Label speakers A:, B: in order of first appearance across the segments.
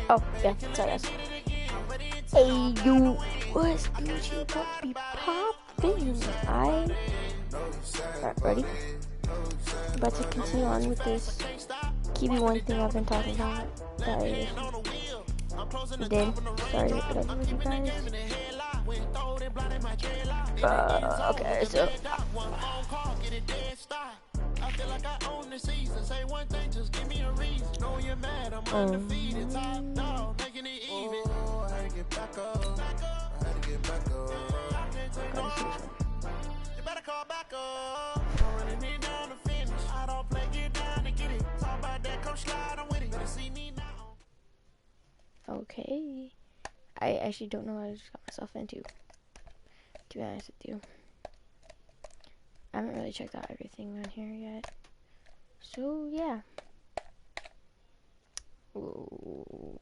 A: Oh, yeah, sorry guys. Hey, you, what's Gucci Puppy popping? Alright, ready? About to continue on with this Kiwi one thing I've been talking about. That I did. Sorry, whatever with you guys. Okay, so. Okay. I actually don't know what I just got myself into, to be honest with you. I haven't really checked out everything on here yet. So, yeah. Ooh.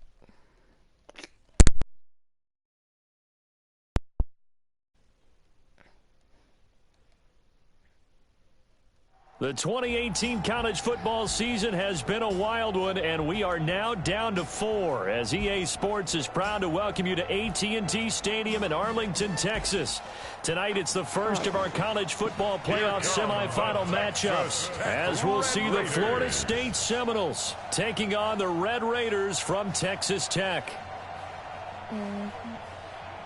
B: The 2018 college football season has been a wild one, and we are now down to 4 as EA Sports is proud to welcome you to AT&T Stadium in Arlington, Texas. Tonight, it's the first of our college football playoff semifinal matchups, as we'll see the Florida State Seminoles taking on the Red Raiders from Texas Tech.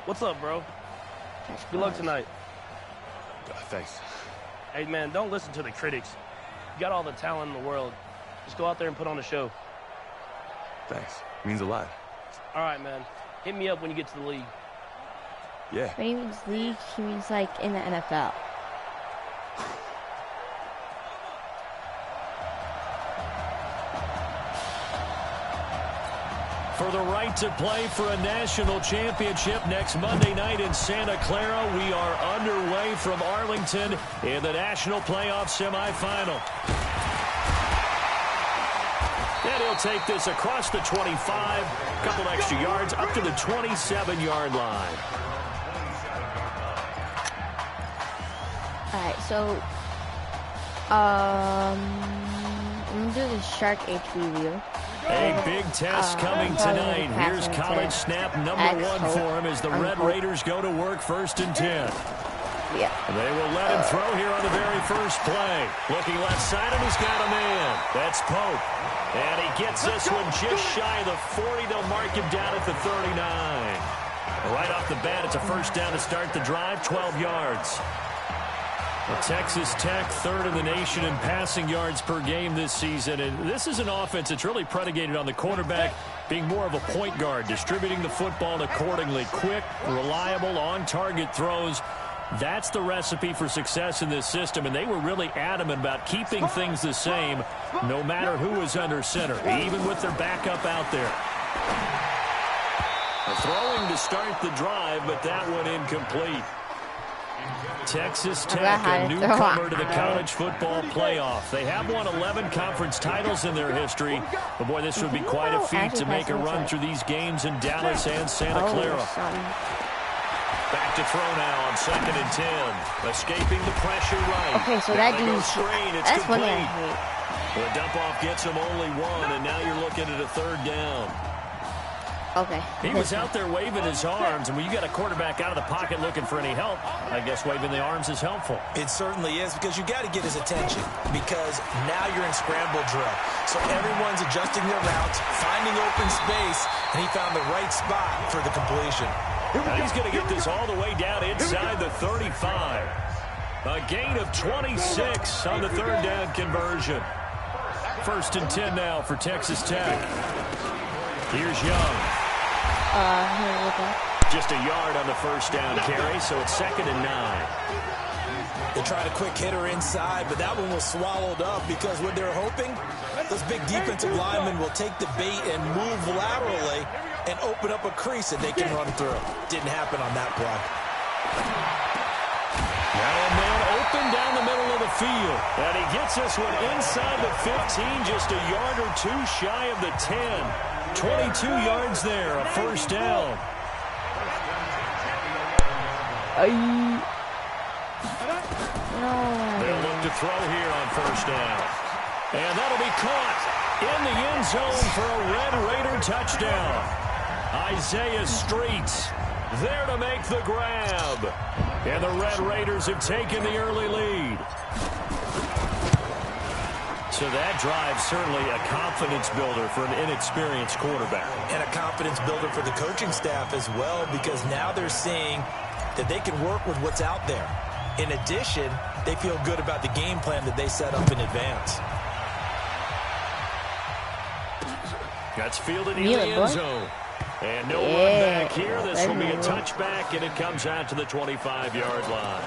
C: What's up, bro? Good luck tonight.
D: Thanks.
C: Hey, man, don't listen to the critics. You got all the talent in the world. Just go out there and put on a show.
D: Thanks. Means a lot.
C: All right, man. Hit me up when you get to the league.
D: Yeah.
A: When he means league, he means like in the NFL.
B: For the right to play for a national championship next Monday night in Santa Clara, we are underway from Arlington in the national playoff semifinal. And he'll take this across the 25, a couple extra yards, up to the 27-yard line.
A: All right, so I'm gonna do the Shark HB review.
B: A big test coming tonight. Here's college snap number 1 for him as the Red Raiders go to work 1st and 10.
A: Yeah.
B: They will let him throw here on the very first play. Looking left side, and he's got a man. That's Pope. And he gets this one just shy of the 40. They'll mark him down at the 39. Right off the bat, it's a first down to start the drive, 12 yards. Well, Texas Tech, 3rd in the nation in passing yards per game this season. And this is an offense that's really predicated on the quarterback being more of a point guard, distributing the football accordingly. Quick, reliable, on-target throws. That's the recipe for success in this system, and they were really adamant about keeping things the same no matter who is under center, even with their backup out there. Throwing to start the drive, but that one incomplete. Texas Tech, a newcomer to the college football playoff. They have won 11 conference titles in their history. But, boy, this would be quite a feat to make a run through these games in Dallas and Santa Clara. Back to throw now on 2nd and 10. Escaping the pressure right.
A: Okay, so that dude's
B: screen. It's
A: that's
B: complete.
A: one thing I hate.
B: The dump-off gets him only 1, and now you're looking at a 3rd down.
A: Okay.
B: He was out there waving his arms, and when you got a quarterback out of the pocket looking for any help, I guess waving the arms is helpful.
E: It certainly is, because you got to get his attention, because now you're in scramble drill. So everyone's adjusting their routes, finding open space, and he found the right spot for the completion.
B: And he's going to get this all the way down inside the 35. A gain of 26 on the 3rd down conversion. 1st and 10 now for Texas Tech. Here's Young. Just a yard on the 1st down carry, so it's 2nd and 9.
E: They tried a quick hitter inside, but that one was swallowed up because what they're hoping, those big defensive linemen will take the bait and move laterally and open up a crease that they can run through. Didn't happen on that play.
B: Now a man open down the middle of the field. And he gets this one inside the 15, just a yard or 2 shy of the 10. 22 yards there, a 1st down. They'll look to throw here on 1st down. And that'll be caught. In the end zone for a Red Raider touchdown. Isaiah Streets there to make the grab. And the Red Raiders have taken the early lead. So that drive certainly a confidence builder for an inexperienced quarterback.
E: And a confidence builder for the coaching staff as well, because now they're seeing that they can work with what's out there. In addition, they feel good about the game plan that they set up in advance.
B: That's fielded in the end zone. And no run back here. This will be a touchback, and it comes out to the 25-yard line.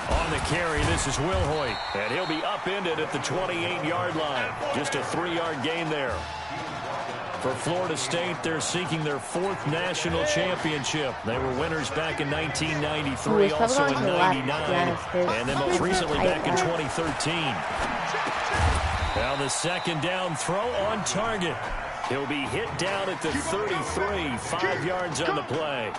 B: On the carry, this is Will Hoyt, and he'll be upended at the 28-yard line. Just a 3-yard gain there. For Florida State, they're seeking their 4th national championship. They were winners back in 1993, also in 99, and then most recently back in 2013. Now the second down throw on target. He'll be hit down at the 33, 5 yards on the play.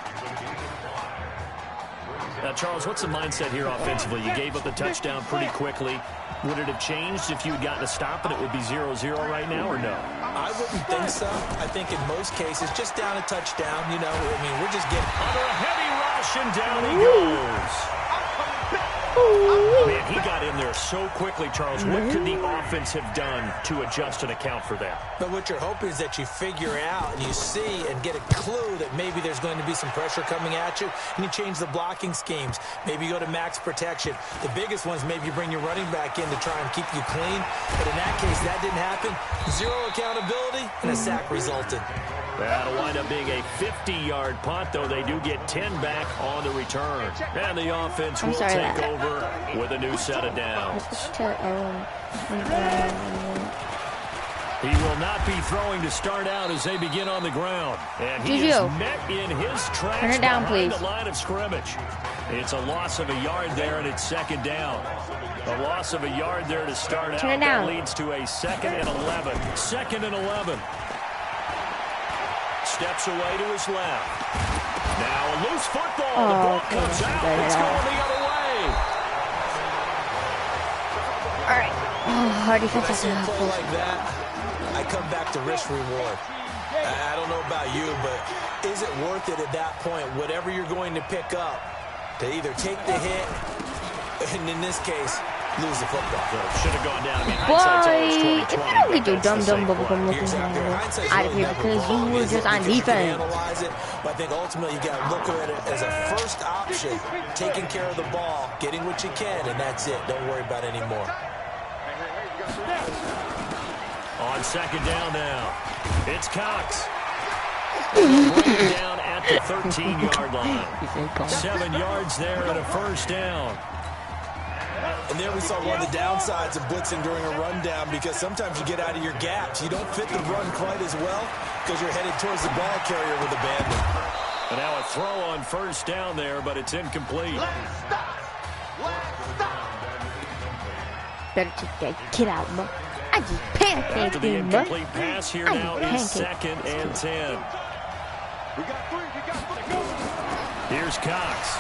B: Now, Charles, what's the mindset here offensively? You gave up the touchdown pretty quickly. Would it have changed if you had gotten a stop and it would be 0-0 right now, or no?
E: I wouldn't think so. I think in most cases, just down a touchdown, you know, I mean, we're just getting
B: under a heavy rush, and down he goes. Man, he got in there so quickly, Charles. What could the offense have done to adjust and account for that?
E: But what you're hoping is that you figure out and you see and get a clue that maybe there's going to be some pressure coming at you, and you change the blocking schemes. Maybe you go to max protection. The biggest ones, maybe you bring your running back in to try and keep you clean. But in that case, that didn't happen. 0 accountability, and a sack resulted.
B: That'll wind up being a 50-yard punt, though they do get 10 back on the return. And the offense will take over with a new set of downs. He will not be throwing to start out as they begin on the ground. And he is met in his tracks behind the line of scrimmage. It's a loss of a yard there, and it's second down. A loss of a yard there to start out. That leads to a 2nd and 11. 2nd and 11. Steps away to his left. Now a loose football. The ball comes out. It's going the other way.
A: All right. Hard defense.
E: When I see a play like that, I come back to risk reward. I don't know about you, but is it worth it at that point, whatever you're going to pick up, to either take the hit, and in this case, lose the football?
B: Should have gone down. I mean, hindsight's always 20/20.
A: If you don't get your dumb bubblegum looking out of here because you were just on defense.
E: Analyze it, but I think ultimately you got to look at it as a first option, taking care of the ball, getting what you can, and that's it. Don't worry about any more.
B: On second down now, it's Cox. Bring down at the 13-yard line. 7 yards there and a first down.
E: And there we saw one of the downsides of blitzing during a rundown, because sometimes you get out of your gaps. You don't fit the run quite as well because you're headed towards the ball carrier with abandon.
B: And now a throw on first down there, but it's incomplete.
A: Let's stop. Better take that kid out, bro. I just pancaked him,
B: After the incomplete pass here now is 2nd and 10. Here's Cox.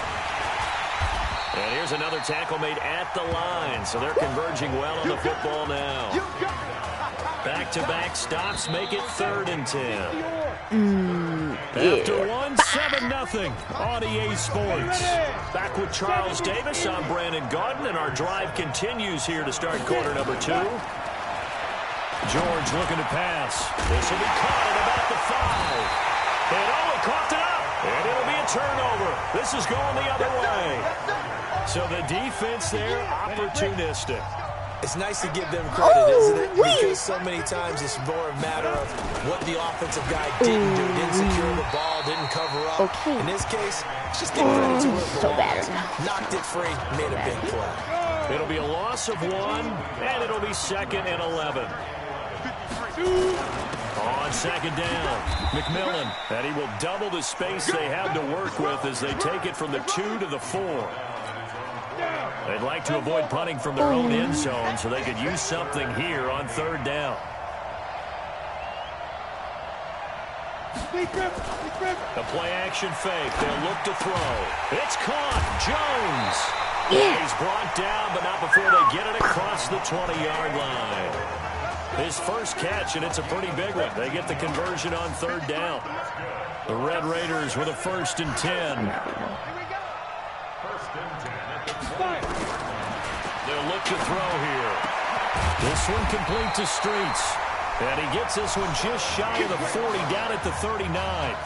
B: And here's another tackle made at the line, so they're converging well on the football now. Back-to-back stops make it 3rd and 10. After one, 7-0 on EA Sports. Back with Charles Davis, I'm Brandon Gaudin, and our drive continues here to start quarter number 2. George looking to pass. This will be caught at about the 5. And he coughed it up. And it'll be a turnover. This is going the other way. So the defense there, opportunistic.
E: It's nice to give them credit, isn't it? Because so many times it's more a matter of what the offensive guy didn't do. Didn't secure the ball, didn't cover up. In this case, just give credit to where it belongs. Knocked it free, made a big play.
B: It'll be a loss of 1, and it'll be 2nd and 11. On second down, McMillan, and he will double the space they have to work with as they take it from the 2 to the 4. They'd like to avoid punting from their own end zone so they could use something here on 3rd down. The play action fake. They'll look to throw. It's caught. Jones. Yeah. He's brought down, but not before they get it across the 20-yard line. His first catch, and it's a pretty big one. They get the conversion on third down. The Red Raiders with a 1st and 10. They'll look to throw here. This one complete to Streets. And he gets this one just shy of the 40, down at the 39.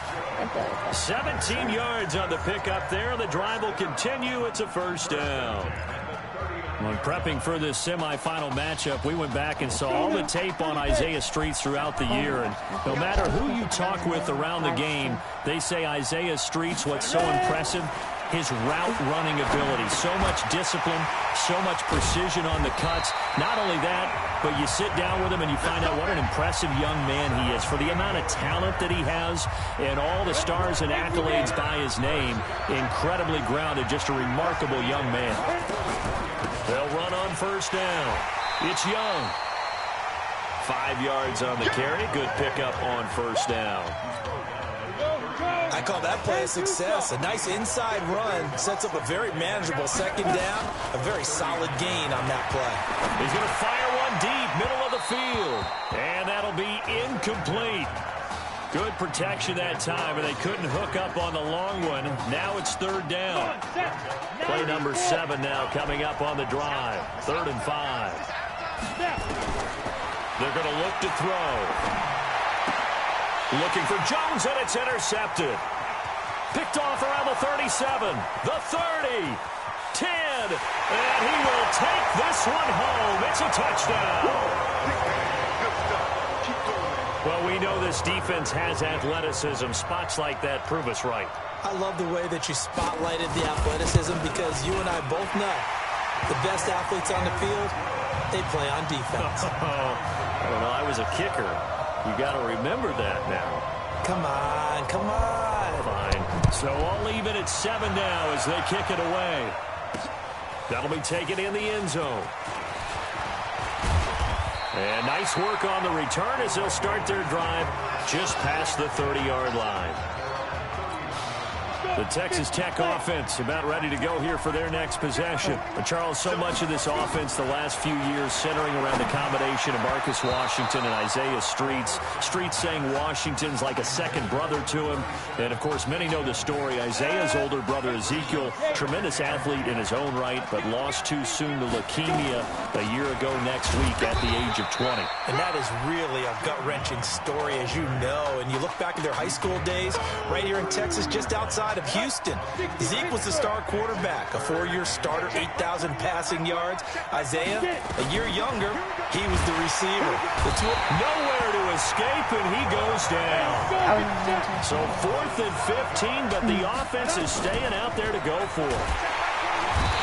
B: 17 yards on the pickup there. The drive will continue. It's a 1st down. When prepping for this semifinal matchup, we went back and saw all the tape on Isaiah Streets throughout the year. And no matter who you talk with around the game, they say Isaiah Streets, what's so impressive, his route running ability. So much discipline, so much precision on the cuts. Not only that, but you sit down with him and you find out what an impressive young man he is. For the amount of talent that he has and all the stars and accolades by his name, incredibly grounded, just a remarkable young man. They'll run on 1st down. It's Young. 5 yards on the carry. Good pickup on 1st down.
E: I call that play a success. A nice inside run sets up a very manageable 2nd down. A very solid gain on that play.
B: He's going to fire one deep, middle of the field. And that'll be incomplete. Good protection that time, and they couldn't hook up on the long one. Now it's 3rd down. Play number 7 now coming up on the drive. 3rd and 5. They're going to look to throw. Looking for Jones, and it's intercepted. Picked off around the 37, the 30, 10, and he will take this one home. It's a touchdown. Well, we know this defense has athleticism. Spots like that prove us right.
E: I love the way that you spotlighted the athleticism because you and I both know the best athletes on the field, they play on defense.
B: I don't know. I was a kicker. You got to remember that now.
E: Come on, come on.
B: Fine. So I'll leave it at 7 now as they kick it away. That'll be taken in the end zone. And nice work on the return as they'll start their drive just past the 30-yard line. The Texas Tech offense about ready to go here for their next possession. But Charles, so much of this offense the last few years centering around the combination of Marcus Washington and Isaiah Streets. Streets saying Washington's like a second brother to him. And, of course, many know the story. Isaiah's older brother, Ezekiel, tremendous athlete in his own right, but lost too soon to leukemia a year ago next week at the age of 20.
E: And that is really a gut-wrenching story, as you know. And you look back at their high school days right here in Texas, just outside of Houston. Zeke was the star quarterback, a 4-year starter, 8,000 passing yards. Isaiah, a year younger, he was the receiver. The two
B: nowhere to escape, and he goes down. So 4th and 15, but the offense is staying out there to go for it.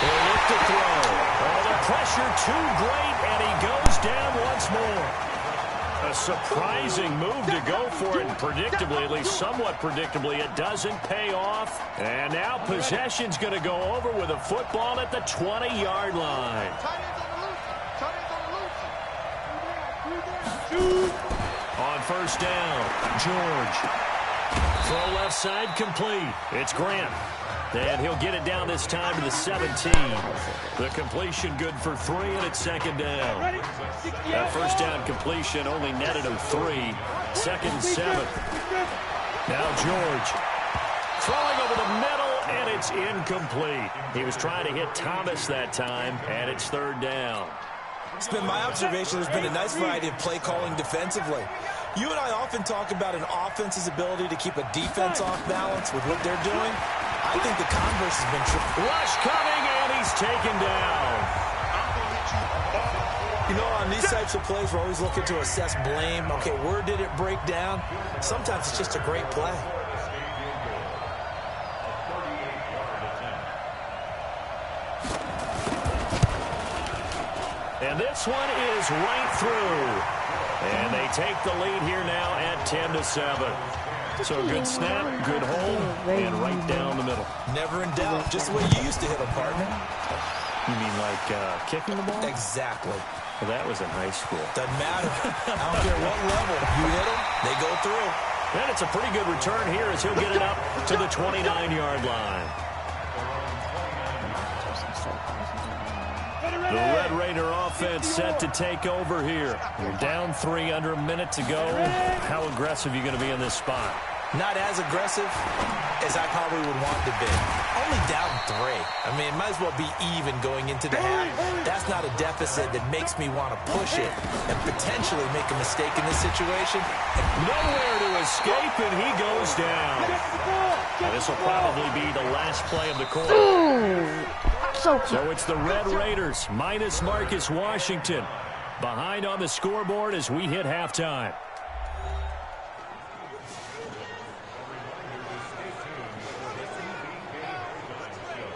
B: They look to throw. Oh, the pressure too great, and he goes down once more. A surprising move to go for it, and predictably, at least somewhat predictably, it doesn't pay off. And now possession's going to go over with a football at the 20-yard line. On 1st down, George. Throw left side complete. It's Grant. And he'll get it down this time to the 17. The completion good for 3, and it's 2nd down. That 1st down completion only netted him 3. 2nd and 7. Now George. Throwing over the middle, and it's incomplete. He was trying to hit Thomas that time, and it's 3rd down.
E: It's been my observation there's been a nice variety of play calling defensively. You and I often talk about an offense's ability to keep a defense off balance with what they're doing. I think the converse has been true.
B: Rush coming, and he's taken down.
E: You know, on these types of plays, we're always looking to assess blame. Okay, where did it break down? Sometimes it's just a great play.
B: And this one is right through. And they take the lead here now at 10-7. So good snap, good hold, and right down the middle.
E: Never in doubt. Just the way you used to hit them, partner.
B: You mean like kicking the ball?
E: Exactly.
B: Well, that was in high school.
E: Doesn't matter. I don't care what level. You hit them, they go through.
B: And it's a pretty good return here as he'll get it up to the 29-yard line. The Red Raider offense set to take over here. You're down 3 under a minute to go. How aggressive are you going to be in this spot?
E: Not as aggressive as I probably would want to be. Only down 3. I mean, it might as well be even going into the half. That's not a deficit that makes me want to push it and potentially make a mistake in this situation.
B: Nowhere to escape, and he goes down. And this will probably be the last play of the quarter. So it's the Red Raiders minus Marcus Washington behind on the scoreboard as we hit halftime.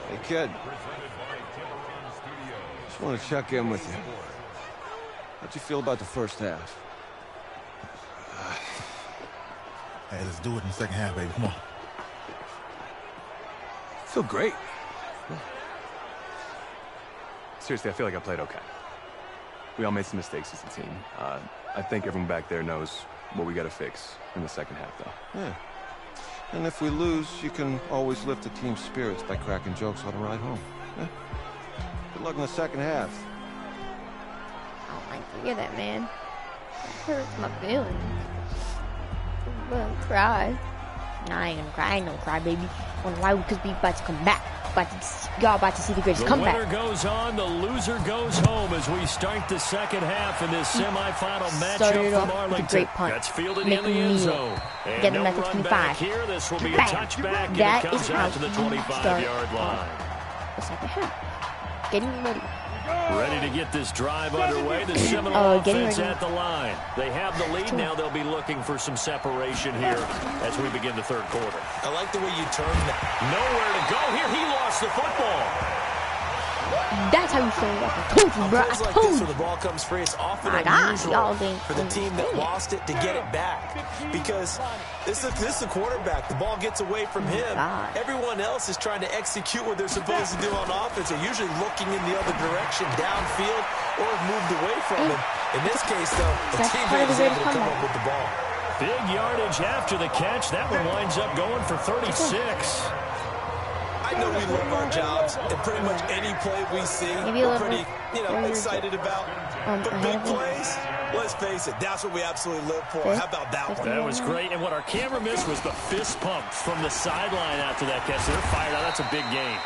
F: Hey, kid. Just want to check in with you. How'd you feel about the first half?
G: Hey, let's do it in the second half, baby. Come on.
F: I feel great.
D: Seriously, I feel like I played okay. We all made some mistakes as a team. I think everyone back there knows what we got to fix in the second half, though.
F: Yeah. And if we lose, you can always lift the team's spirits by cracking jokes on the ride home. Yeah. Good luck in the second half.
A: I don't like to hear that, man. That hurts my feelings. I'm gonna cry. Nah, I ain't gonna cry. I ain't gonna cry, baby. Why? Because we about to come back. Y'all about to see the greatest comeback.
B: The winner goes on, the loser goes home as we start the second half in this semifinal matchup from Arlington.
A: Great punt.
B: That's fielded in the end zone.
A: Get him at the 25.
B: Here, this will be a touchback, and it comes out to the 25-yard line.
A: The second half. Getting ready.
B: Ready to get this drive underway. The Seminole offense at the line. They have the lead. Now they'll be looking for some separation here as we begin the third quarter.
E: I like the way you turned that.
B: Nowhere to go here. He lost the football.
A: That's how you say it. I told you, bro. I
E: Plays like
A: told
E: this
A: you.
E: where the ball comes free, it's often
A: y'all
E: unusual for the team that lost it to get it back. Because this is a quarterback. The ball gets away from him. Everyone else is trying to execute what they're supposed to do on offense. They're usually looking in the other direction, downfield, or have moved away from him. In this case, though, the teammate is able to come up with the ball.
B: Big yardage after the catch. That one winds up going for 36.
E: I know we love our jobs, and pretty much any play we see, we're pretty, excited about. But big plays, let's face it, that's what we absolutely live for. How about that one?
B: That was great, and what our camera missed was the fist pump from the sideline after that catch. They're fired out. That's a big gain.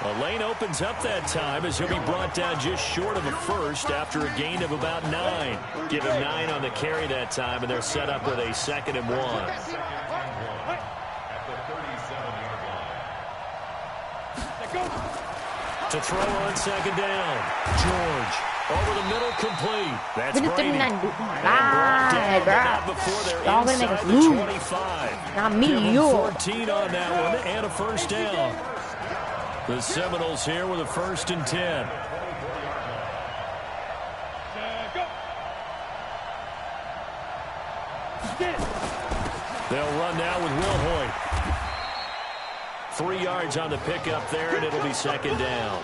B: The lane opens up that time as he'll be brought down just short of a first after a gain of about 9. Give him 9 on the carry that time, and they're set up with a 2nd and 1. To throw on second down. George over the middle, complete. That's Brady. And brought down, but not before they're inside the 25.
A: Not me,
B: Give him
A: you.
B: 14 on that one and a first down. The Seminoles here with a 1st and 10. They'll run now with Will Hoyt. 3 yards on the pickup there, and it'll be 2nd down.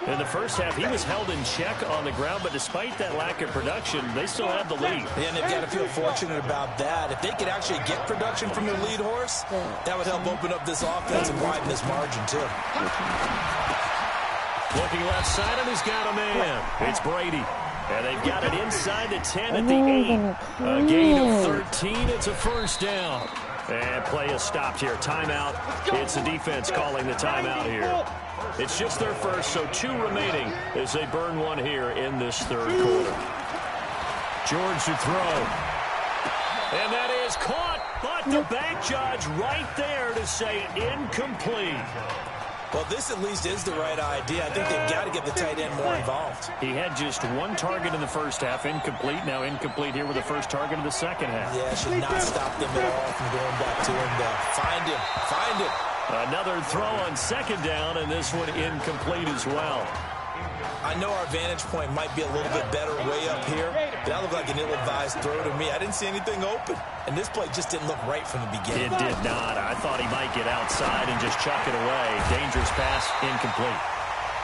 B: In the first half, he was held in check on the ground, but despite that lack of production, they still have the lead.
E: Yeah, and they've got to feel fortunate about that. If they could actually get production from their lead horse, that would help open up this offense and widen this margin, too.
B: Looking left side, and he's got a man. It's Brady. And they've got it inside the 10 at the 8. A gain of 13. It's a first down. And play is stopped here. Timeout. It's the defense calling the timeout here. It's just their first, so 2 remaining as they burn one here in this third quarter. George to throw. And that is caught, but the back judge right there to say incomplete.
E: Well, this at least is the right idea. I think they've got to get the tight end more involved.
B: He had just 1 target in the first half, incomplete. Now incomplete here with the first target of the second half.
E: Yeah, should not stop them at all from going back to him. Find him. Find him.
B: Another throw on second down, and this one incomplete as well.
E: I know our vantage point might be a little bit better way up here, but that looked like an ill-advised throw to me. I didn't see anything open, and this play just didn't look right from the beginning.
B: It did not. I thought he might get outside and just chuck it away. Dangerous pass, incomplete.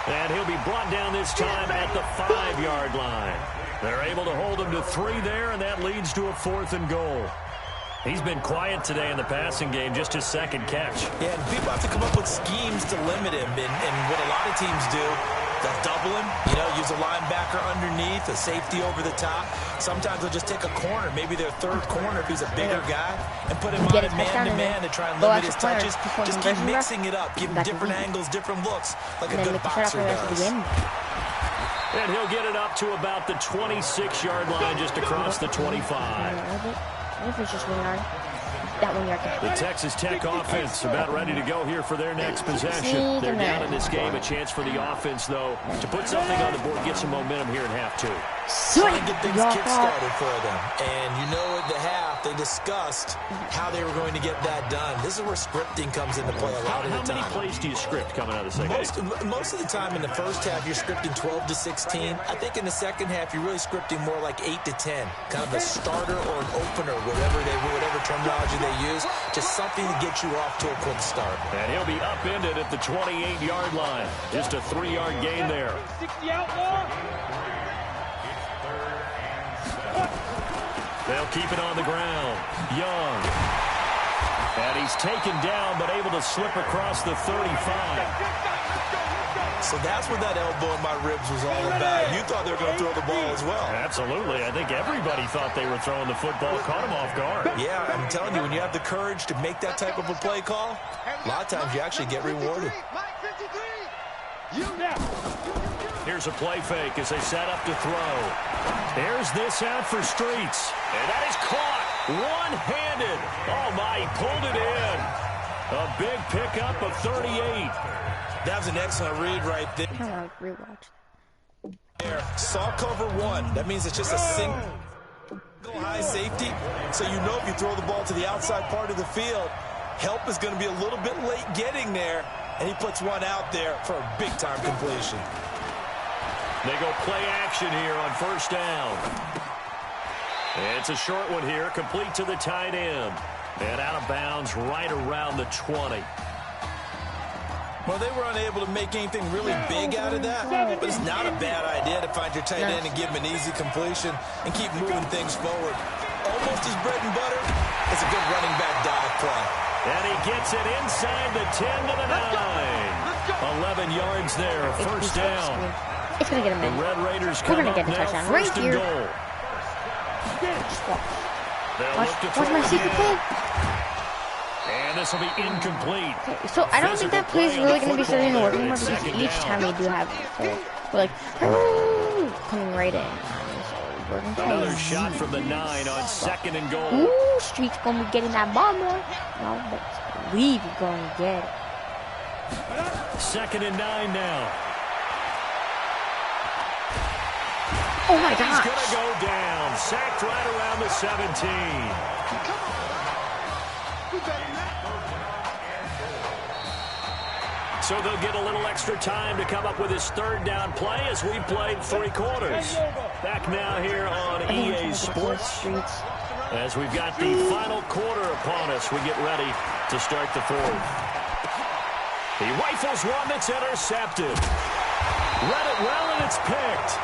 B: And he'll be brought down this time at the 5-yard line. They're able to hold him to 3 there, and that leads to a 4th and goal. He's been quiet today in the passing game, just his second catch.
E: Yeah, and people have to come up with schemes to limit him. And what a lot of teams do, they'll double him, use a linebacker underneath, a safety over the top. Sometimes they'll just take a corner, maybe their third corner if he's a bigger guy, and put him on man-to-man to try and limit his touches. Just keep mixing it up, give him different angles, different looks, like a good boxer does.
B: And he'll get it up to about the 26-yard line, just across the 25.
A: If it's just 1 yard, that 1 yard.
B: The Texas Tech offense about ready to go here for their next possession. They're down in this game. A chance for the offense, though, to put something on the board, get some momentum here in half 2.
E: Trying to get things kick-started for them. And at the half, they discussed how they were going to get that done. This is where scripting comes into play a lot of the time.
B: How many plays do you script coming out of the second half?
E: Most of the time in the first half, you're scripting 12 to 16. I think in the second half, you're really scripting more like 8 to 10. Kind of a starter or an opener, whatever terminology they use. Just something to get you off to a quick start.
B: And he'll be upended at the 28-yard line. Just a 3-yard gain there. They'll keep it on the ground. Young. And he's taken down, but able to slip across the 35.
E: So that's what that elbow in my ribs was all about. You thought they were going to throw the ball as well.
B: Absolutely. I think everybody thought they were throwing the football. Caught him off guard.
E: Yeah, I'm telling you, when you have the courage to make that type of a play call, a lot of times you actually get rewarded.
B: Here's a play fake as they set up to throw. There's this out for Streets. And that is caught one-handed. Oh, my, he pulled it in. A big pickup of 38.
E: That was an excellent read right there.
A: I want to rewatch.
E: Saw cover 1. That means it's just a single high safety. So if you throw the ball to the outside part of the field, help is going to be a little bit late getting there. And he puts one out there for a big-time completion.
B: They go play action here on first down. It's a short one here, complete to the tight end. And out of bounds right around the 20.
E: Well, they were unable to make anything really big out of that, but it's not a bad idea to find your tight end and give him an easy completion and keep moving things forward. Almost his bread and butter. It's a good running back dive play.
B: And he gets it inside the 10 to the 9. 11 yards there, first down.
A: It's going to get a minute.
B: The Red Raiders
A: We're
B: come
A: going to
B: up
A: get a
B: now,
A: touchdown
B: first
A: right
B: and
A: here.
B: goal.
A: Watch my secret play.
B: And this will be incomplete.
A: Okay, so I don't think that play is really going to be starting to work anymore because each time we do have it, we're like, coming right in. So
B: another shot from the 9 on second and goal.
A: Ooh, Street's going to be getting that ball more. No, but believe he's going to get it.
B: Second and 9 now.
A: Oh my gosh.
B: He's going to go down. Sacked right around the 17. So they'll get a little extra time to come up with his third down play as we played 3 quarters. Back now here on EA Sports. As we've got the final quarter upon us, we get ready to start the 4th. He rifles one that's intercepted. Read it well, and it's picked.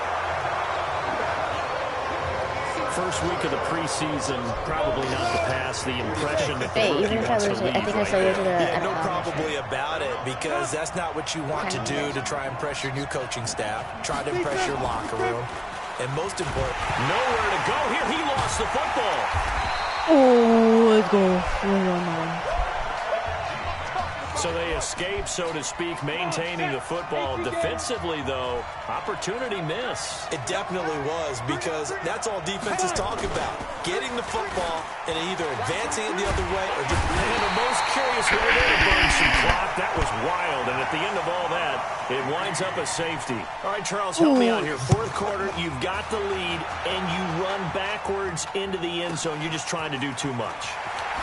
B: First week of the preseason, probably not to pass the impression that the rookie wants to leave.
A: I think I saw you to the
E: Yeah, no probably about it, because that's not what you want to do to try and press your new coaching staff, try to impress your locker room, and most important,
B: nowhere to go here. He lost the football.
A: Oh, let's go.
B: So they escape, so to speak, maintaining the football. Defensively, though, opportunity miss.
E: It definitely was, because that's all defenses talk about. Getting the football and either advancing it the other way or just...
B: And the most curious way to burn some clock. That was wild, and at the end of all that, it winds up a safety. All right, Charles, help me out here. 4th quarter, you've got the lead, and you run backwards into the end zone. You're just trying to do too much.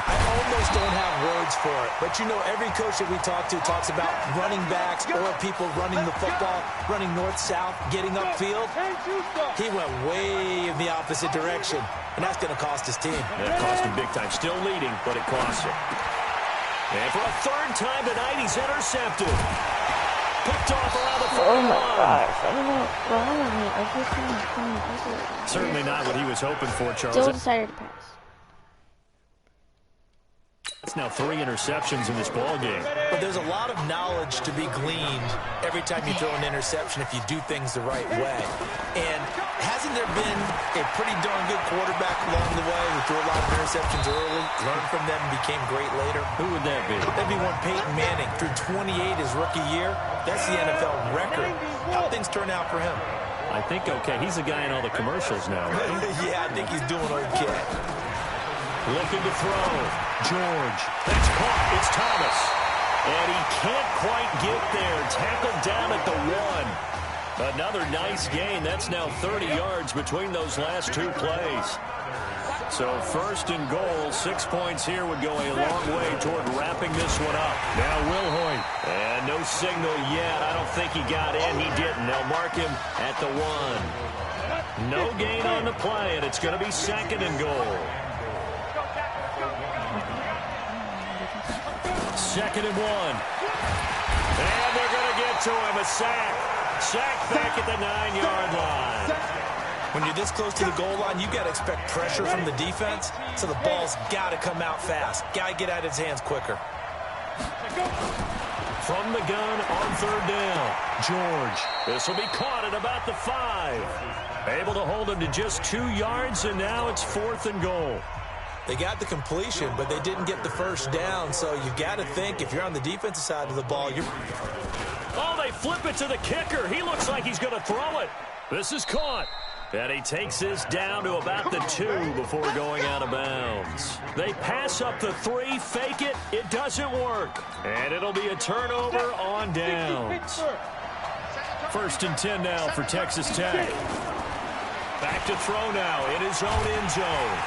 E: I almost don't have words for it, but every coach that we talk to talks about running backs or people running the football, running north-south, getting upfield. He went way in the opposite direction, and that's going to cost his team.
B: That cost him big time. Still leading, but it cost him. And for a 3rd time tonight, he's intercepted. Picked off around the 41.
A: Oh my gosh, I don't know what's wrong with me. I just
B: Certainly not what he was hoping for, Charles.
A: Still decided to pass.
B: That's now 3 interceptions in this ball game.
E: But there's a lot of knowledge to be gleaned every time you throw an interception if you do things the right way. And hasn't there been a pretty darn good quarterback along the way who threw a lot of interceptions early, learned from them, and became great later?
B: Who would that be?
E: That'd be one Peyton Manning. Threw 28 his rookie year. That's the NFL record. How'd things turn out for him?
B: I think okay. He's the guy in all the commercials now, right?
E: Yeah, I think he's doing okay.
B: Looking to throw. George. That's caught. It's Thomas. And he can't quite get there. Tackled down at the 1. Another nice gain. That's now 30 yards between those last 2 plays. So first and goal, 6 points here would go a long way toward wrapping this one up. Now Wilhoit. And no signal yet. I don't think he got in. He didn't. They'll mark him at the 1. No gain on the play, and it's going to be second and goal. Second and 1. And they're going to get to him. A sack. Sack back at the 9-yard line.
E: When you're this close to the goal line, you got to expect pressure from the defense, so the ball's got to come out fast. Got to get out of his hands quicker.
B: From the gun on 3rd down, George. This will be caught at about the 5. Able to hold him to just 2 yards, and now it's 4th and goal.
E: They got the completion, but they didn't get the first down, so you've got to think if you're on the defensive side of the ball, you're...
B: Oh, they flip it to the kicker. He looks like he's going to throw it. This is caught. And he takes this down to about the 2 before going out of bounds. They pass up the 3, fake it. It doesn't work. And it'll be a turnover on downs. 1st and 10 now for Texas Tech. Back to throw now in his own end zone.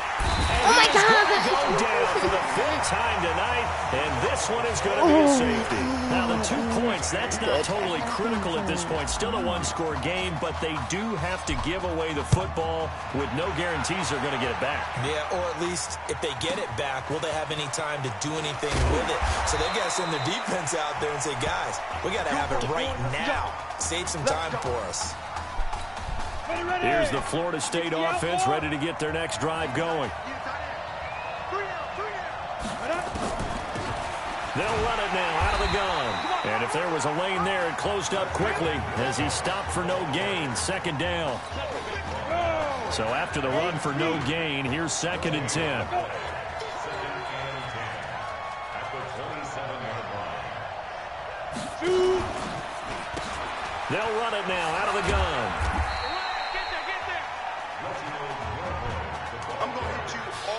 B: And
A: oh my God!
B: Go down for the 5th time tonight, and this one is going to be a safety. Now the 2 points, that's not totally critical at this point. Still a 1-score game, but they do have to give away the football with no guarantees they're going to get it back.
E: Yeah, or at least if they get it back, will they have any time to do anything with it? So they got to send their defense out there and say, guys, we got to have it right now. Save some time for us.
B: Here's the Florida State offense ready to get their next drive going. They'll run it now out of the gun. And if there was a lane there, it closed up quickly as he stopped for no gain. 2nd down. So after the run for no gain, here's 2nd and 10. They'll run it now out of the gun.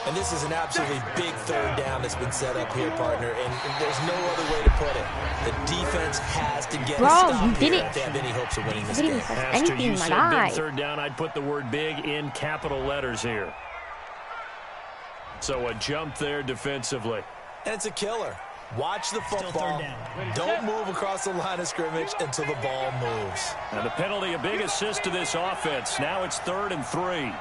E: And this is an absolutely big 3rd down that's been set up here, partner. And there's no other way to put it. The defense has to get a stop here if they have any hopes of winning this game.
B: Has to. You said big 3rd down. I'd put the word big in capital letters here. So a jump there defensively.
E: And it's a killer. Watch the football. Don't move across the line of scrimmage until the ball moves.
B: And the penalty, a big assist to this offense. Now it's 3rd and 3.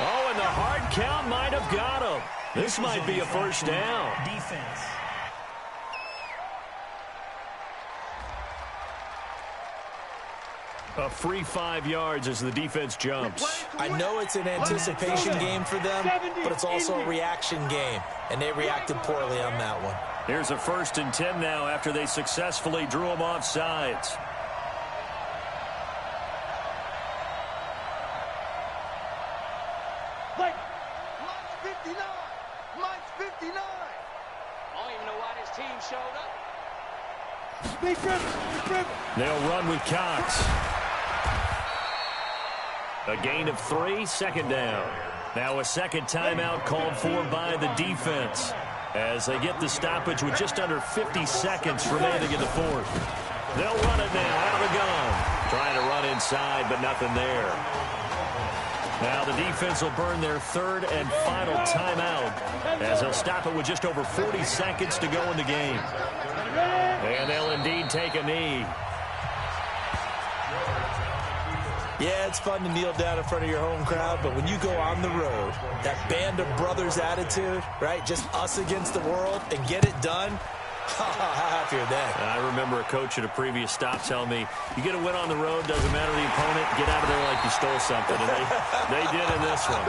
B: Oh, and the hard count might have got him. This might be a 1st down.
H: Defense.
B: A free 5 yards as the defense jumps.
E: I know it's an anticipation game for them, but it's also a reaction game, and they reacted poorly on that one.
B: Here's a 1st and 10 now after they successfully drew him off sides. They'll run with Cox. A gain of 3, 2nd down. Now a 2nd timeout called for by the defense as they get the stoppage with just under 50 seconds remaining in the 4th. They'll run it now out of the gun. Trying to run inside, but nothing there. Now the defense will burn their 3rd and final timeout as they'll stop it with just over 40 seconds to go in the game. And they'll indeed take a knee.
E: Yeah, it's fun to kneel down in front of your home crowd, but when you go on the road, that band of brothers attitude, right, just us against the world, and get it done, How happy are they?
B: I remember a coach at a previous stop telling me, you get a win on the road, doesn't matter the opponent, get out of there like you stole something. And they did in this one.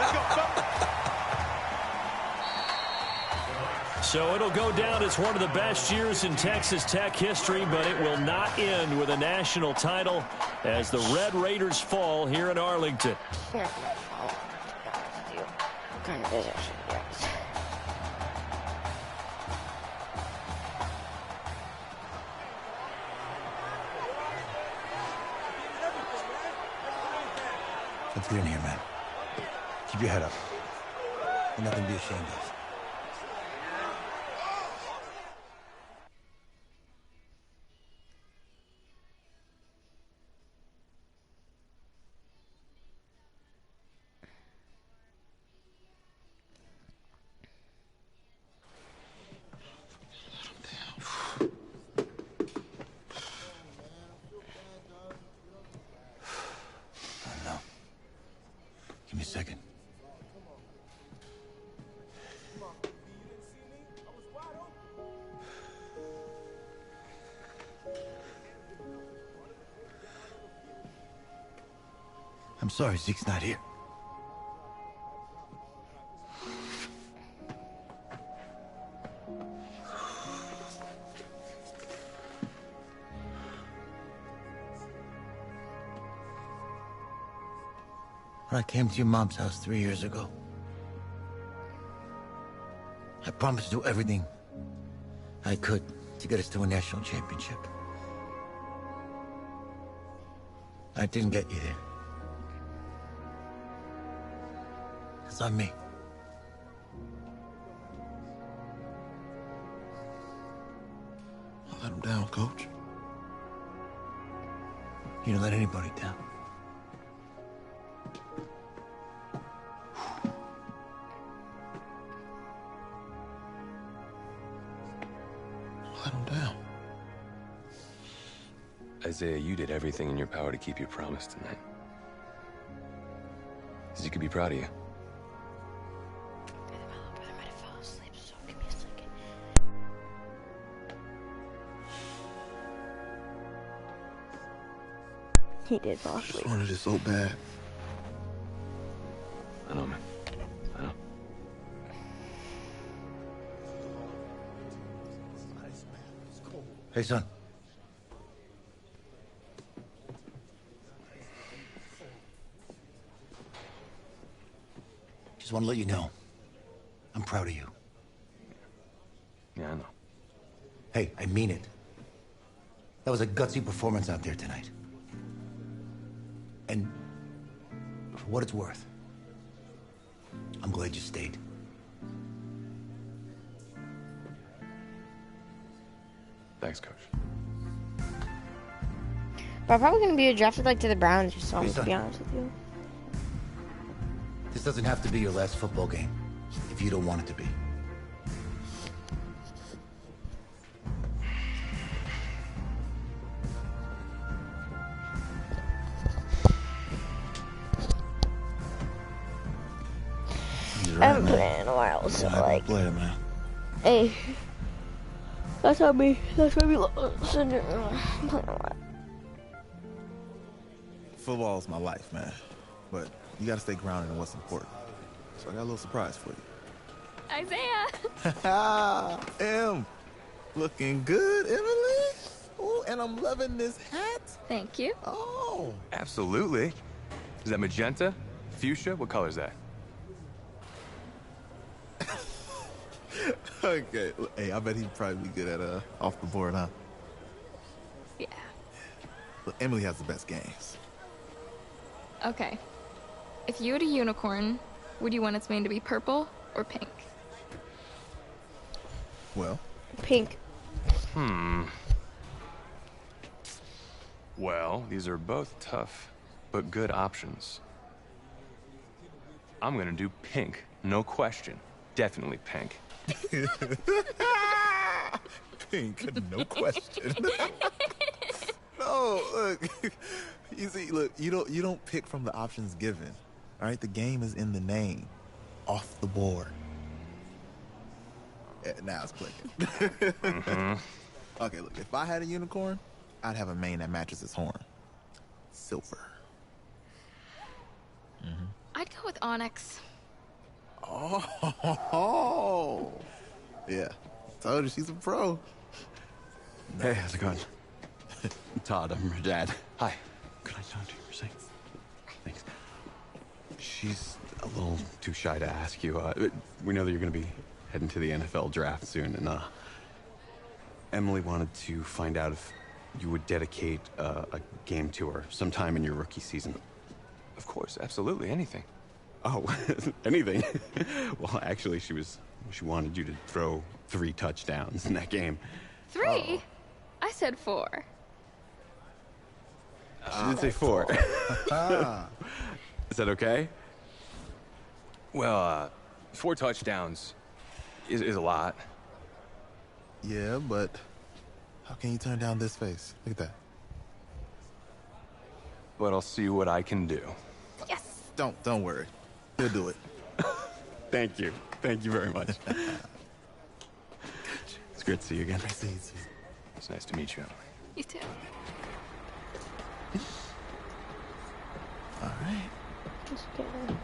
B: So it'll go down as one of the best years in Texas Tech history, but it will not end with a national title as the Red Raiders fall here in Arlington.
A: What kind of business is this?
G: Let's get in here, man. Keep your head up. Ain't nothing to be ashamed of. Give me a second. I'm sorry Zeke's not here. When I came to your mom's house 3 years ago, I promised to do everything I could to get us to a national championship. I didn't get you there. It's on me.
F: I let him down, Coach.
G: You don't let anybody down.
F: Let him down.
D: Isaiah, you did everything in your power to keep your promise tonight. Zeke could be proud of you.
A: My little brother might have fallen asleep, so give me a second. He did fall asleep.
F: Just wanted it so bad.
D: I know, man. I know.
G: Hey, son. Just want to let you know, I'm proud of you.
D: Yeah, I know.
G: Hey, I mean it. That was a gutsy performance out there tonight. And for what it's worth, I'm glad you stayed.
D: Thanks, Coach.
A: But I'm probably gonna be drafted like to the Browns or something,
G: Hey, son.
A: to be honest with you.
G: This doesn't have to be your last football game, if you don't want it to be.
A: I haven't played in a while, so like,
F: Play it, man.
A: hey, that's on me. That's why we sitting there playing a lot.
F: Football is my life, man. But you gotta stay grounded in what's important. So I got a little surprise for you.
H: Isaiah!
F: Em, looking good, Emily. Oh, and I'm loving this hat.
H: Thank you.
F: Oh.
D: Absolutely. Is that magenta? Fuchsia? What color is that?
F: Okay. Hey, I bet he'd probably be good at off the board, huh?
H: Yeah.
F: Look, Emily has the best games.
H: Okay. If you had a unicorn, would you want its mane to be purple or pink?
F: Well,
A: Pink.
D: Well, these are both tough, but good options. I'm gonna do pink, no question. Definitely pink.
F: pink, no question. No, look. You see, look, you don't pick from the options given. All right, the game is in the name. Off the board. Now it's clicking. Okay, look, if I had a unicorn, I'd have a mane that matches its horn. Silver.
H: I'd go with onyx.
F: Oh, yeah. Told you she's a pro.
I: Hey, how's it going? Todd, I'm her dad. Hi. Could I talk to you for a second? Thanks. She's a little too shy to ask you. We know that you're going to be heading to the NFL draft soon, and Emily wanted to find out if you would dedicate a game tour sometime in your rookie season.
D: Of course, absolutely, anything.
I: Oh, anything? Well, actually, she wanted you to throw 3 touchdowns in that game.
H: 3? I said 4.
I: She did say 4. Is that okay?
D: Well, 4 touchdowns is a lot.
F: Yeah, but how can you turn down this face? Look at that.
D: But I'll see what I can do.
H: Yes.
F: Don't worry. He'll do it.
I: Thank you. Thank you very much. It's great to see you again.
F: Nice to meet you.
D: It's nice to meet you, Emily.
H: You too.
F: All right.
A: Just kidding.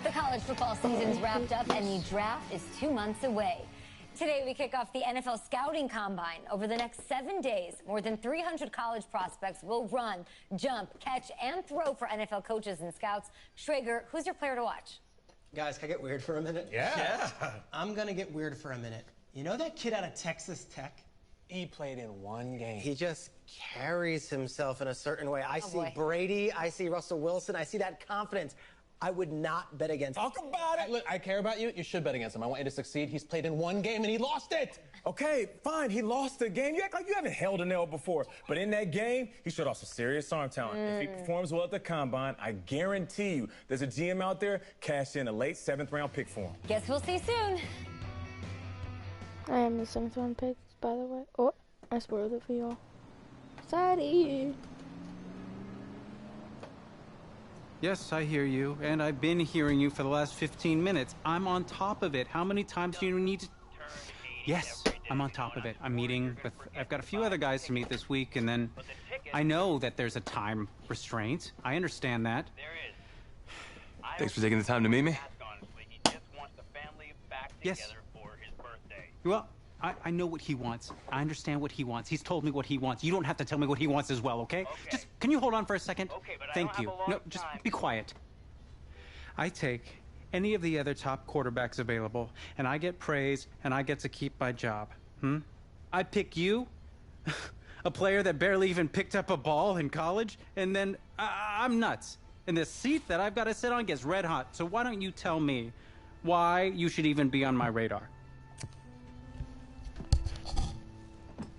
J: The college football season's wrapped up and the draft is 2 months away. Today, we kick off the NFL Scouting Combine. Over the next 7 days, more than 300 college prospects will run, jump, catch, and throw for NFL coaches and scouts. Schrager, who's your player to watch?
K: Guys, can I get weird for a minute?
L: Yeah.
K: I'm gonna get weird for a minute. You know that kid out of Texas Tech?
L: He played in 1 game.
K: He just carries himself in a certain way. I see
J: boy.
K: Brady, I see Russell Wilson, I see that confidence. I would not bet against him.
L: Talk about it. Look, I care about you. You should bet against him. I want you to succeed. He's played in 1 game and he lost it.
M: Okay, fine. He lost the game. You act like you haven't held a nail before. But in that game, he showed off some serious arm talent. If he performs well at the combine, I guarantee you there's a GM out there cash in a late 7th round pick for him.
J: Guess we'll see soon.
A: I am the 7th round pick, by the way. Oh, I spoiled it for y'all. Sorry.
N: Yes, I hear you, and I've been hearing you for the last 15 minutes. I'm on top of it. How many times do you need to... Yes, I'm on top of it. I'm meeting with... I've got a few other guys to meet this week, and then I know that there's a time restraint. I understand that.
D: Thanks for taking the time to meet me.
N: Yes. Well, I know what he wants. I understand what he wants. He's told me what he wants. You don't have to tell me what he wants as well, okay? Just, can you hold on for a second?
O: Okay, but
N: Thank you. No, just be quiet. I take any of the other top quarterbacks available, and I get praise, and I get to keep my job. I pick you, a player that barely even picked up a ball in college, and then I'm nuts. And the seat that I've got to sit on gets red hot. So why don't you tell me why you should even be on my radar?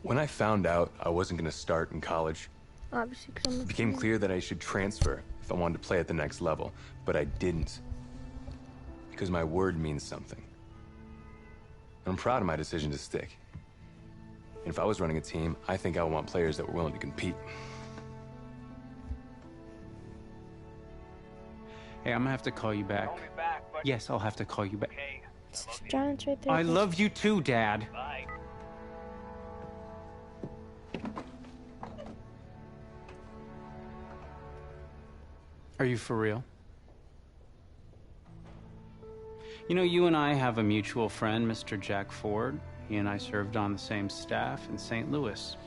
D: When I found out I wasn't going to start in college,
A: Obviously, because
D: it became clear that I should transfer if I wanted to play at the next level. But I didn't. Because my word means something. I'm proud of my decision to stick. And if I was running a team, I think I would want players that were willing to compete.
N: Hey, I'm gonna have to call you back. Yes, I'll have to call you back.
A: Giants right there.
N: I love you too, Dad.
O: Bye.
N: Are you for real? You know, you and I have a mutual friend, Mr. Jack Ford. He and I served on the same staff in St. Louis.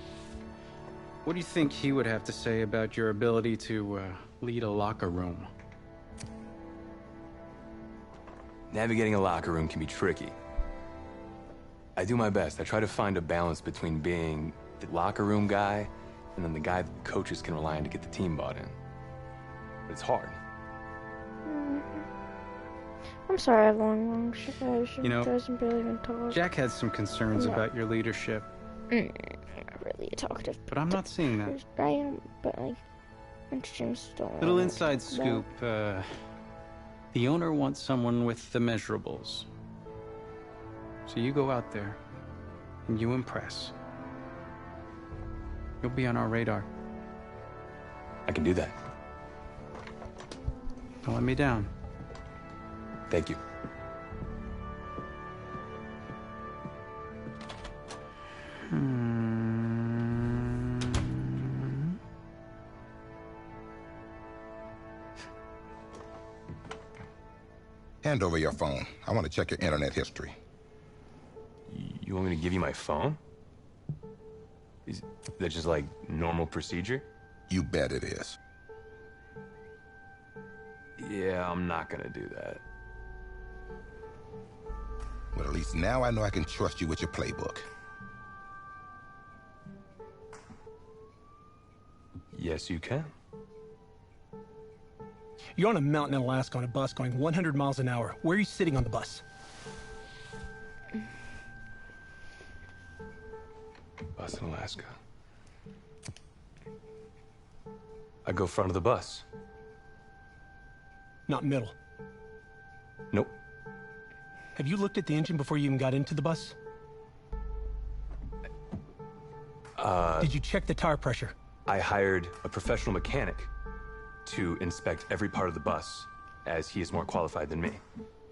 N: What do you think he would have to say about your ability to lead a locker room?
D: Navigating a locker room can be tricky. I do my best. I try to find a balance between being the locker room guy and then the guy that the coaches can rely on to get the team bought in. But it's hard.
A: I'm sorry I have long
N: You know,
A: doesn't barely even talk.
N: Jack had some concerns
A: I'm not-
N: about your leadership.
A: I'm not really a talkative.
N: But I'm not seeing that.
A: I am, but like, Jim's don't.
N: Little inside scoop, the owner wants someone with the measurables. So you go out there, and you impress. You'll be on our radar.
D: I can do that.
N: Don't let me down.
D: Thank you.
O: Hand over your phone. I want to check your internet history.
D: You want me to give you my phone? Is that just like normal procedure?
O: You bet it is.
D: Yeah, I'm not gonna do that.
O: Well, at least now I know I can trust you with your playbook.
D: Yes, you can.
P: You're on a mountain in Alaska on a bus going 100 miles an hour. Where are you sitting on the bus?
D: Bus in Alaska. I go front of the bus.
P: Not middle.
D: Nope.
P: Have you looked at the engine before you even got into the bus? Did you check the tire pressure?
D: I hired a professional mechanic to inspect every part of the bus, as he is more qualified than me.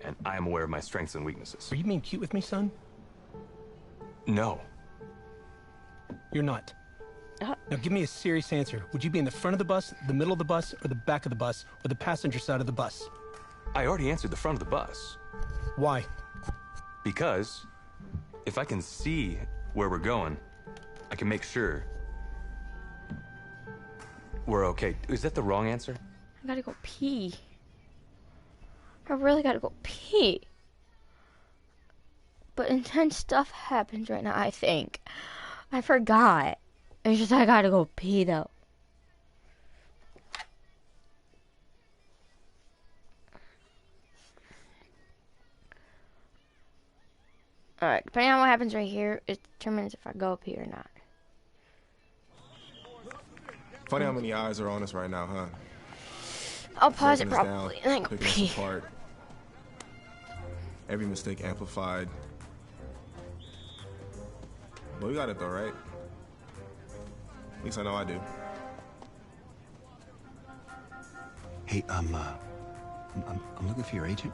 D: And I am aware of my strengths and weaknesses.
P: Are you being cute with me, son?
D: No.
P: You're not. Now give me a serious answer. Would you be in the front of the bus, the middle of the bus, or the back of the bus, or the passenger side of the bus?
D: I already answered the front of the bus.
P: Why?
D: Because if I can see where we're going, I can make sure we're okay. Is that the wrong answer?
A: I gotta go pee. I really gotta go pee. But intense stuff happens right now, I think. I forgot. It's just I gotta go pee, though. Alright, depending on what happens right here, it determines if I go up here or not.
Q: Funny how many eyes are on us right now, huh?
A: I'll pause it
Q: Breaking us
A: properly
Q: down,
A: and then go
Q: picking us
A: pee.
Q: apart. Every mistake amplified. But we got it though, right? At least I know I do.
I: Hey, I'm looking for your agent.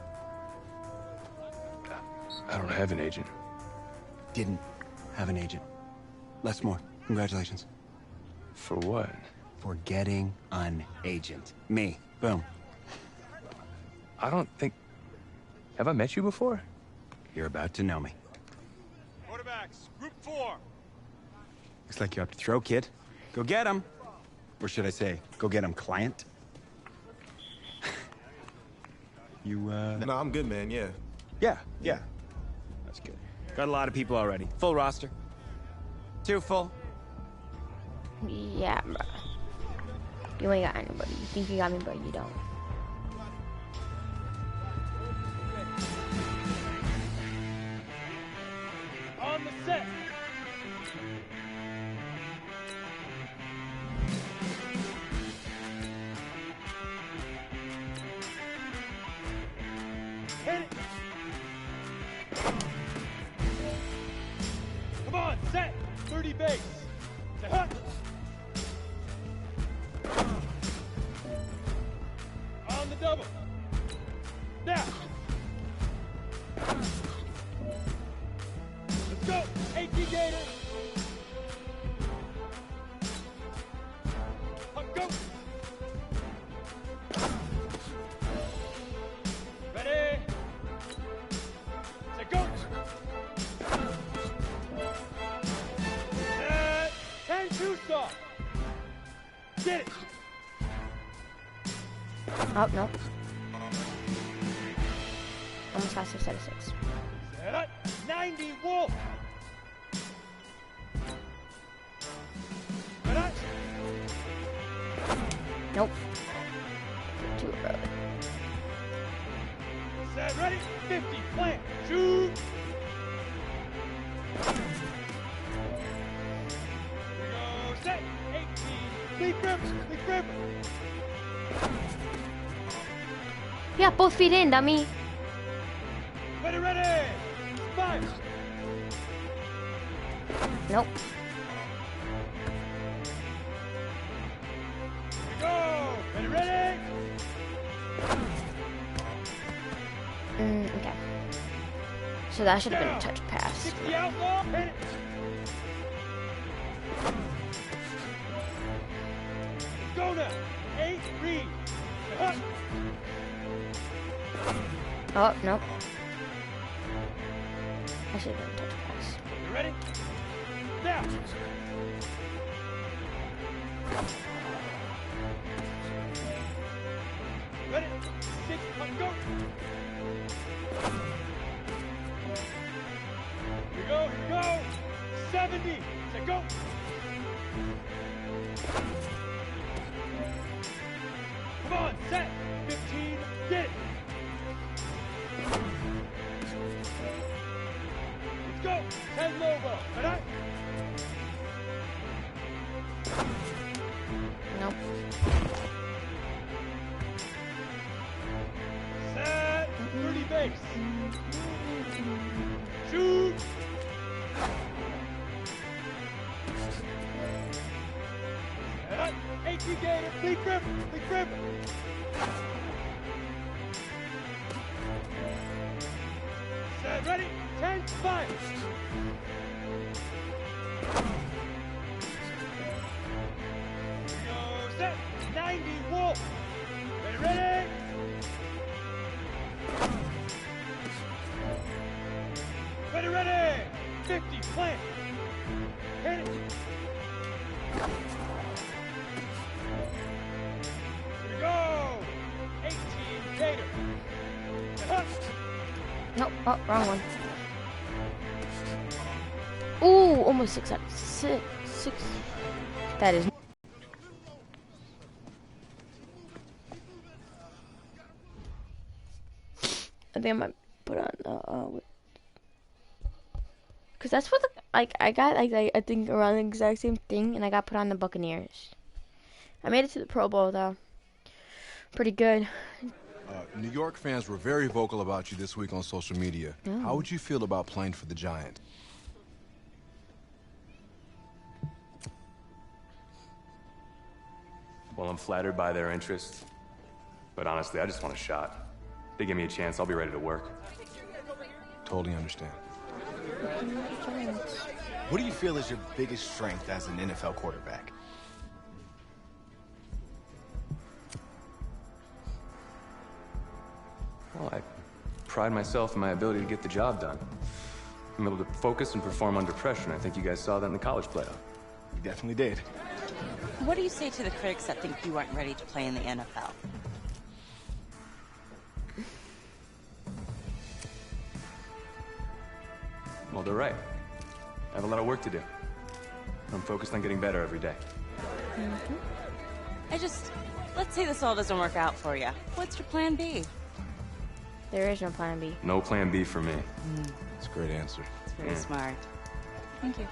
D: I don't have an agent.
I: Didn't have an agent. Less more. Congratulations.
D: For what?
I: For getting an agent. Me. Boom.
D: I don't think... Have I met you before?
I: You're about to know me.
R: Quarterbacks, group 4.
I: Looks like you're up to throw, kid. Go get him. Or should I say, go get him, client. You,
Q: No, I'm good, man, yeah.
I: Yeah. That's good. Got a lot of people already. Full roster. Too full.
A: Yeah, bro. You ain't got anybody. You think you got me, but you don't.
R: On the set. Hit it. Come on, set. 30 base. Say hut. On the double. Now. Let's go. 18 Gator. Up, go. Ready. Say go. Set. And two stop. Get it.
A: Oh, no. Almost got 6 out of 6.
R: Set. 90 Wolf. Ready.
A: Nope. Too early.
R: Set. Ready. 50 plant. Shoot. Here we go. Set. 18. Lead grip. Lead grip.
A: Yeah, both feet in, dummy.
R: Ready, ready. 5.
A: Nope.
R: Here we go. Ready, ready.
A: So that should have been a touch pass.
R: The outlaw, hit it. Let's go now. 8, read.
A: Oh, nope. I should have done a touch pass.
R: You ready? Now. Ready? 6, go. Here we go, here we go. 70. Say go. Come on, set. 15, get it. Let's go. 10 logo. Ready?
A: Nope.
R: Set. 30 base. Shoot. Set. 18 gator. Lead grip. Lead grip. Set. Ready? 10, 5. Go. Set. 90 wolf. Ready? Ready? Ready! 50, plant! Hit it! Here we go! 18, gator!
A: Nope, oh, wrong one. Ooh, almost 6 out of 6. That is. I think I might put on the because that's what I got I think around the exact same thing, and I got put on the Buccaneers. I made it to the Pro Bowl though. Pretty good.
S: New York fans were very vocal about you this week on social media.
A: Oh.
S: How would you feel about playing for the Giants?
D: Well, I'm flattered by their interest, but honestly, I just want a shot. If they give me a chance, I'll be ready to work.
S: Totally understand.
T: What do you feel is your biggest strength as an NFL quarterback?
D: Well, I pride myself in my ability to get the job done. I'm able to focus and perform under pressure, and I think you guys saw that in the college playoff.
T: You definitely did.
U: What do you say to the critics that think you weren't ready to play in the NFL?
D: Well, they're right. I have a lot of work to do. I'm focused on getting better every day.
U: Let's say this all doesn't work out for you. What's your plan B?
A: There is no plan B.
D: No plan B for me.
S: That's a great answer.
U: It's very smart. Thank you.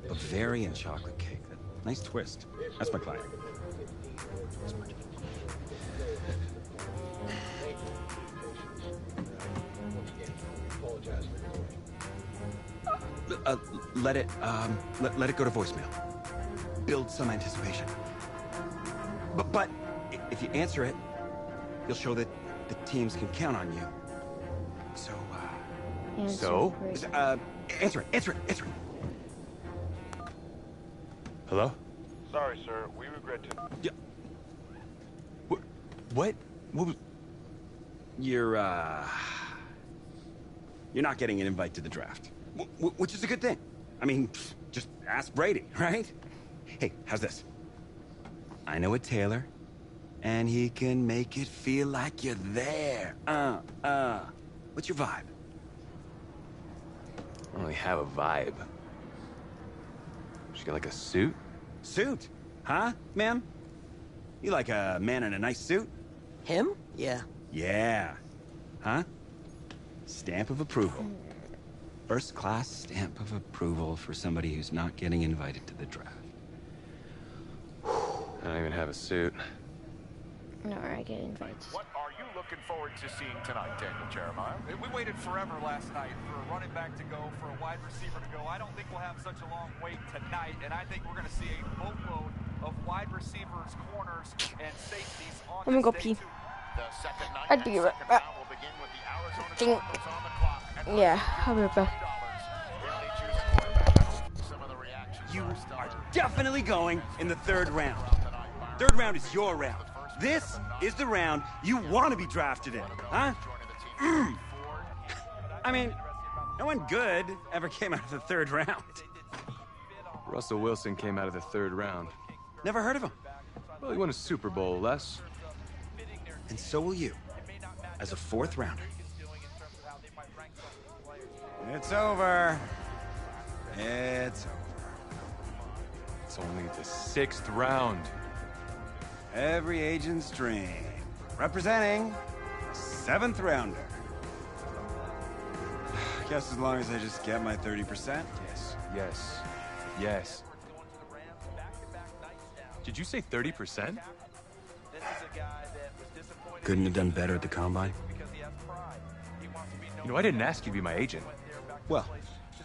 I: Bavarian chocolate cake. Nice twist. That's my client. Let it go to voicemail. Build some anticipation. But if you answer it, you'll show that the teams can count on you. So, answer it.
D: Hello?
V: Sorry, sir. We regret to...
I: Yeah. What? What was... You're not getting an invite to the draft. Which is a good thing. I mean, just ask Brady, right? Hey, how's this? I know a tailor, and he can make it feel like you're there. What's your vibe?
D: I don't really have a vibe. She got like a suit?
I: Suit? Huh, ma'am? You like a man in a nice suit?
U: Him? Yeah.
I: Yeah. Huh? Stamp of approval. First-class stamp of approval for somebody who's not getting invited to the draft.
D: I don't even have a suit.
A: No, I get invites.
V: What are you looking forward to seeing tonight, Daniel Jeremiah? We waited forever last night for a running back to go, for a wide receiver to go. I don't think we'll have such a long wait tonight, and I think we're going to see a boatload of wide receivers, corners, and safeties on
A: I'm gonna go
V: this
A: pee.
V: day, too.
A: I have to give it back. Think. Yeah, I'll be right back.
C: You are definitely going in the third round. Third round is your round. This is the round you want to be drafted in, huh? I mean, no one good ever came out of the third round.
D: Russell Wilson came out of the third round.
C: Never heard of him.
D: Well, he won a Super Bowl, Les.
C: And so will you, as a fourth rounder. It's over. It's over.
D: It's only the sixth round.
C: Every agent's dream. Representing a seventh rounder. Guess as long as I just get my 30%.
D: Yes. Did you say 30%?
C: Couldn't have done better at the combine.
D: You know, I didn't ask you to be my agent.
C: Well,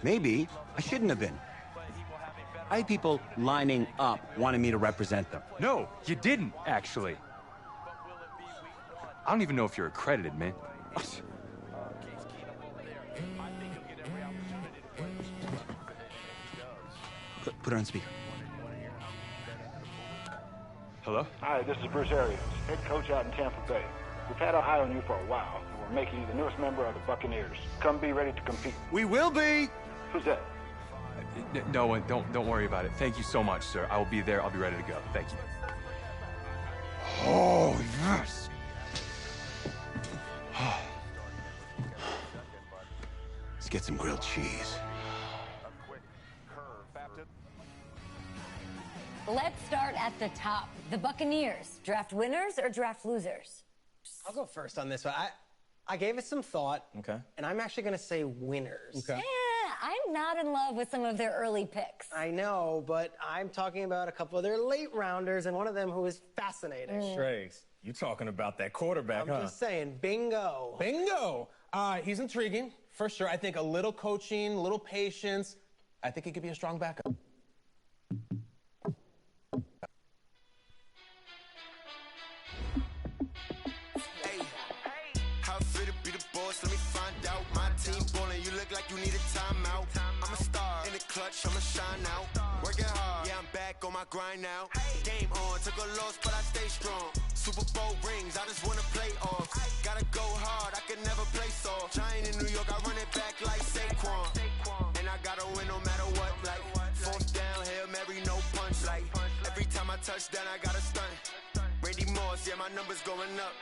C: maybe I shouldn't have been. I had people lining up wanting me to represent them.
D: No, you didn't, actually. I don't even know if you're accredited, man.
C: Put her on speaker.
D: Hello?
E: Hi, this is Bruce Arians, head coach out in Tampa Bay. We've had our eye on you for a while, and we're making you the newest member of the Buccaneers. Come be ready to compete.
C: We will be!
E: Who's that?
D: No, don't worry about it. Thank you so much, sir. I will be there. I'll be ready to go. Thank you.
C: Oh, yes! Let's get some grilled cheese.
J: Let's start at the top. The Buccaneers, draft winners or draft losers?
K: I'll go first on this one. I gave it some thought.
M: Okay.
K: And I'm actually going to say winners.
M: Okay.
J: Yeah, I'm not in love with some of their early picks.
K: I know, but I'm talking about a couple of their late rounders and one of them who is fascinating.
M: Trace, you talking about that quarterback,
K: I'm just saying, bingo.
L: Bingo! He's intriguing, for sure. I think a little coaching, a little patience. I think he could be a strong backup.
W: I'ma shine out, working hard, yeah, I'm back on my grind now. Game on, took a loss, but I stay strong. Super Bowl rings, I just wanna play off. Gotta go hard, I can never play soft. Giant in New York, I run it back like Saquon. And I gotta win no matter what, like fourth down, Hail Mary, no punch. Like every time I touch down, I gotta stunt. Randy Moss, yeah, my numbers going up.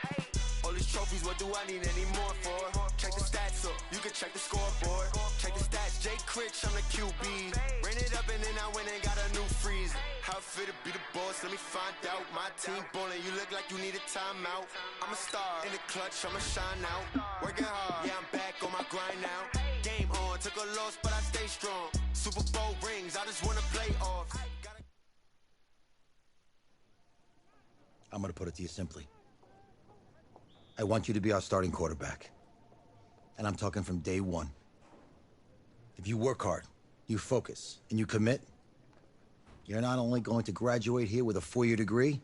W: All these trophies, what do I need any more for? Check the stats up, you can check the scoreboard. Check the stats, Jay Critch, I'm the QB. Ran it up and then I went and got a new freeze. How fit to be the boss, let me find out. My team ballin', you look like you need a timeout. I'm a star, in the clutch, I'ma shine out. Working hard, yeah, I'm back on my grind now. Game on, took a loss, but I stay strong. Super Bowl rings, I just wanna play off.
G: I'm going to put it to you simply. I want you to be our starting quarterback. And I'm talking from day one. If you work hard, you focus, and you commit, you're not only going to graduate here with a 4-year degree,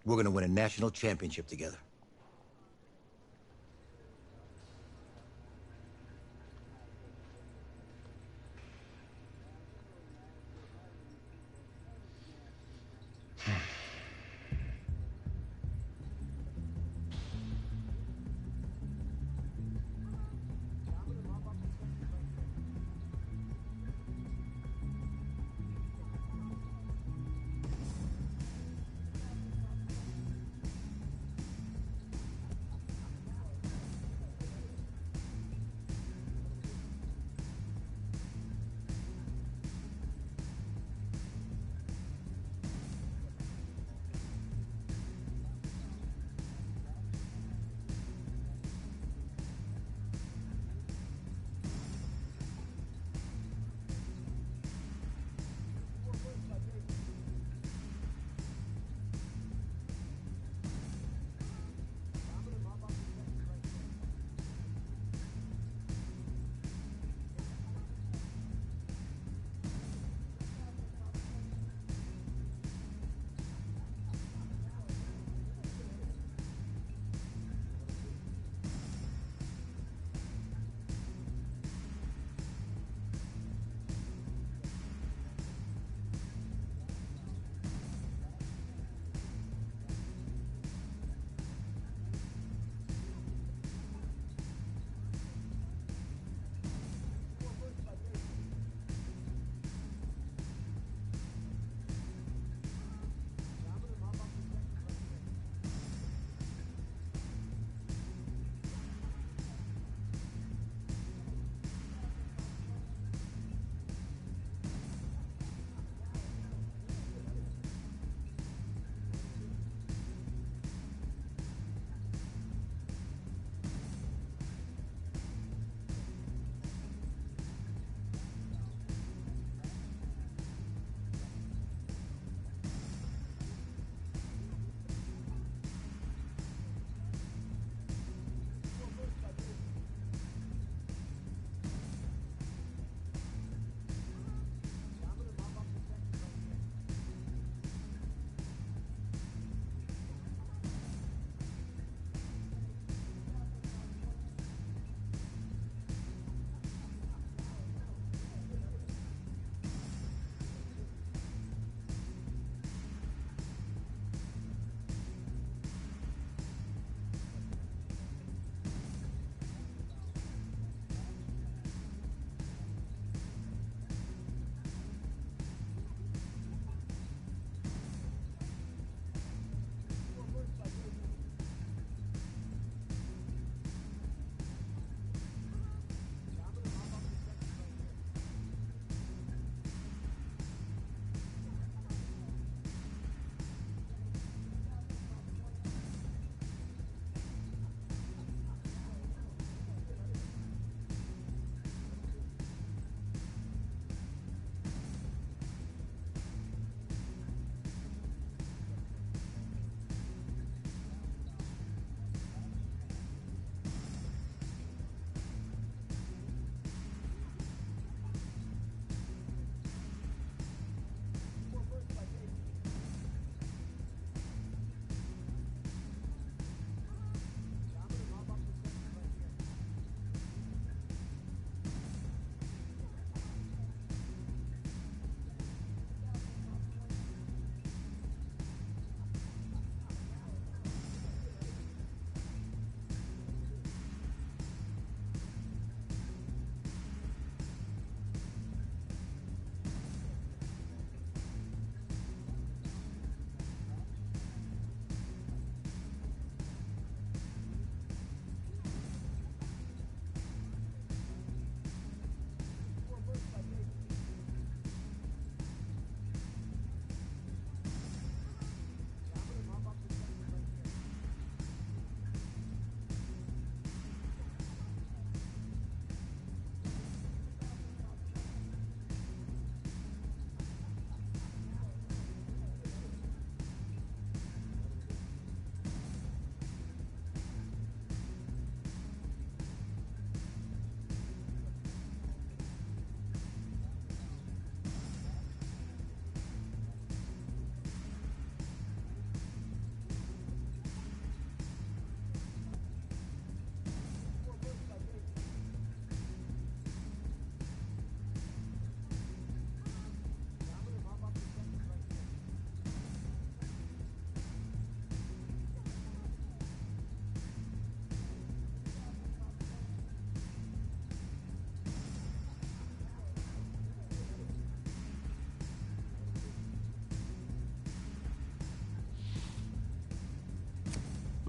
G: we're going to win a national championship together.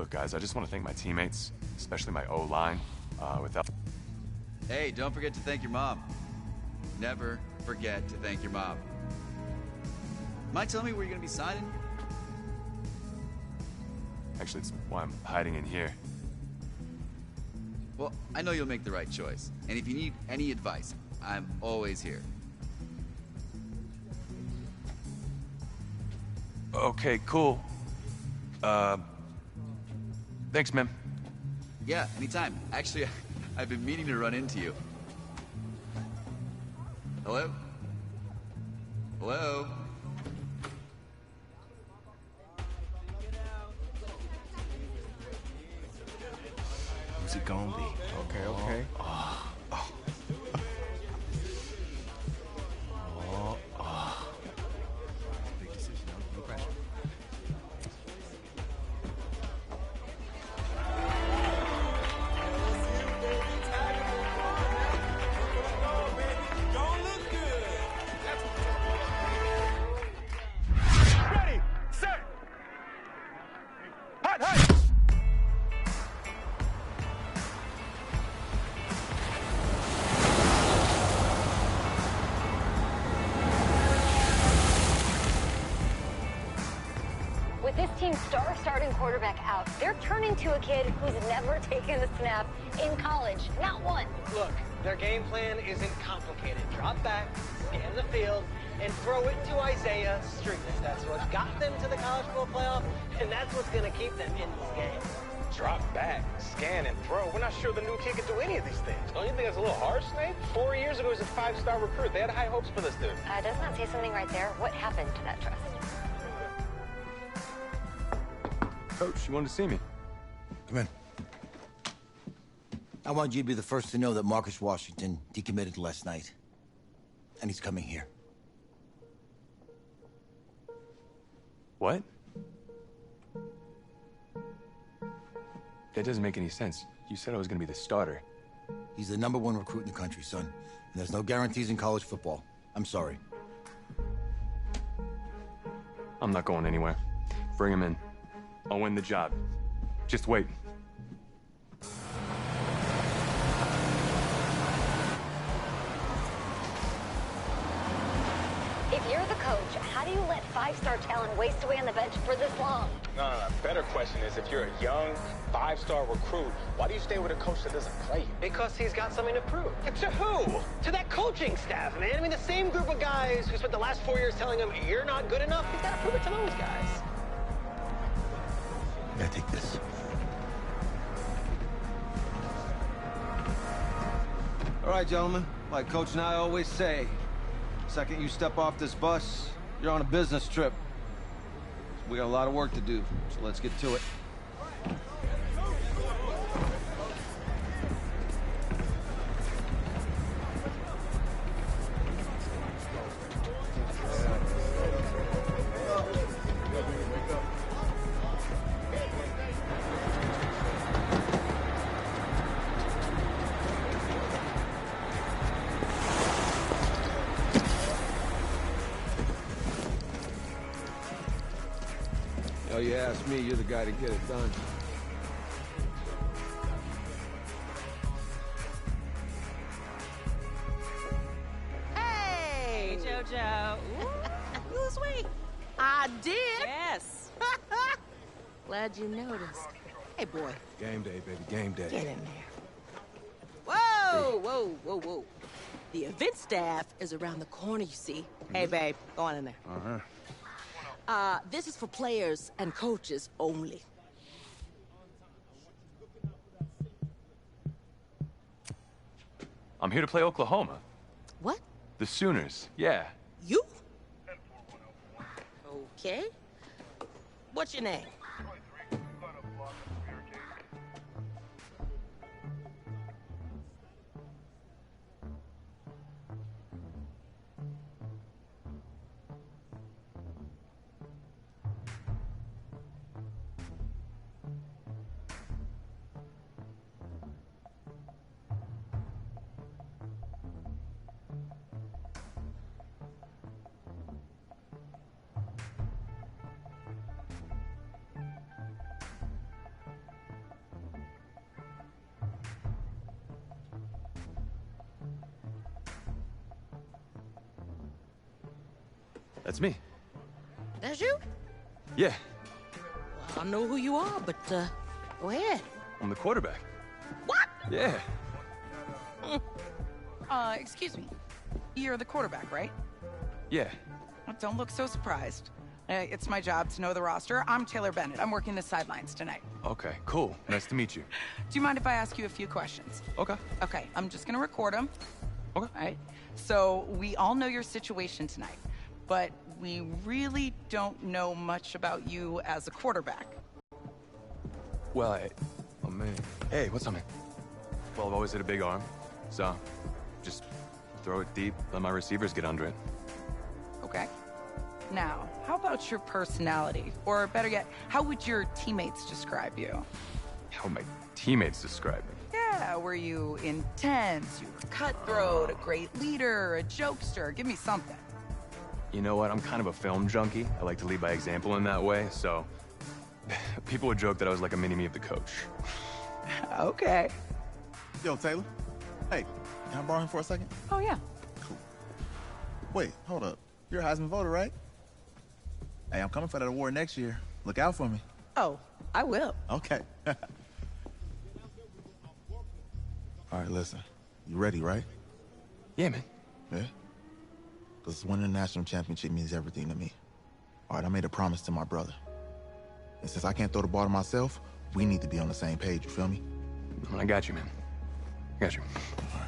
D: Look, guys, I just want to thank my teammates, especially my O-line. Without...
B: Hey, don't forget to thank your mom. Never forget to thank your mom. Mind telling me where you're gonna be signing?
D: Actually, it's why I'm hiding in here.
B: Well, I know you'll make the right choice. And if you need any advice, I'm always here.
D: Okay, cool. Thanks, man.
B: Yeah, anytime. Actually, I've been meaning to run into you. Hello? Hello?
T: Who's it gonna be?
M: Okay, okay.
T: Big decision, no pressure.
R: Ready, set, hot, hot.
J: With this team's star starting quarterback out, they're turning to a kid who's never taken a snap in college. Not one.
K: Look, their game plan isn't complicated. Drop back, scan the field, and throw it to Isaiah Street. That's what got them to the college football playoff, and that's what's going to keep them in this game.
L: Drop back, scan, and throw. We're not sure the new kid can do any of these things. Don't you think that's a little harsh, Nate? 4 years ago, he was a 5-star recruit. They had high hopes for this dude.
J: Doesn't that say something right there? What happened to that trust?
D: Coach, you wanted to see me?
G: Come in. I want you to be the first to know that Marcus Washington decommitted last night. And he's coming here.
D: What? That doesn't make any sense. You said I was gonna be the starter.
G: He's the #1 recruit in the country, son. And there's no guarantees in college football. I'm sorry.
D: I'm not going anywhere. Bring him in. I'll win the job. Just wait.
J: If you're the coach, how do you let 5-star talent waste away on the bench for this long?
L: No. Better question is, if you're a young 5-star recruit, why do you stay with a coach that doesn't play you?
K: Because he's got something to prove. To who? To that coaching staff, man. I mean, the same group of guys who spent the last 4 years telling him, you're not good enough. He's got to prove it to those guys.
G: Yeah, take this.
F: All right, gentlemen. Like Coach and I always say, second you step off this bus, you're on a business trip. So we got a lot of work to do, so let's get to it. Oh, you ask me, you're the guy to get it done.
U: Hey, JoJo. Ooh, you sweet. I did. Yes. Glad you noticed. Hey, boy.
S: Game day, baby, game day.
U: Get in there. Whoa, whoa, whoa, whoa. The event staff is around the corner, you see. Hey, babe, go on in there.
S: Uh-huh.
U: This is for players and coaches only.
D: I'm here to play Oklahoma.
U: What?
D: The Sooners, yeah.
U: You? Okay. What's your name?
D: That's me.
U: That's you?
D: Yeah,
U: Well, I know who you are, but, go ahead.
D: I'm the quarterback.
U: What?
D: Yeah.
H: Excuse me. You're the quarterback, right?
D: Yeah.
H: Don't look so surprised. It's my job to know the roster. I'm Taylor Bennett. I'm working the sidelines tonight.
D: Okay, cool. Nice to meet you.
H: Do you mind if I ask you a few questions?
D: Okay.
H: Okay, I'm just gonna record them.
D: Okay.
H: All right. So, we all know your situation tonight, but we really don't know much about you as a quarterback.
D: Well, oh man. Hey, what's up, man? Well, I've always had a big arm, so just throw it deep, let my receivers get under it.
H: Okay. Now, how about your personality? Or better yet, how would your teammates describe you?
D: How would my teammates describe me?
H: Yeah, were you intense? You were cutthroat, a great leader, a jokester? Give me something.
D: You know what? I'm kind of a film junkie. I like to lead by example in that way, so people would joke that I was like a mini-me of the coach.
H: Okay.
Q: Yo, Taylor. Hey, can I borrow him for a second?
H: Oh, yeah.
Q: Wait, hold up. You're a Heisman voter, right? Hey, I'm coming for that award next year. Look out for me.
H: Oh, I will.
Q: Okay. All right, listen. You ready, right?
D: Yeah, man.
Q: Yeah? Because winning the national championship means everything to me. All right, I made a promise to my brother. And since I can't throw the ball to myself, we need to be on the same page, you feel me?
D: I got you, man. I got you.
Q: All right.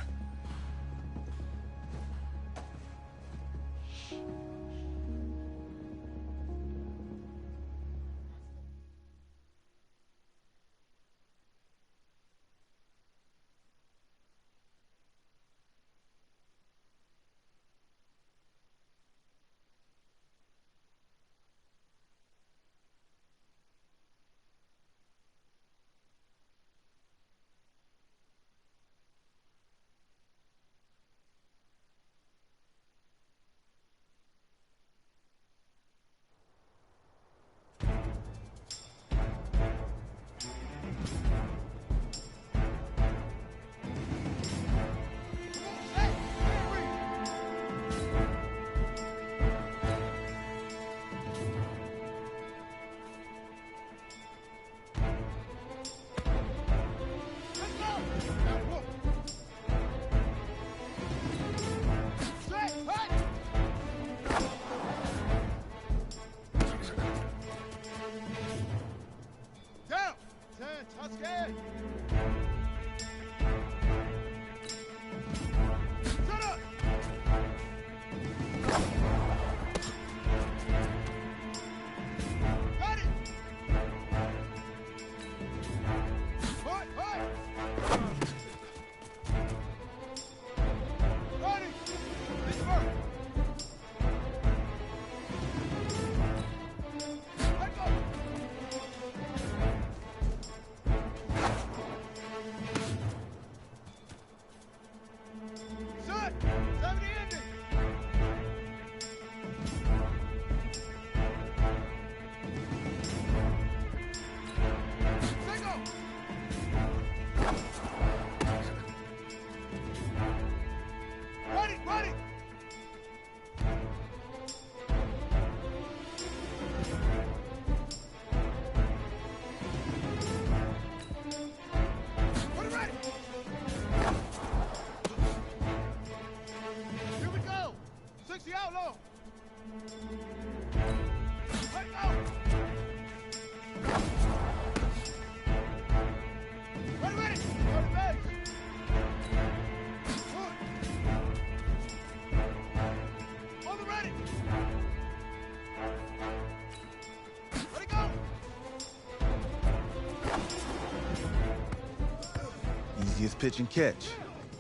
Q: Easiest pitch and catch.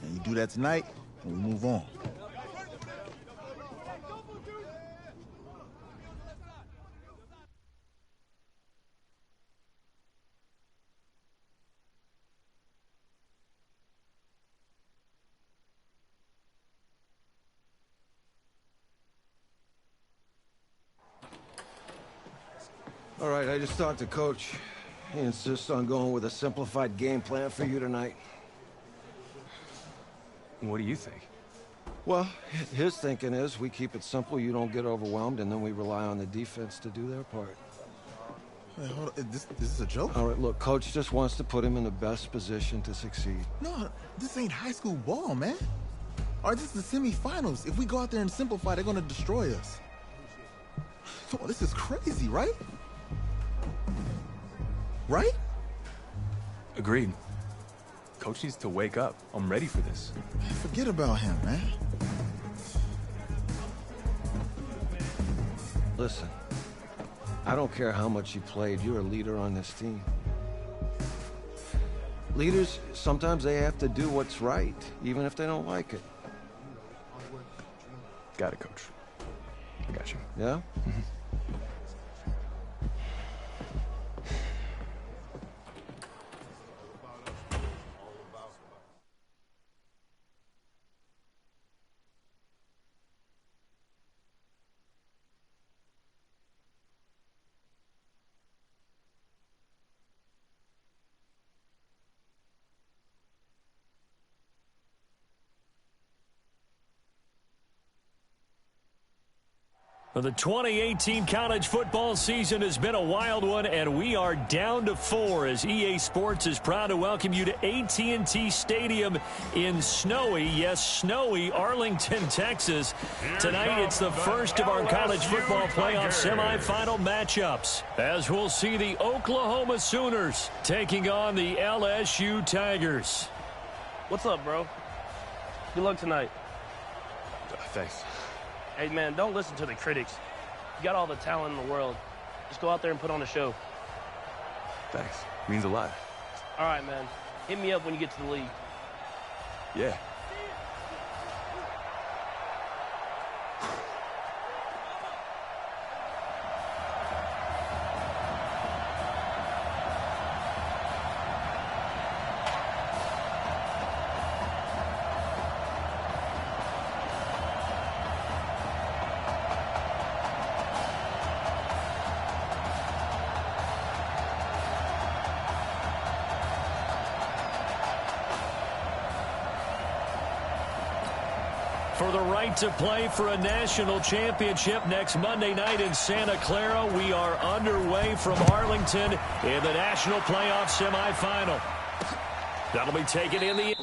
Q: And you do that tonight, and we move on.
F: All right, I just talked to Coach. He insists on going with a simplified game plan for you tonight.
D: What do you think?
F: Well, his thinking is we keep it simple, you don't get overwhelmed, and then we rely on the defense to do their part.
Q: Hey, hold on. This is a joke?
F: All right, look, Coach just wants to put him in the best position to succeed.
Q: No, this ain't high school ball, man. All right, this is the semifinals. If we go out there and simplify, they're gonna destroy us. Come on, this is crazy, right? Right?
D: Agreed. Coach needs to wake up. I'm ready for this.
Q: Man, forget about him, man.
F: Listen, I don't care how much you played, you're a leader on this team. Leaders, sometimes they have to do what's right, even if they don't like it.
D: Got it, Coach. I got you.
F: Yeah?
N: Well, the 2018 college football season has been a wild one, and we are down to 4 as EA Sports is proud to welcome you to AT&T Stadium in snowy, yes, snowy Arlington, Texas. Tonight, it's the first of our college football playoff semifinal matchups, as we'll see the Oklahoma Sooners taking on the LSU Tigers.
O: What's up, bro? Good luck tonight.
D: Thanks.
O: Hey, man, don't listen to the critics. You got all the talent in the world. Just go out there and put on a show.
D: Thanks. Means a lot.
O: All right, man. Hit me up when you get to the league.
D: Yeah.
N: For the right to play for a national championship next Monday night in Santa Clara, we are underway from Arlington in the national playoff semifinal. That'll be taken in the...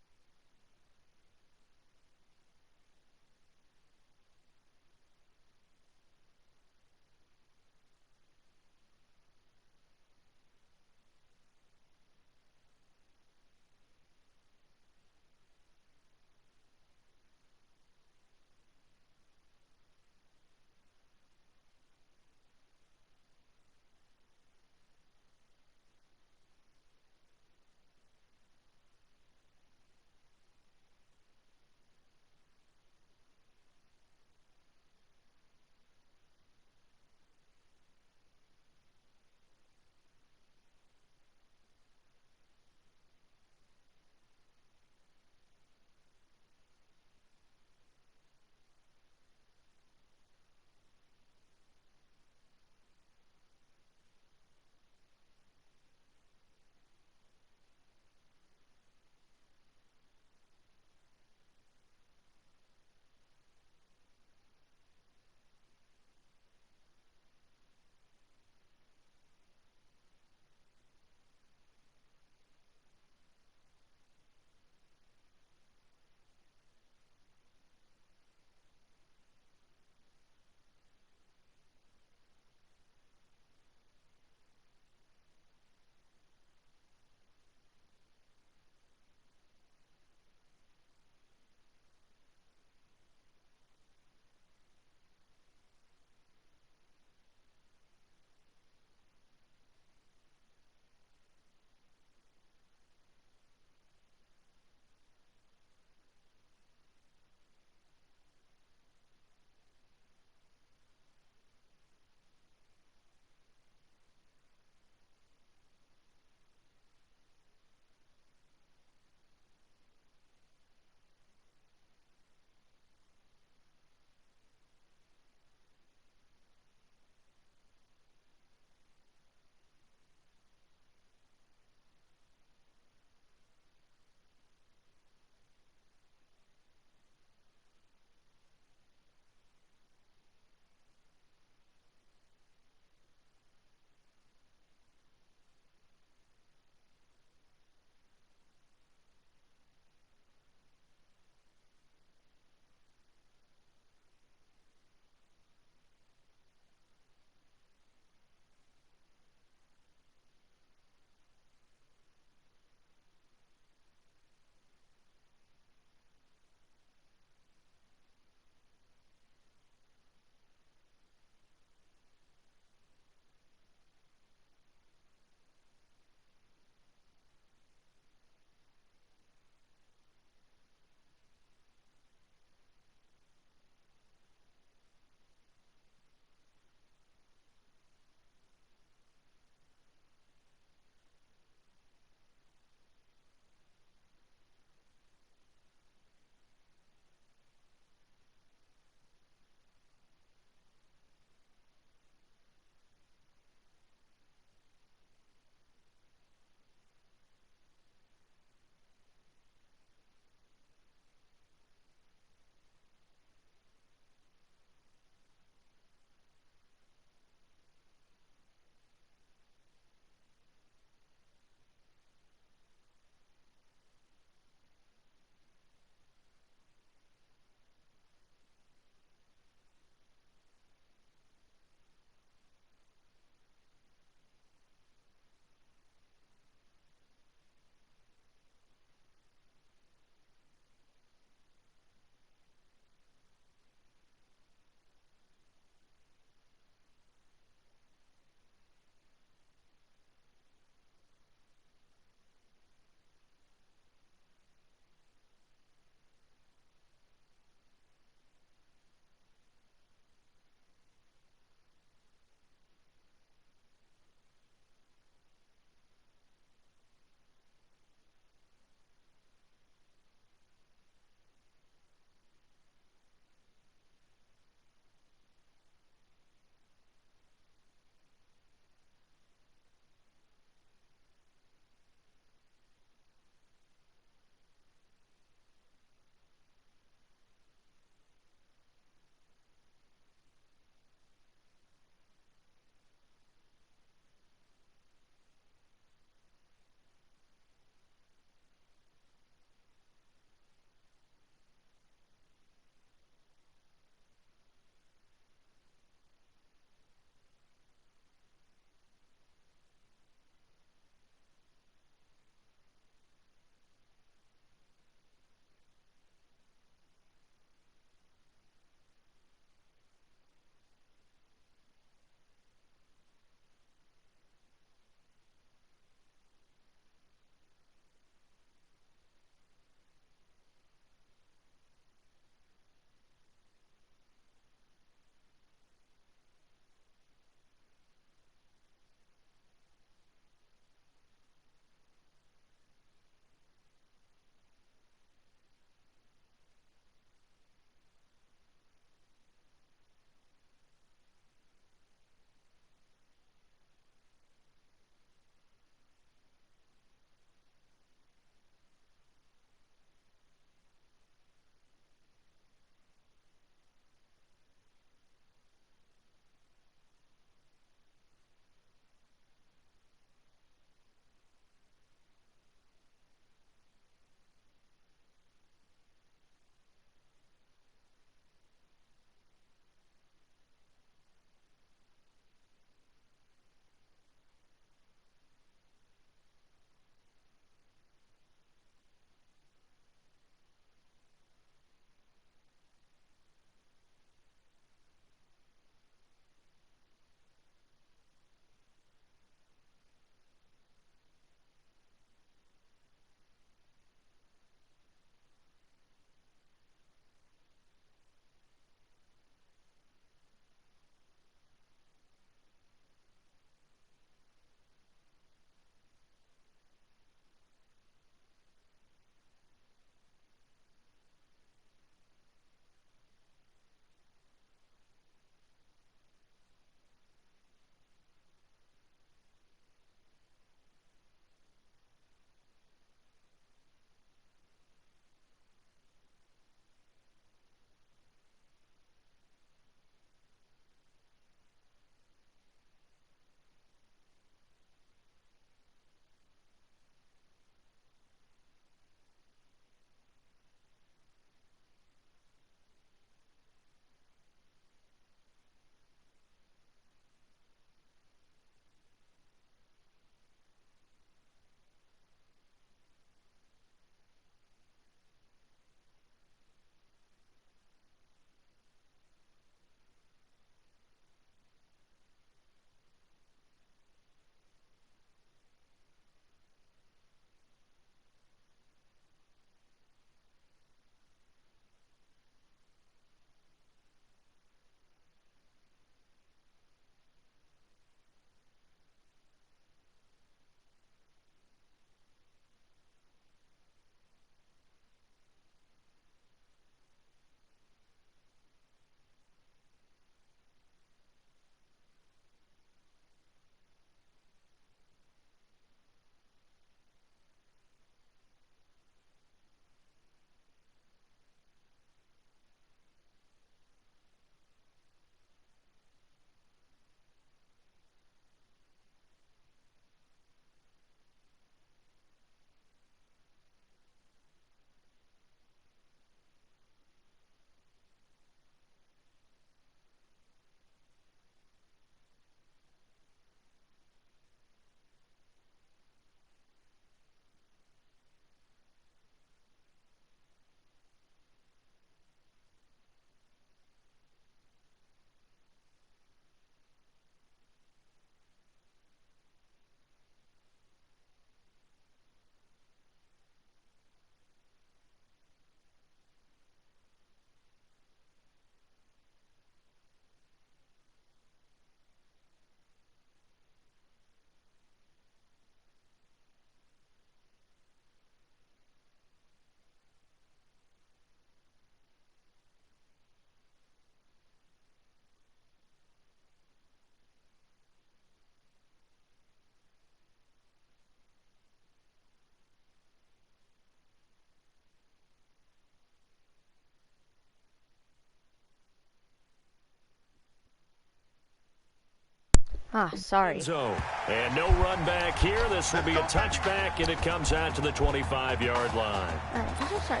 A: Ah, sorry.
N: Zone. And no run back here. This will be a touchback, and it comes out to the 25-yard line.
A: All right, I'm so sorry,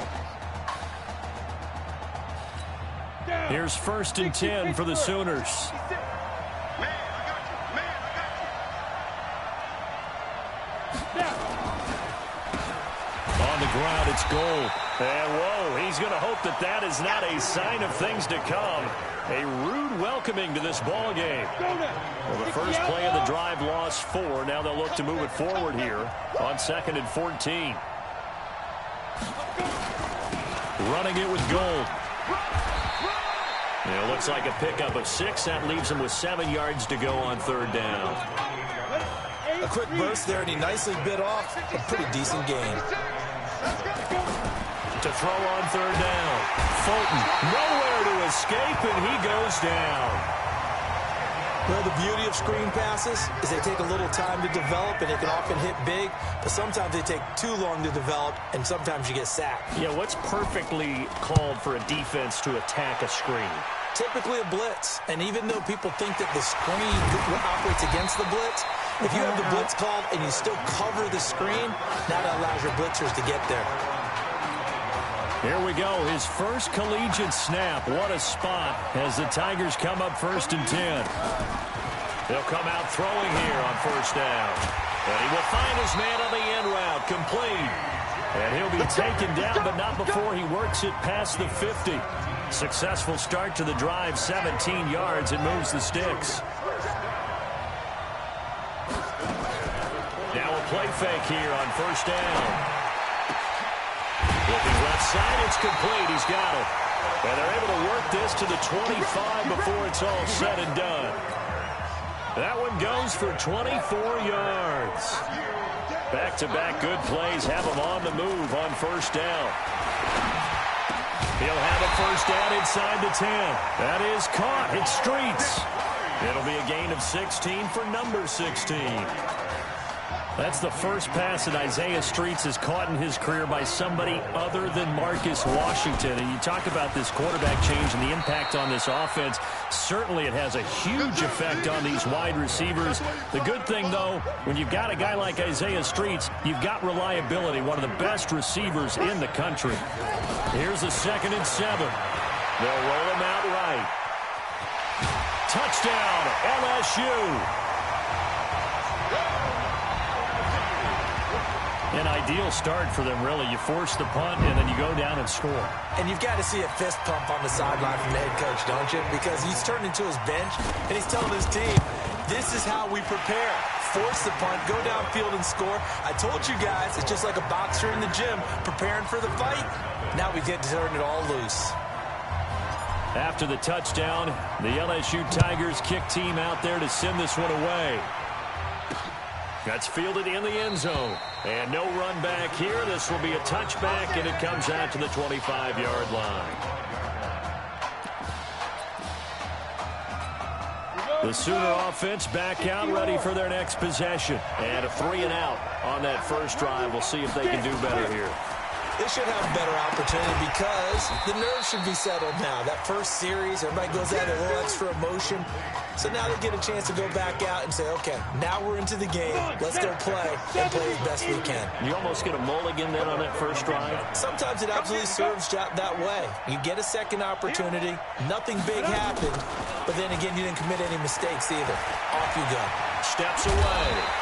A: guys.
N: Here's 1st and 10 for the Sooners. On the ground, it's goal. And whoa, he's going to hope that that is not a sign of things to come. A rude welcoming to this ball game. Well, the first play of the drive lost 4. Now they'll look to move it forward here on 2nd and 14. Running it with Gold. It looks like a pickup of 6. That leaves him with 7 yards to go on 3rd down.
I: A quick burst there, and he nicely bit off a pretty decent gain.
N: To throw on 3rd down. Fulton nowhere to escape, and he goes down.
I: Well, the beauty of screen passes is they take a little time to develop, and they can often hit big, but sometimes they take too long to develop, and sometimes you get sacked.
N: Yeah, what's perfectly called for a defense to attack a screen?
I: Typically a blitz, and even though people think that the screen operates against the blitz, if you have the blitz called and you still cover the screen, that allows your blitzers to get there.
N: Here we go, his first collegiate snap. What a spot as the Tigers come up 1st and 10. They'll come out throwing here on 1st down. And he will find his man on the end route, complete. And he'll be taken down, but not before he works it past the 50. Successful start to the drive, 17 yards. It moves the sticks. Now a play fake here on 1st down. Looking left side, it's complete. He's got it. And they're able to work this to the 25 before it's all said and done. That one goes for 24 yards. Back-to-back good plays have him on the move on 1st down. He'll have a 1st down inside the 10. That is caught. It's Streets. It'll be a gain of 16 for number 16. That's the first pass that Isaiah Streets has caught in his career by somebody other than Marcus Washington. And you talk about this quarterback change and the impact on this offense. Certainly it has a huge effect on these wide receivers. The good thing, though, when you've got a guy like Isaiah Streets, you've got reliability, one of the best receivers in the country. Here's the 2nd and 7. They'll roll him out right. Touchdown, LSU. An ideal start for them, really. You force the punt, and then you go down and score.
I: And you've got to see a fist pump on the sideline from the head coach, don't you? Because he's turned into his bench, and he's telling his team, this is how we prepare. Force the punt, go downfield and score. I told you guys, it's just like a boxer in the gym preparing for the fight. Now we get to turn it all loose.
N: After the touchdown, the LSU Tigers kick team out there to send this one away. That's fielded in the end zone. And no run back here. This will be a touchback, and it comes out to the 25-yard line. The Sooner offense back out, ready for their next possession. And a 3-and-out on that first drive. We'll see if they can do better here.
I: They should have a better opportunity because the nerves should be settled now. That first series, everybody goes out a little extra emotion. So now they get a chance to go back out and say, okay, now we're into the game. Let's go play and play as best we can.
N: You almost get a mulligan then on that first drive?
I: Sometimes it absolutely serves that way. You get a second opportunity. Nothing big happened. But then again, you didn't commit any mistakes either. Off you go.
N: Steps away.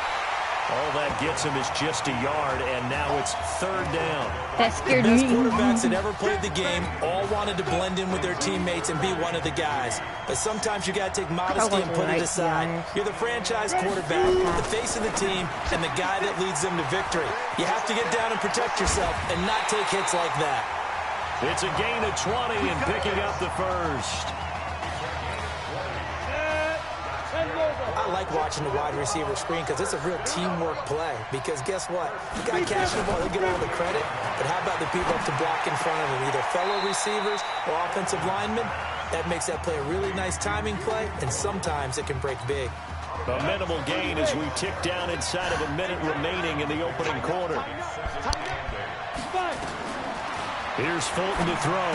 N: All that gets him is just a yard, and now it's 3rd down.
A: That scared
I: me. The best
A: me.
I: quarterbacks that ever played the game all wanted to blend in with their teammates and be one of the guys. But sometimes you got to take modesty and put it aside. You're the franchise quarterback, the face of the team, and the guy that leads them to victory. You have to get down and protect yourself and not take hits like that.
N: It's a gain of 20 and picking up the first.
I: I like watching the wide receiver screen because it's a real teamwork play. Because guess what? The guy catching the ball, he'll get all the credit. But how about the people up to block in front of him? Either fellow receivers or offensive linemen. That makes that play a really nice timing play, and sometimes it can break big.
N: A minimal gain as we tick down inside of a minute remaining in the opening quarter. Here's Fulton to throw.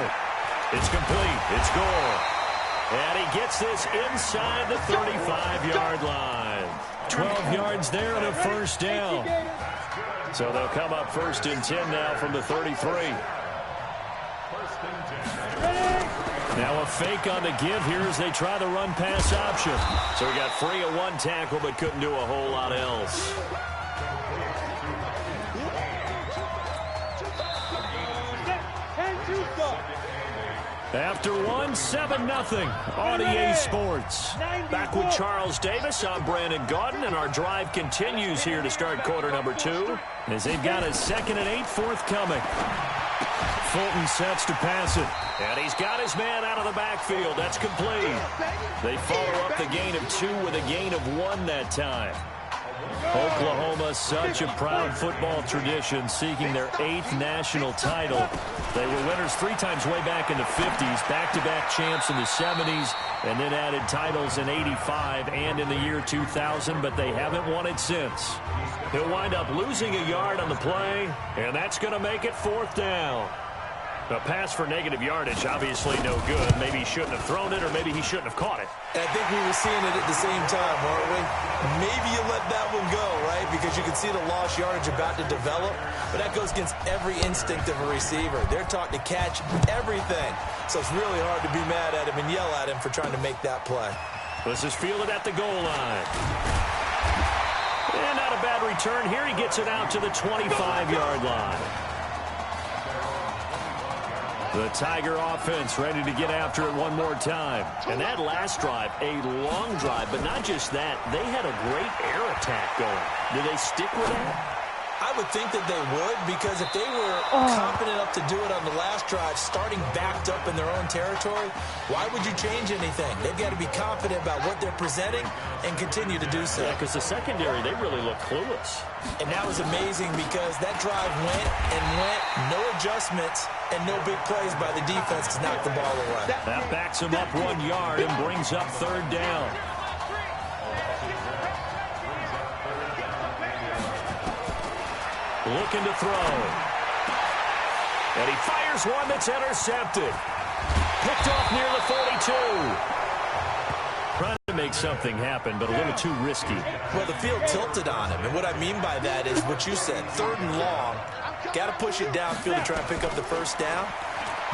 N: It's complete. It's goal. And he gets this inside the 35-yard line. 12 yards there and a first down. So they'll come up 1st and 10 now from the 33. Now a fake on the give here as they try the run-pass option. So he got free of one tackle but couldn't do a whole lot else. After 7-0 on EA Sports. Back with Charles Davis, I'm Brandon Gaudin, and our drive continues here to start quarter number 2 as they've got a 2nd and 8 forthcoming. Fulton sets to pass it, and he's got his man out of the backfield. That's complete. They follow up the gain of 2 with a gain of 1 that time. Oklahoma, such a proud football tradition, seeking their 8th national title. They were winners 3 times way back in the 50s, back-to-back champs in the 70s, and then added titles in 85 and in the year 2000, but they haven't won it since. He'll wind up losing a yard on the play, and that's going to make it 4th down. A pass for negative yardage, obviously no good. Maybe he shouldn't have thrown it, or maybe he shouldn't have caught it.
I: I think we were seeing it at the same time, weren't we? Maybe you let that one go, right? Because you can see the lost yardage about to develop. But that goes against every instinct of a receiver. They're taught to catch everything. So it's really hard to be mad at him and yell at him for trying to make that play.
N: This is fielded at the goal line. And not a bad return here. He gets it out to the 25-yard line. The Tiger offense ready to get after it one more time. And that last drive, a long drive, but not just that. They had a great air attack going. Do they stick with that?
I: I would think that they would, because if they were confident enough to do it on the last drive, starting backed up in their own territory, why would you change anything? They've got to be confident about what they're presenting and continue to do so.
N: Yeah, because the secondary, they really look clueless.
I: And that was amazing because that drive went and went, no adjustments, and no big plays by the defense to knock the ball away.
N: That backs him up 1 yard and brings up 3rd down. Looking to throw. And he fires one that's intercepted. Picked off near the 42. Trying to make something happen, but a little too risky.
I: Well, the field tilted on him, and what I mean by that is what you said, 3rd and long. Got to push it downfield to try and pick up the 1st down.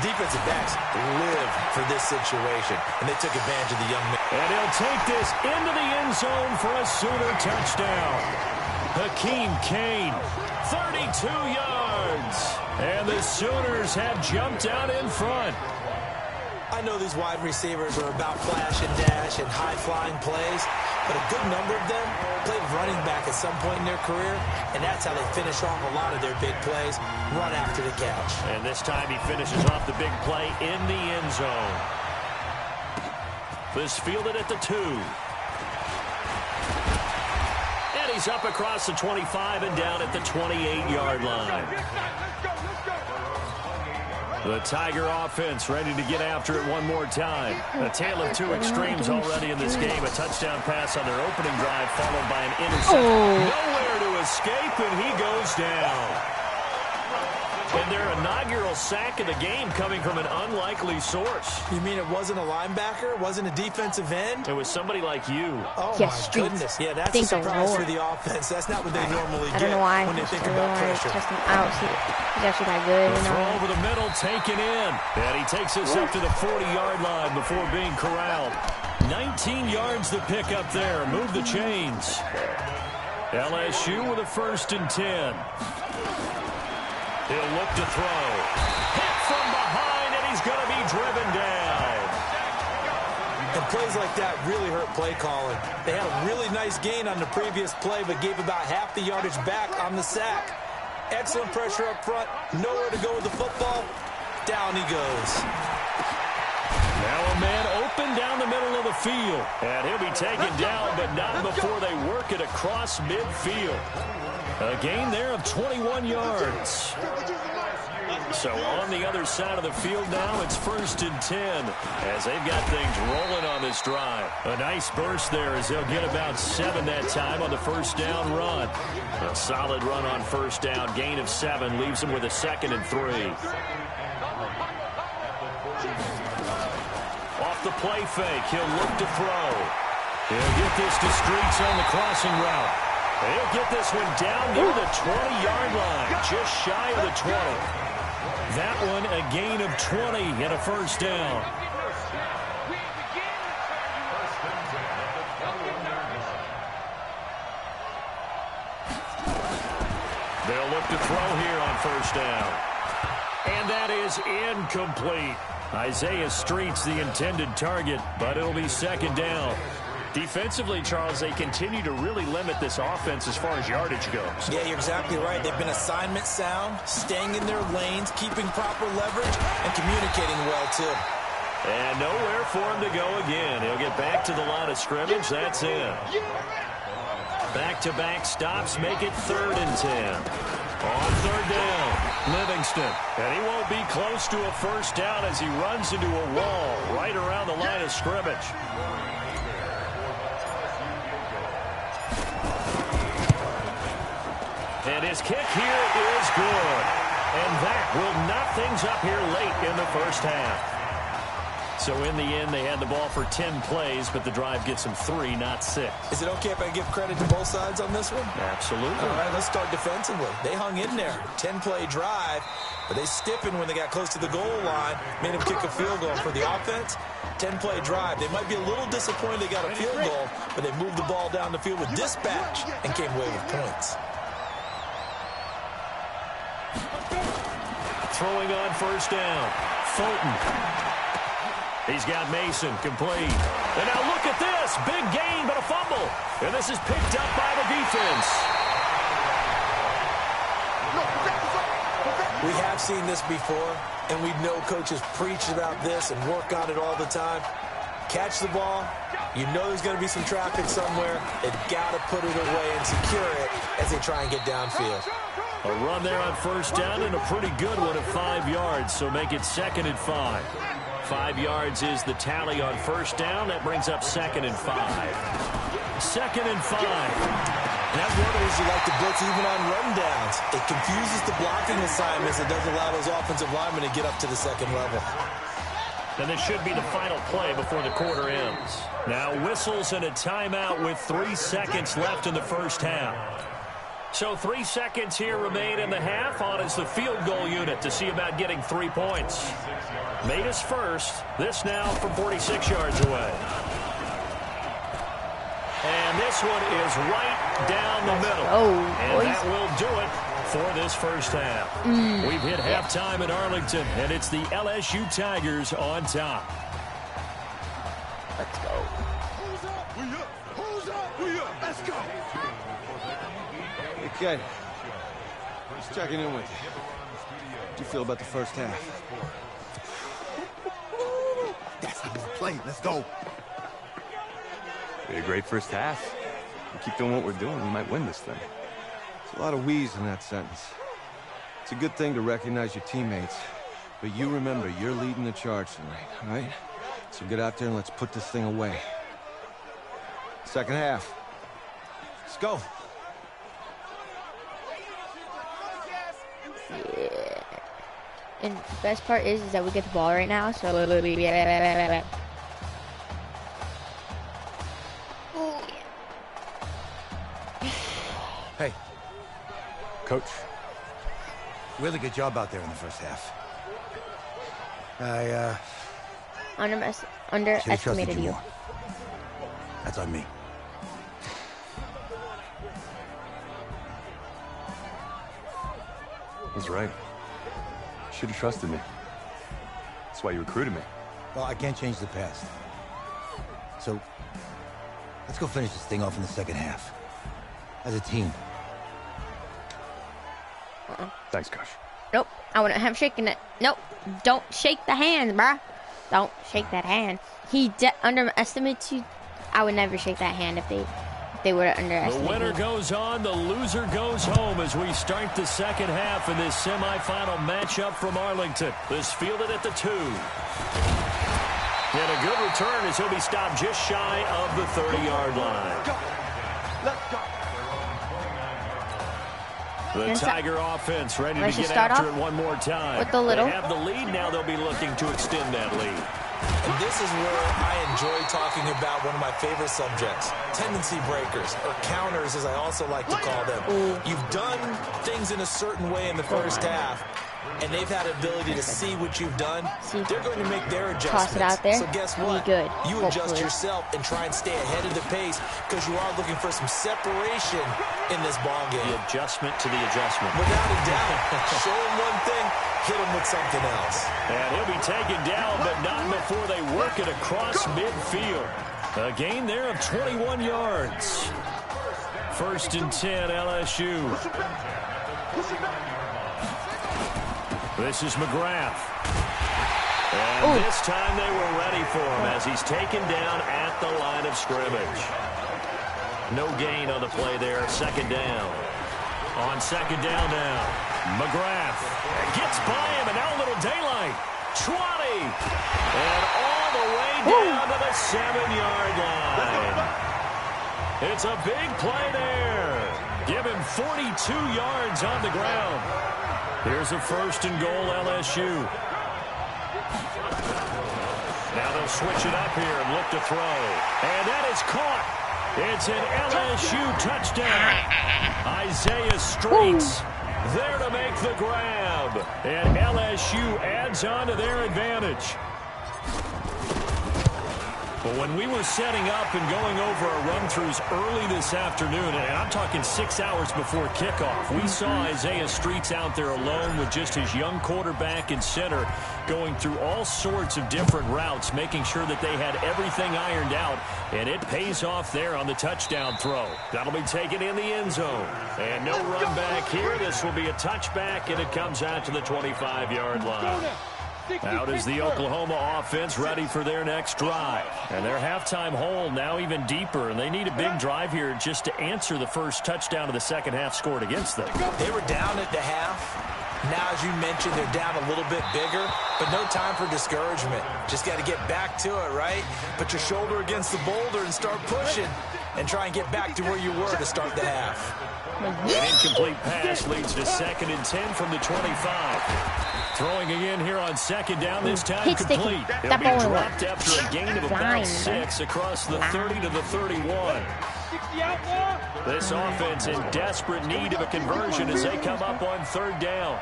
I: Defensive backs live for this situation, and they took advantage of the young man.
N: And he'll take this into the end zone for a Sooner touchdown. Hakeem Kane, 32 yards. And the Sooners have jumped out in front.
I: I know these wide receivers are about flash and dash and high-flying plays, but a good number of them played running back at some point in their career, and that's how they finish off a lot of their big plays, run after the catch.
N: And this time he finishes off the big play in the end zone. This fielded at the 2. And he's up across the 25 and down at the 28-yard line. The Tiger offense ready to get after it one more time. A tale of 2 extremes already in this game. A touchdown pass on their opening drive followed by an interception. Nowhere to escape, and he goes down. And their inaugural sack of the game coming from an unlikely source.
I: You mean it wasn't a linebacker? It wasn't a defensive end?
N: It was somebody like you.
I: Oh, my goodness. Yeah, that's a surprise for the offense. That's not what they normally get when they think about pressure.
A: Test him out. He's actually that good.
N: The throw over the middle, taken in. And he takes us up to the 40-yard line before being corralled. 19 yards to pick up there. Move the chains. LSU with a 1st and 10. He'll look to throw. Hit from behind, and he's going to be driven down.
I: And plays like that really hurt play calling. They had a really nice gain on the previous play, but gave about half the yardage back on the sack. Excellent pressure up front. Nowhere to go with the football. Down he goes.
N: Now a man open down the middle of the field. And he'll be taken down, but not before they work it across midfield. A gain there of 21 yards. So on the other side of the field now, it's 1st and 10 as they've got things rolling on this drive. A nice burst there as they'll get about 7 that time on the 1st down run. A solid run on 1st down. Gain of 7 leaves them with a 2nd and 3. Off off the play fake. He'll look to throw. He'll get this to Streets on the crossing route. He'll get this one down near the 20-yard line, just shy of the 20. That one a gain of 20 and a first down. They'll look to throw here on first down. And that is incomplete. Isaiah Streets the intended target, but it'll be second down. Defensively, Charles, they continue to really limit this offense as far as yardage goes.
I: Yeah, you're exactly right. They've been assignment sound, staying in their lanes, keeping proper leverage, and communicating well, too.
N: And nowhere for him to go again. He'll get back to the line of scrimmage. That's it. Back-to-back stops make it 3rd and 10. On third down, Livingston. And he won't be close to a first down as he runs into a wall right around the line of scrimmage. And his kick here is good. And that will knot things up here late in the first half. So in the end, they had the ball for 10 plays, but the drive gets them 3, not 6.
I: Is it okay if I give credit to both sides on this one?
N: Absolutely.
I: All right, let's start defensively. They hung in there. 10-play drive, but they stiffened when they got close to the goal line, made him kick a field goal. For the offense, 10-play drive. They might be a little disappointed they got a field goal, but they moved the ball down the field with dispatch and came away with points.
N: Throwing on first down, Fulton. He's got Mason complete. And now look at this. Big gain, but a fumble. And this is picked up by the defense.
I: We have seen this before, and we know coaches preach about this and work on it all the time. Catch the ball. You know there's going to be some traffic somewhere. They've got to put it away and secure it as they try and get downfield.
N: A run there on first down and a pretty good one at 5 yards, so make it 2nd and 5. 5 yards is the tally on first down. That brings up 2nd and 5. 2nd and 5.
I: And that's one of the reasons you like to blitz even on rundowns. It confuses the blocking assignments. It doesn't allow those offensive linemen to get up to the second level.
N: And this should be the final play before the quarter ends. Now whistles and a timeout with 3 seconds left in the first half. So 3 seconds here remain in the half. On is the field goal unit to see about getting 3 points. Made us first. This now from 46 yards away. And this one is right down the middle. And that will do it for this first half. We've hit halftime in Arlington, and it's the LSU Tigers on top.
A: Let's go.
F: Let's go. Hey, Ked. Just checking in with you. How do you feel about the first half?
Q: That's how we play. Let's go.
D: We had a great first half. We keep doing what we're doing, we might win this thing.
F: There's a lot of wheeze in that sentence. It's a good thing to recognize your teammates, but you remember you're leading the charge tonight, all right? So get out there and let's put this thing away. Second half. Let's go.
A: Yeah. And the best part is that we get the ball right now, so
G: Hey.
D: Coach.
G: Really good job out there in the first half. I,
A: underestimated you.
G: More. That's on me.
D: That's right. You should have trusted me. That's why you recruited me.
G: Well, I can't change the past. So, let's go finish this thing off in the second half. As a team.
D: Thanks, Coach.
A: Nope. I wouldn't have shaken it. Nope. Don't shake the hand, bruh. Don't shake that hand. He underestimates you. I would never shake that hand if they would have underestimated.
N: The winner goes on, the loser goes home as we start the second half in this semifinal matchup from Arlington. This fielded at the 2. And a good return as he'll be stopped just shy of the 30-yard line.
F: Let's go.
N: The Tiger offense ready to get after it one more time.
A: With the little.
N: They have the lead, now they'll be looking to extend that lead.
I: And this is where I enjoy talking about one of my favorite subjects, tendency breakers, or counters as I also like to call them. You've done things in a certain way in the first half, and they've had ability to see what you've done. They're going to make their adjustments.
A: Toss it out there.
I: So guess what?
A: Be good.
I: You adjust yourself and try and stay ahead of the pace because you are looking for some separation in this ball game.
N: The adjustment to the adjustment.
I: Without a doubt. Show him one thing, hit him with something else.
N: And he'll be taken down, but not before they work it across midfield. A gain there of 21 yards. 1st and 10, LSU. This is McGrath. And this time they were ready for him as he's taken down at the line of scrimmage. No gain on the play there. 2nd down. On 2nd down now, McGrath gets by him, and now a little daylight. 20. And all the way down to the 7-yard line. It's a big play there. Give him 42 yards on the ground. Here's a 1st and goal, LSU. Now they'll switch it up here and look to throw. And that is caught. It's an LSU touchdown. Isaiah Streets there to make the grab. And LSU adds on to their advantage. But when we were setting up and going over our run-throughs early this afternoon, and I'm talking 6 hours before kickoff, we saw Isaiah Streets out there alone with just his young quarterback and center going through all sorts of different routes, making sure that they had everything ironed out, and it pays off there on the touchdown throw. That'll be taken in the end zone. And no run back here. This will be a touchback, and it comes out to the 25-yard line. Out is the Oklahoma offense ready for their next drive. And their halftime hole now even deeper, and they need a big drive here just to answer the first touchdown of the second half scored against them.
I: They were down at the half. Now, as you mentioned, they're down a little bit bigger, but no time for discouragement. Just got to get back to it, right? Put your shoulder against the boulder and start pushing and try and get back to where you were to start the half.
N: An incomplete pass leads to 2nd and 10 from the 25. Throwing again here on 2nd down, this time complete. It'll be dropped after a gain of about 6 across the 30 to the 31. This offense in desperate need of a conversion as they come up on 3rd down.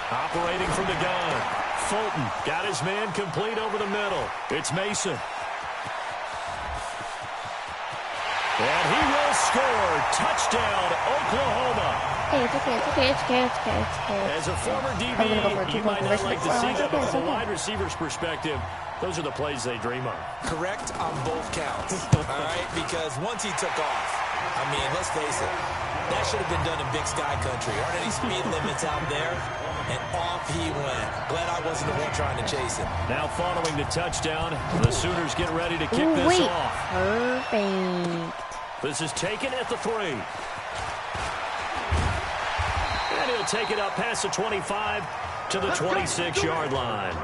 N: Operating from the gun. Fulton got his man complete over the middle. It's Mason. And he will score. Touchdown, Oklahoma.
A: It's okay.
N: As a former DB, you might not like to see that, but from a wide receiver's perspective, those are the plays they dream of.
I: Correct on both counts, all right? Because once he took off, I mean, let's face it, that should have been done in Big Sky Country. Aren't any speed limits out there? And off he went. Glad I wasn't the one trying to chase him.
N: Now following the touchdown, the Sooners get ready to kick this off.
A: Perfect.
N: This is taken at the 3. And he'll take it up past the 25 to the 26-yard line.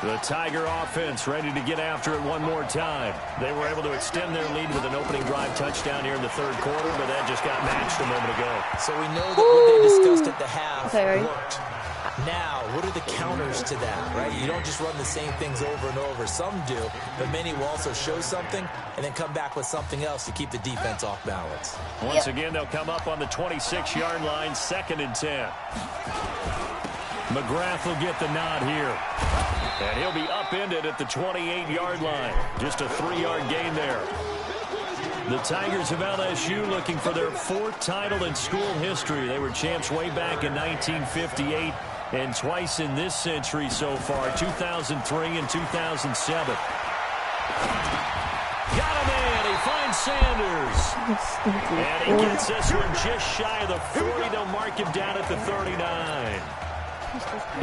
N: The Tiger offense ready to get after it one more time. They were able to extend their lead with an opening drive touchdown here in the 3rd quarter, but that just got matched a moment ago.
I: So we know that what they discussed at the half worked. Now, what are the counters to that, right? You don't just run the same things over and over. Some do, but many will also show something and then come back with something else to keep the defense off balance.
N: Once again, they'll come up on the 26-yard line, 2nd and 10. McGrath will get the nod here. And he'll be upended at the 28-yard line. Just a 3-yard gain there. The Tigers of LSU looking for their 4th title in school history. They were champs way back in 1958 and twice in this century so far, 2003 and 2007. Got a man. He finds Sanders. And he gets this one just shy of the 40. They'll mark him down at the 39.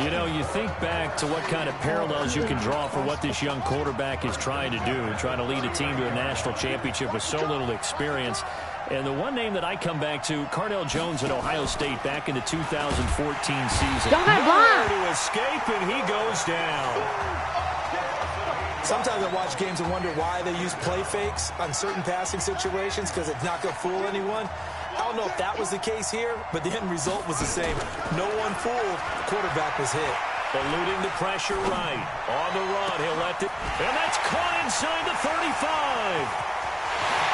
N: You know, you think back to what kind of parallels you can draw for what this young quarterback is trying to do, trying to lead a team to a national championship with so little experience. And the one name that I come back to, Cardell Jones at Ohio State back in the 2014 season. Nowhere to escape, and he goes down.
I: Sometimes I watch games and wonder why they use play fakes on certain passing situations because it's not going to fool anyone. I don't know if that was the case here, but the end result was the same. No one fooled. The quarterback was hit.
N: Eluding the pressure right. On the run, he'll let it. And that's caught inside the 35.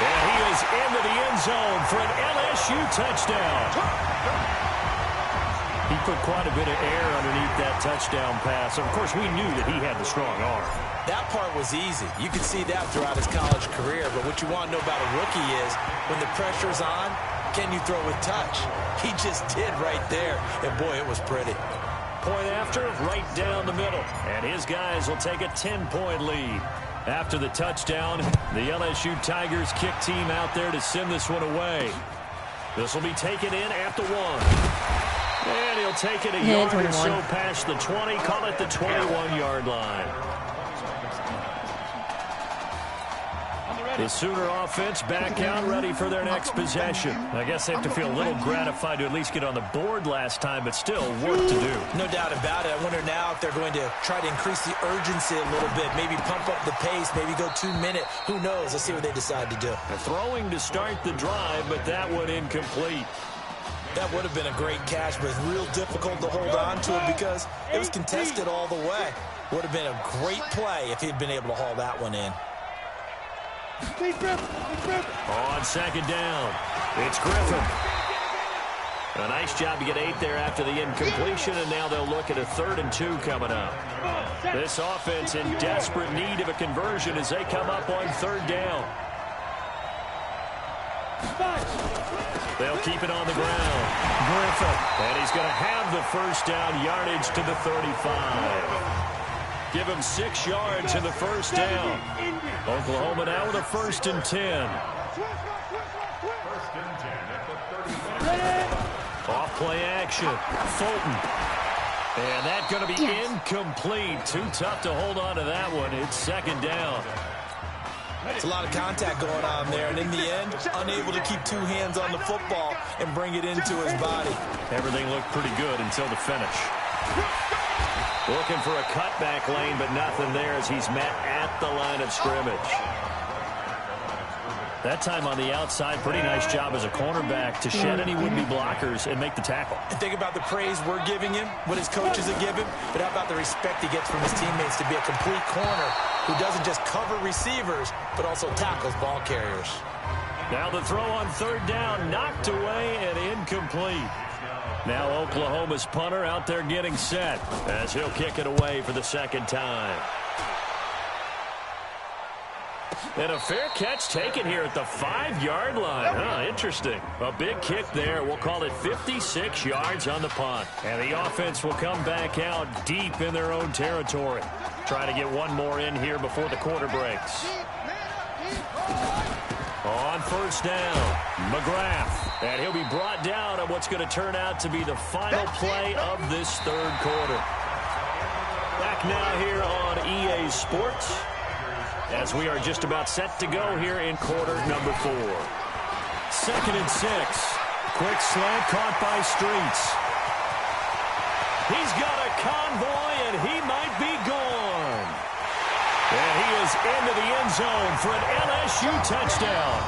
N: And he is into the end zone for an LSU touchdown. He put quite a bit of air underneath that touchdown pass. Of course, we knew that he had the strong arm.
I: That part was easy. You could see that throughout his college career. But what you want to know about a rookie is when the pressure's on, can you throw with touch? He just did right there. And, boy, it was pretty.
N: Point after, right down the middle. And his guys will take a 10-point lead. After the touchdown, the LSU Tigers kick team out there to send this one away. This will be taken in at the 1. And he'll take it a yard or so past the 20. Call it the 21-yard line. The Sooner offense back out, ready for their next possession. I guess they have to feel a little gratified to at least get on the board last time, but still work to do.
I: No doubt about it. I wonder now if they're going to try to increase the urgency a little bit, maybe pump up the pace, maybe go 2-minute. Who knows? Let's see what they decide to do.
N: Throwing to start the drive, but that one incomplete.
I: That would have been a great catch, but it's real difficult to hold on to it because it was contested all the way. Would have been a great play if he'd been able to haul that one in.
N: On second down, it's Griffin. A nice job to get 8 there after the incompletion, and now they'll look at a 3rd and 2 coming up. This offense in desperate need of a conversion as they come up on 3rd down. They'll keep it on the ground. Griffin. And he's going to have the first down yardage to the 35. Give him 6 yards in the first down. Oklahoma now with a 1st and 10. Off play action. Fulton. And that's going to be incomplete. Too tough to hold on to that one. It's 2nd down.
I: It's a lot of contact going on there, and in the end, unable to keep 2 hands on the football and bring it into his body.
N: Everything looked pretty good until the finish. Looking for a cutback lane, but nothing there as he's met at the line of scrimmage. That time on the outside, pretty nice job as a cornerback to shed any would-be blockers and make the tackle.
I: And think about the praise we're giving him, what his coaches are giving, but how about the respect he gets from his teammates to be a complete corner who doesn't just cover receivers, but also tackles ball carriers.
N: Now the throw on 3rd down, knocked away and incomplete. Now Oklahoma's punter out there getting set as he'll kick it away for the 2nd time. And a fair catch taken here at the 5-yard line. Interesting. A big kick there. We'll call it 56 yards on the punt. And the offense will come back out deep in their own territory. Trying to get one more in here before the quarter breaks. On 1st down, McGrath. And he'll be brought down on what's going to turn out to be the final play of this 3rd quarter. Back now here on EA Sports, as we are just about set to go here in quarter number 4. 2nd and 6. Quick slant caught by Streets. He's got a convoy, and he might be gone. And he is into the end zone for an LSU touchdown.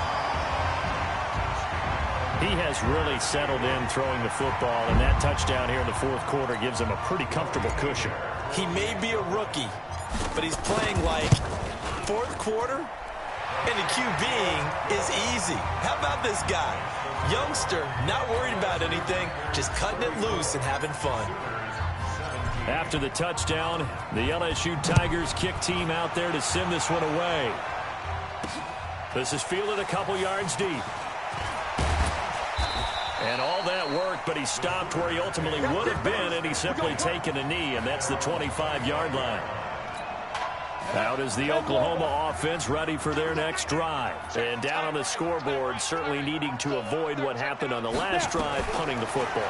N: He has really settled in throwing the football, and that touchdown here in the 4th quarter gives him a pretty comfortable cushion.
I: He may be a rookie, but he's playing like 4th quarter, and the QBing is easy. How about this guy? Youngster, not worried about anything, just cutting it loose and having fun.
N: After the touchdown, the LSU Tigers kick team out there to send this one away. This is fielded a couple yards deep. And all that worked, but he stopped where he ultimately would have been, and he's simply taken a knee, and that's the 25-yard line. Out is the Oklahoma offense ready for their next drive. And down on the scoreboard, certainly needing to avoid what happened on the last drive, punting the football.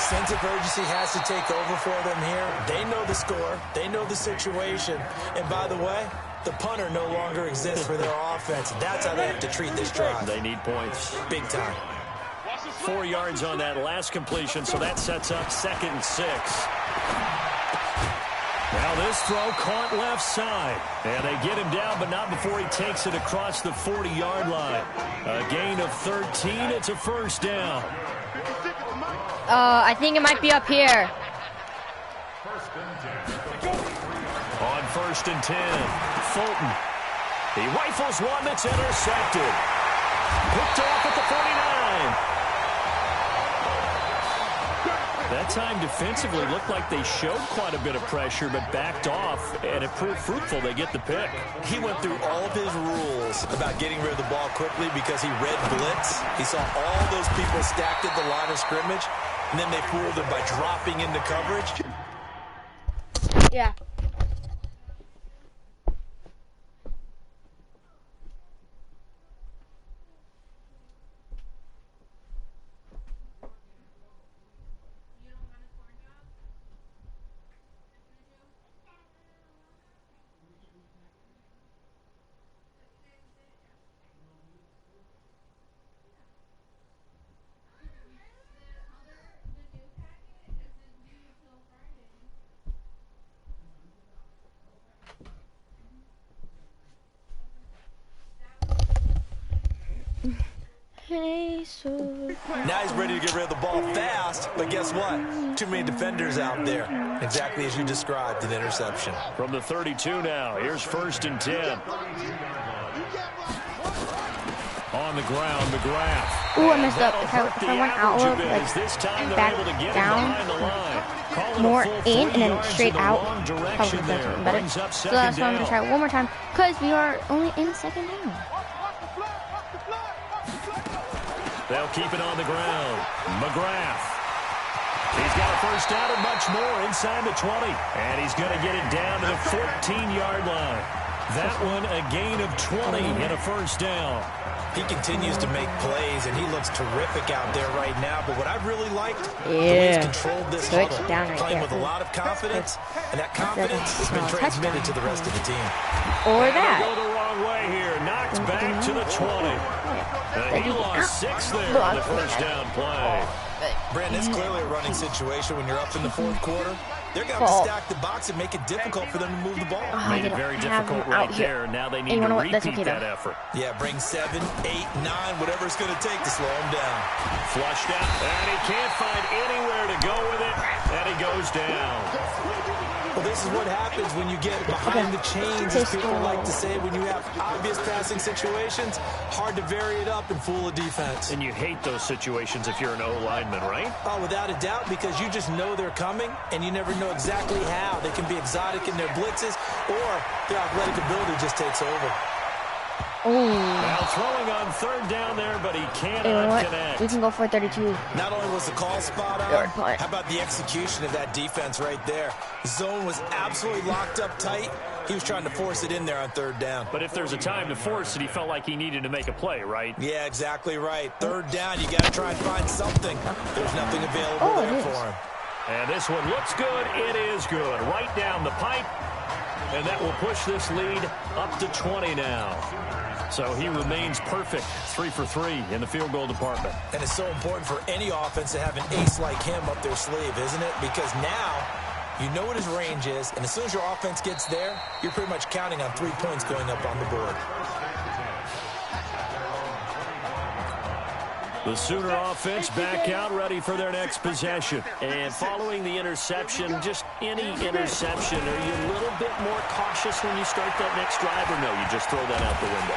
I: Sense of urgency has to take over for them here. They know the score. They know the situation. And by the way, the punter no longer exists for their offense. That's how they have to treat this drive.
N: They need points.
I: Big time.
N: 4 yards on that last completion, so that sets up 2nd and 6. Now this throw caught left side. And they get him down, but not before he takes it across the 40-yard line. A gain of 13. It's a first down.
A: I think it might be up here.
N: On 1st and 10, Fulton. He rifles one that's intercepted. Picked off at the 49. That time defensively looked like they showed quite a bit of pressure, but backed off, and it proved fruitful. They get the pick.
I: He went through all of his rules about getting rid of the ball quickly because he read blitz. He saw all those people stacked at the line of scrimmage, and then they fooled him by dropping into coverage.
A: Yeah.
I: Now he's ready to get rid of the ball fast, but guess what? Too many defenders out there. Exactly as you described, an interception.
N: From the 32 now, here's 1st and 10. On the ground, McGrath.
A: Ooh, I messed up. If I went out, like, back down, more in, and then straight out, probably would have something better. So that's why I'm going to try it one more time, because we are only in 2nd down.
N: They'll keep it on the ground. McGrath. He's got a first down and much more inside the 20. And he's going to get it down to the 14-yard line. That one a gain of 20 and a first down.
I: He continues to make plays, and he looks terrific out there right now. But what I've really liked, the way he's controlled this huddle, playing with a lot of confidence, and that confidence has been transmitted to the rest of the team.
A: Or that.
N: Go the wrong way here. Knocked back to the 20. He lost 6 there on the first down play.
I: Brandon, it's clearly a running situation when you're up in the 4th quarter. They're going to have to stack the box and make it difficult for them to move the ball.
N: Made it very difficult right there. Now they need to repeat that effort.
I: Yeah, bring 7, 8, 9, whatever it's going to take to slow him down.
N: Flushed out, and he can't find anywhere to go with it, and he goes down.
I: Well, this is what happens when you get behind the chains, as people like to say, when you have obvious passing situations. Hard to vary it up and fool a defense.
N: And you hate those situations if you're an O-lineman, right?
I: Oh, without a doubt, because you just know they're coming, and you never know exactly how. They can be exotic in their blitzes, or their athletic ability just takes over.
A: Ooh.
N: Now throwing on 3rd down there, but he cannot connect.
A: We can go for 32.
I: Not only was the call spot on, how about the execution of that defense right there? The zone was absolutely locked up tight. He was trying to force it in there on 3rd down.
N: But if there's a time to force it, he felt like he needed to make a play, right?
I: Yeah, exactly right. 3rd down, you got to try and find something. There's nothing available there for him.
N: And this one looks good. It is good. Right down the pipe. And that will push this lead up to 20 now. So he remains perfect, 3 for 3 in the field goal department.
I: And it's so important for any offense to have an ace like him up their sleeve, isn't it? Because now you know what his range is, and as soon as your offense gets there, you're pretty much counting on 3 points going up on the board.
N: The Sooner offense back out, ready for their next possession. And following the interception, just any interception, are you a little bit more cautious when you start that next drive, or no, you just throw that out the window?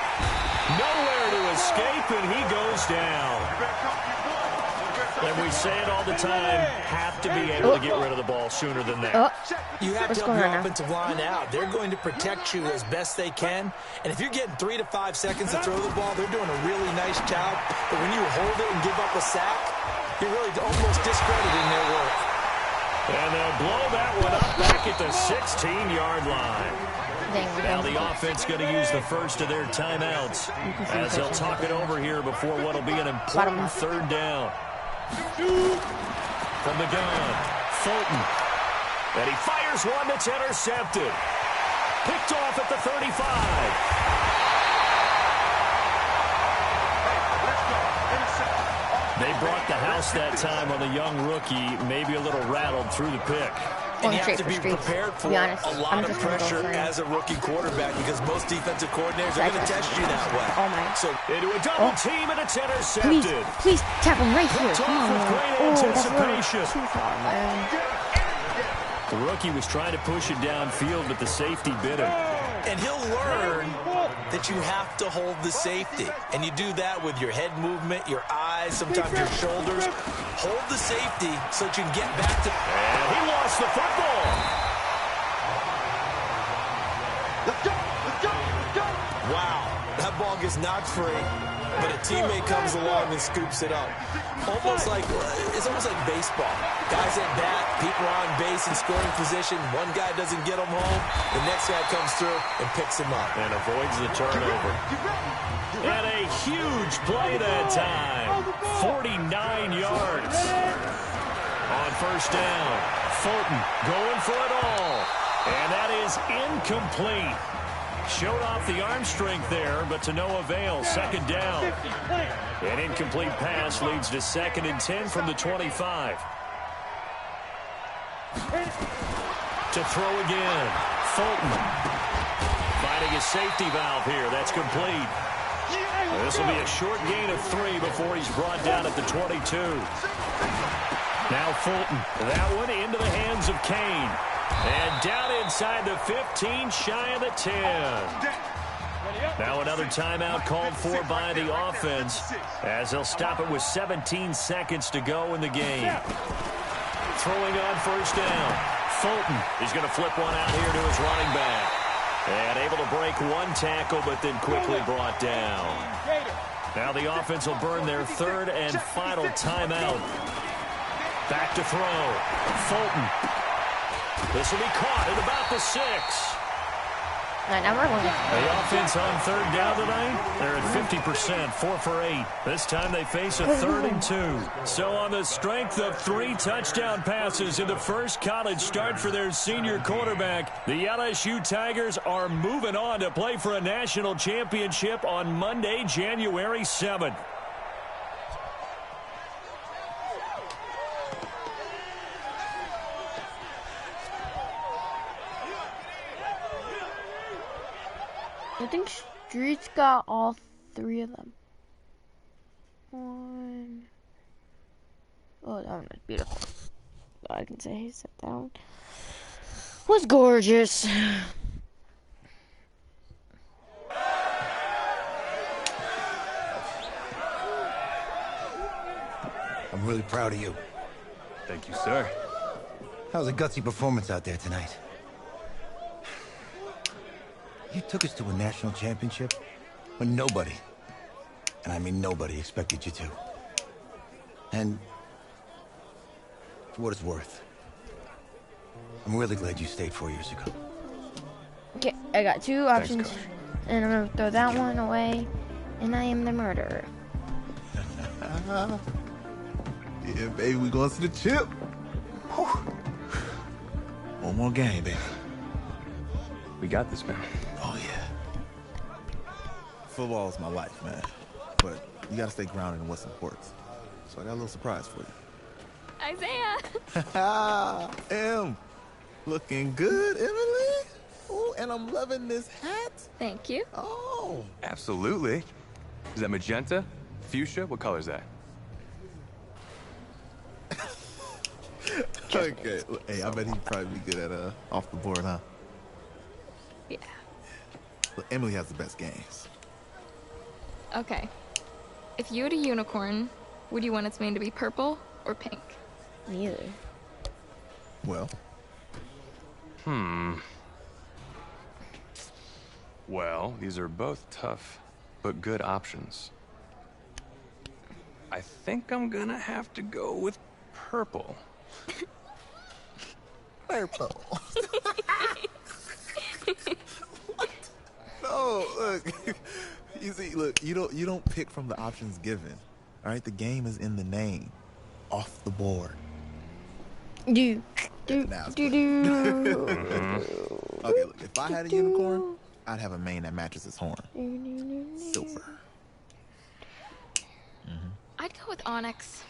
N: Nowhere to escape, and he goes down. And we say it all the time, have to be able to get rid of the ball sooner than that.
I: You have to help your offensive line out. They're going to protect you as best they can. And if you're getting 3 to 5 seconds to throw the ball, they're doing a really nice job. But when you hold it and give up a sack, you're really almost discrediting their work.
N: And they'll blow that one up back at the 16-yard line. Now the offense going to use the first of their timeouts as they'll talk it over here before what will be an important 3rd down. From the gun, Fulton. And he fires one that's intercepted. Picked off at the 35. They brought the house that time on the young rookie, maybe a little rattled through the pick.
I: And you have
A: straight
I: to
A: for
I: be
A: streets,
I: prepared
A: to
I: for
A: be honest.
I: a
A: I'm
I: lot of
A: just gonna go
I: pressure
A: for it.
I: as a rookie quarterback because most defensive coordinators are going to test you that way.
A: Oh my.
I: So
N: into a double team, and it's intercepted.
A: Please tap him right here.
N: Picked
A: Come
N: off
A: on,
N: with
A: man.
N: great
A: Oh, that's a little
N: anticipation.
A: too far, man.
N: The rookie was trying to push it downfield, but the safety bit him.
I: And he'll learn that you have to hold the safety. And you do that with your head movement, your eyes, sometimes your shoulders. Hold the safety so that you can get back to...
N: And he lost the football.
I: Wow, that ball gets knocked free, but a teammate comes along and scoops it up. It's almost like baseball. Guys at bat, people are on base in scoring position. One guy doesn't get him home. The next guy comes through and picks him up.
N: And avoids the turnover. And a huge play that time. 49 yards. On first down, Fulton going for it all. And that is incomplete. Showed off the arm strength there, but to no avail. Second down. An incomplete pass leads to 2nd and 10 from the 25. To throw again. Fulton finding his safety valve here. That's complete. This will be a short gain of 3 before he's brought down at the 22. Now Fulton. That one into the hands of Kane. And down inside the 15, shy of the 10. Now another timeout called for by the offense as they'll stop it with 17 seconds to go in the game. Throwing on first down. Fulton is going to flip one out here to his running back. And able to break one tackle, but then quickly brought down. Now the offense will burn their 3rd and final timeout. Back to throw. Fulton. This will be caught at about the 6. The offense on 3rd down tonight, they're at 50%, 4 for 8. This time they face a 3rd and 2. So on the strength of 3 touchdown passes in the first college start for their senior quarterback, the LSU Tigers are moving on to play for a national championship on Monday, January 7th.
A: I think Streets got all 3 of them. One. Oh, that one was beautiful. I can say he said that one was gorgeous.
G: I'm really proud of you.
D: Thank you, sir.
G: That was a gutsy performance out there tonight. You took us to a national championship when nobody, and I mean nobody, expected you to. And for what it's worth, I'm really glad you stayed 4 years ago.
A: Okay, I got 2 options, and I'm gonna throw that one away, and I am the murderer.
Q: Yeah, baby, we going to the chip. Whew. One more game, baby.
D: We got this, man.
Q: Oh, yeah. Football is my life, man. But you got to stay grounded in what's important. So I got a little surprise for you.
E: Isaiah!
Q: Looking good, Emily. Oh, and I'm loving this hat.
E: Thank you.
Q: Oh.
D: Absolutely. Is that magenta? Fuchsia? What color is that?
Q: Okay. Hey, I bet he'd probably be good at off the board, huh?
E: Yeah.
Q: Look, Emily has the best games.
E: Okay. If you had a unicorn, would you want its mane to be purple or pink?
A: Neither.
Q: Well.
D: Well, these are both tough, but good options. I think I'm gonna have to go with purple.
Q: Purple. No, look. You see, look, you don't pick from the options given. All right, the game is in the name. Off the board.
A: Do.
Q: Okay, look, if I had a unicorn, I'd have a mane that matches its horn. Silver.
E: I'd go with onyx.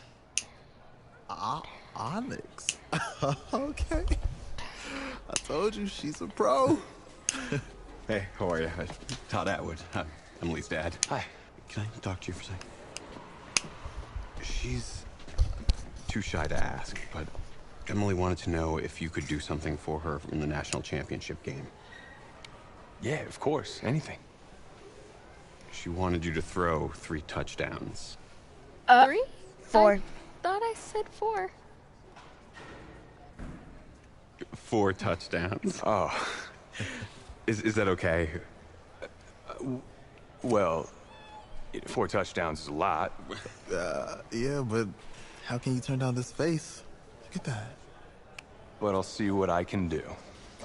Q: Onyx. Okay. Told you, she's a pro.
C: Hey, how are you? Todd Atwood. I'm Emily's dad. Hi. Can I talk to you for a second? She's too shy to ask, but Emily wanted to know if you could do something for her in the national championship game.
D: Yeah, of course. Anything.
C: She wanted you to throw 3 touchdowns.
E: 3?
A: 4.
E: I thought I said 4.
C: 4 touchdowns.
D: Oh.
C: Is that okay?
D: Well, 4 touchdowns is a lot.
Q: Yeah, but how can you turn down this face? Look at that.
D: But I'll see what I can do.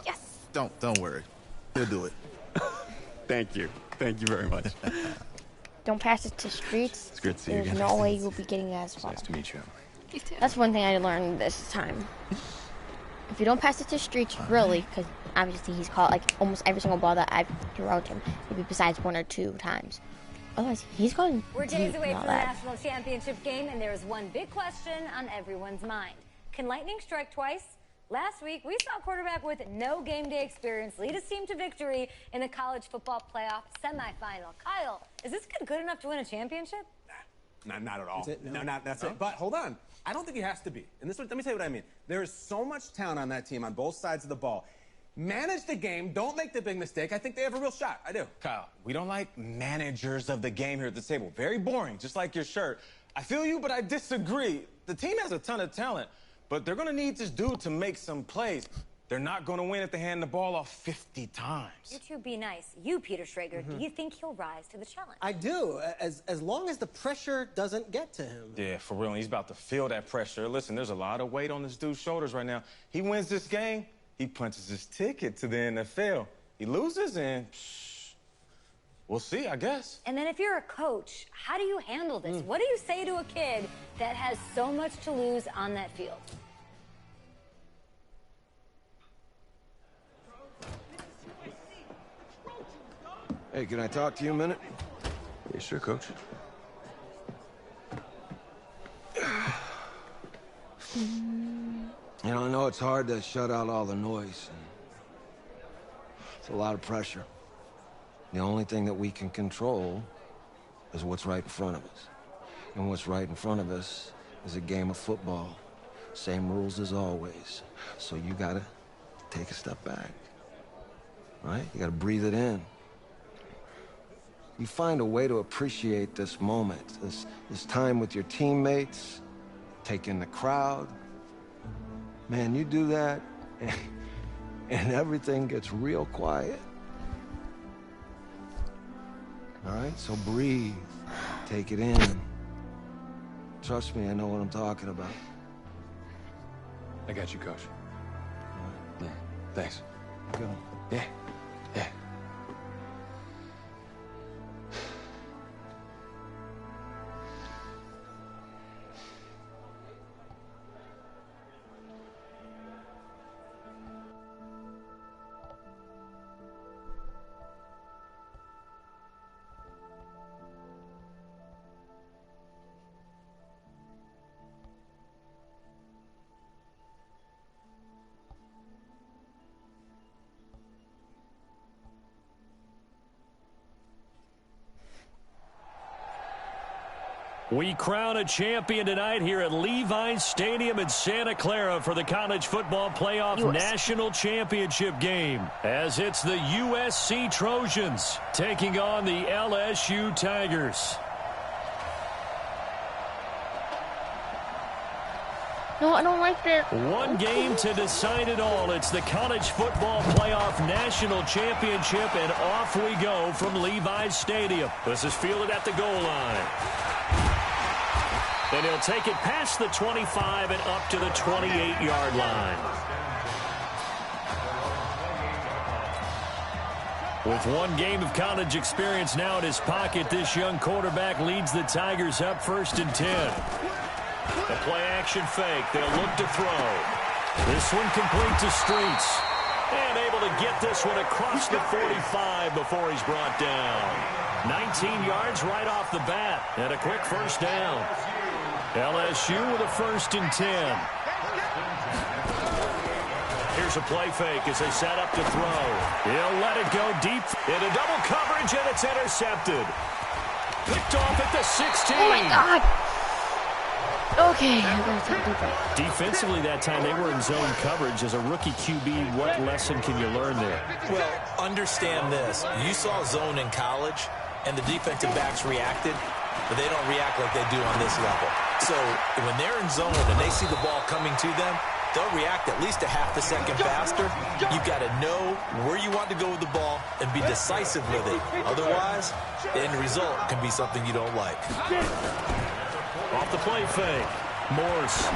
E: Yes.
Q: Don't worry. He'll do it.
C: Thank you. Thank you very much.
A: Don't pass it to Streets.
C: It's great to see you
A: There's
C: again.
A: no way you'll be getting as far.
D: Nice to meet you.
E: You too.
A: That's one thing I learned this time. If you don't pass it to Streets, really, because obviously he's caught like almost every single ball that I've thrown to him, maybe besides 1 or 2 times. Otherwise, he's going
J: We're days away
A: all
J: from the
A: that.
J: national championship game, and there is one big question on everyone's mind. Can lightning strike twice? Last week, we saw a quarterback with no game day experience lead his team to victory in the college football playoff semifinal. Kyle, is this kid good enough to win a championship?
P: Not at all.
V: That's it? No.
P: That's it. But hold on. I don't think he has to be. And let me tell you what I mean. There is so much talent on that team on both sides of the ball. Manage the game. Don't make the big mistake. I think they have a real shot. I do.
M: Kyle, we don't like managers of the game here at the table. Very boring, just like your shirt. I feel you, but I disagree. The team has a ton of talent, but they're going to need this dude to make some plays. They're not going to win if they hand the ball off 50 times.
J: You two be nice. You, Peter Schrager, do you think he'll rise to the challenge?
V: I do, as long as the pressure doesn't get to him.
M: Yeah, for real. He's about to feel that pressure. Listen, there's a lot of weight on this dude's shoulders right now. He wins this game, he punches his ticket to the NFL. He loses, and we'll see, I guess.
J: And then if you're a coach, how do you handle this? What do you say to a kid that has so much to lose on that field?
F: Hey, can I talk to you a minute?
D: Yeah, sure, Coach.
F: You know, I know it's hard to shut out all the noise. It's a lot of pressure. The only thing that we can control is what's right in front of us. And what's right in front of us is a game of football. Same rules as always. So you gotta take a step back. Right? You gotta breathe it in. You find a way to appreciate this moment, this time with your teammates, take in the crowd. Man, you do that, and everything gets real quiet. All right, so breathe, take it in. Trust me, I know what I'm talking about.
D: I got you, Coach. Yeah, thanks.
F: Go.
D: Yeah, yeah.
N: We crown a champion tonight here at Levi's Stadium in Santa Clara for the College Football Playoff National Championship game, as it's the USC Trojans taking on the LSU Tigers.
A: No, I don't like that.
N: One game to decide it all. It's the College Football Playoff National Championship, and off we go from Levi's Stadium. This is fielded at the goal line. And he'll take it past the 25 and up to the 28-yard line. With one game of college experience now in his pocket, this young quarterback leads the Tigers up 1st and 10. The play-action fake. They'll look to throw. This one complete to Streets. And able to get this one across the 45 before he's brought down. 19 yards right off the bat. And a quick first down. LSU with a 1st and 10. Here's a play fake as they set up to throw. He'll let it go deep into double coverage, and it's intercepted. Picked off at the 16.
A: Oh, my God. Okay.
N: Defensively that time, they were in zone coverage. As a rookie QB, what lesson can you learn there?
I: Well, understand this. You saw zone in college, and the defensive backs reacted, but they don't react like they do on this level. So when they're in zone and they see the ball coming to them, they'll react at least a half a second faster. You've got to know where you want to go with the ball and be decisive with it. Otherwise, the end result can be something you don't like.
N: Off the play fake. Morse.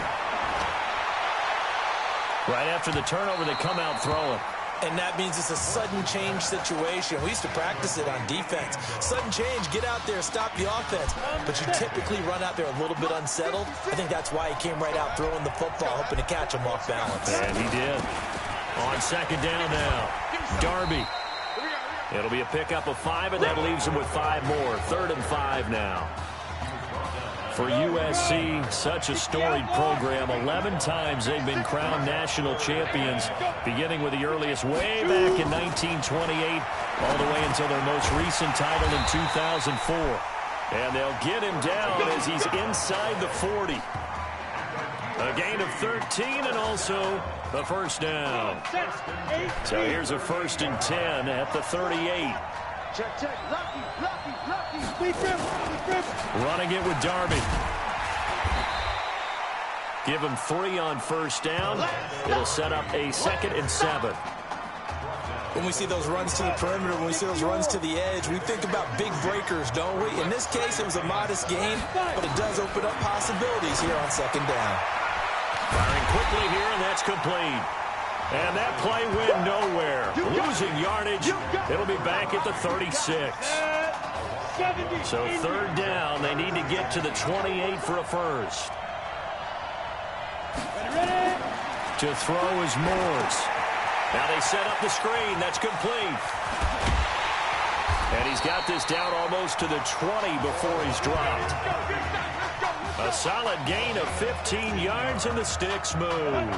N: Right after the turnover, they come out throwing.
I: And that means it's a sudden change situation. We used to practice it on defense. Sudden change, get out there, stop the offense. But you typically run out there a little bit unsettled. I think that's why he came right out throwing the football, hoping to catch him off balance.
N: And he did. On second down now, Darby. It'll be a pickup of 5, and that leaves him with 5 more. 3rd and 5 now. For USC, such a storied program. 11 times they've been crowned national champions, beginning with the earliest way back in 1928, all the way until their most recent title in 2004. And they'll get him down as he's inside the 40. A gain of 13 and also the first down. So here's a 1st and 10 at the 38.
R: Check. Lucky.
N: Running it with Darby. Give him 3 on first down. It'll set up a 2nd and 7.
I: When we see those runs to the perimeter, when we see those runs to the edge, we think about big breakers, don't we? In this case, it was a modest gain, but it does open up possibilities here on 2nd down.
N: Firing quickly here, and that's complete. And that play went nowhere. Losing yardage. It'll be back at the 36. So 3rd down. They need to get to the 28 for a first. To throw is Morse. Now they set up the screen. That's complete. And he's got this down almost to the 20 before he's dropped. A solid gain of 15 yards, and the sticks move.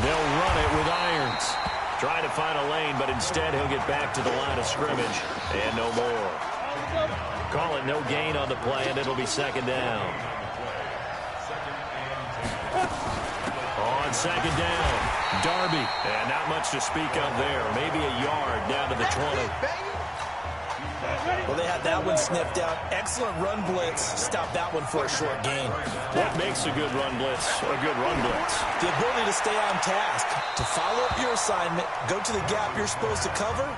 N: They'll run it with Irons. Trying to find a lane, but instead he'll get back to the line of scrimmage. And no more. Call it no gain on the play, and it'll be 2nd down. On 2nd down, Darby. And not much to speak of there. Maybe a yard down to the 20.
I: Well, they had that one sniffed out. Excellent run blitz. Stop that one for a short gain.
N: What makes a good run blitz a good run blitz?
I: The ability to stay on task, to follow up your assignment, go to the gap you're supposed to cover,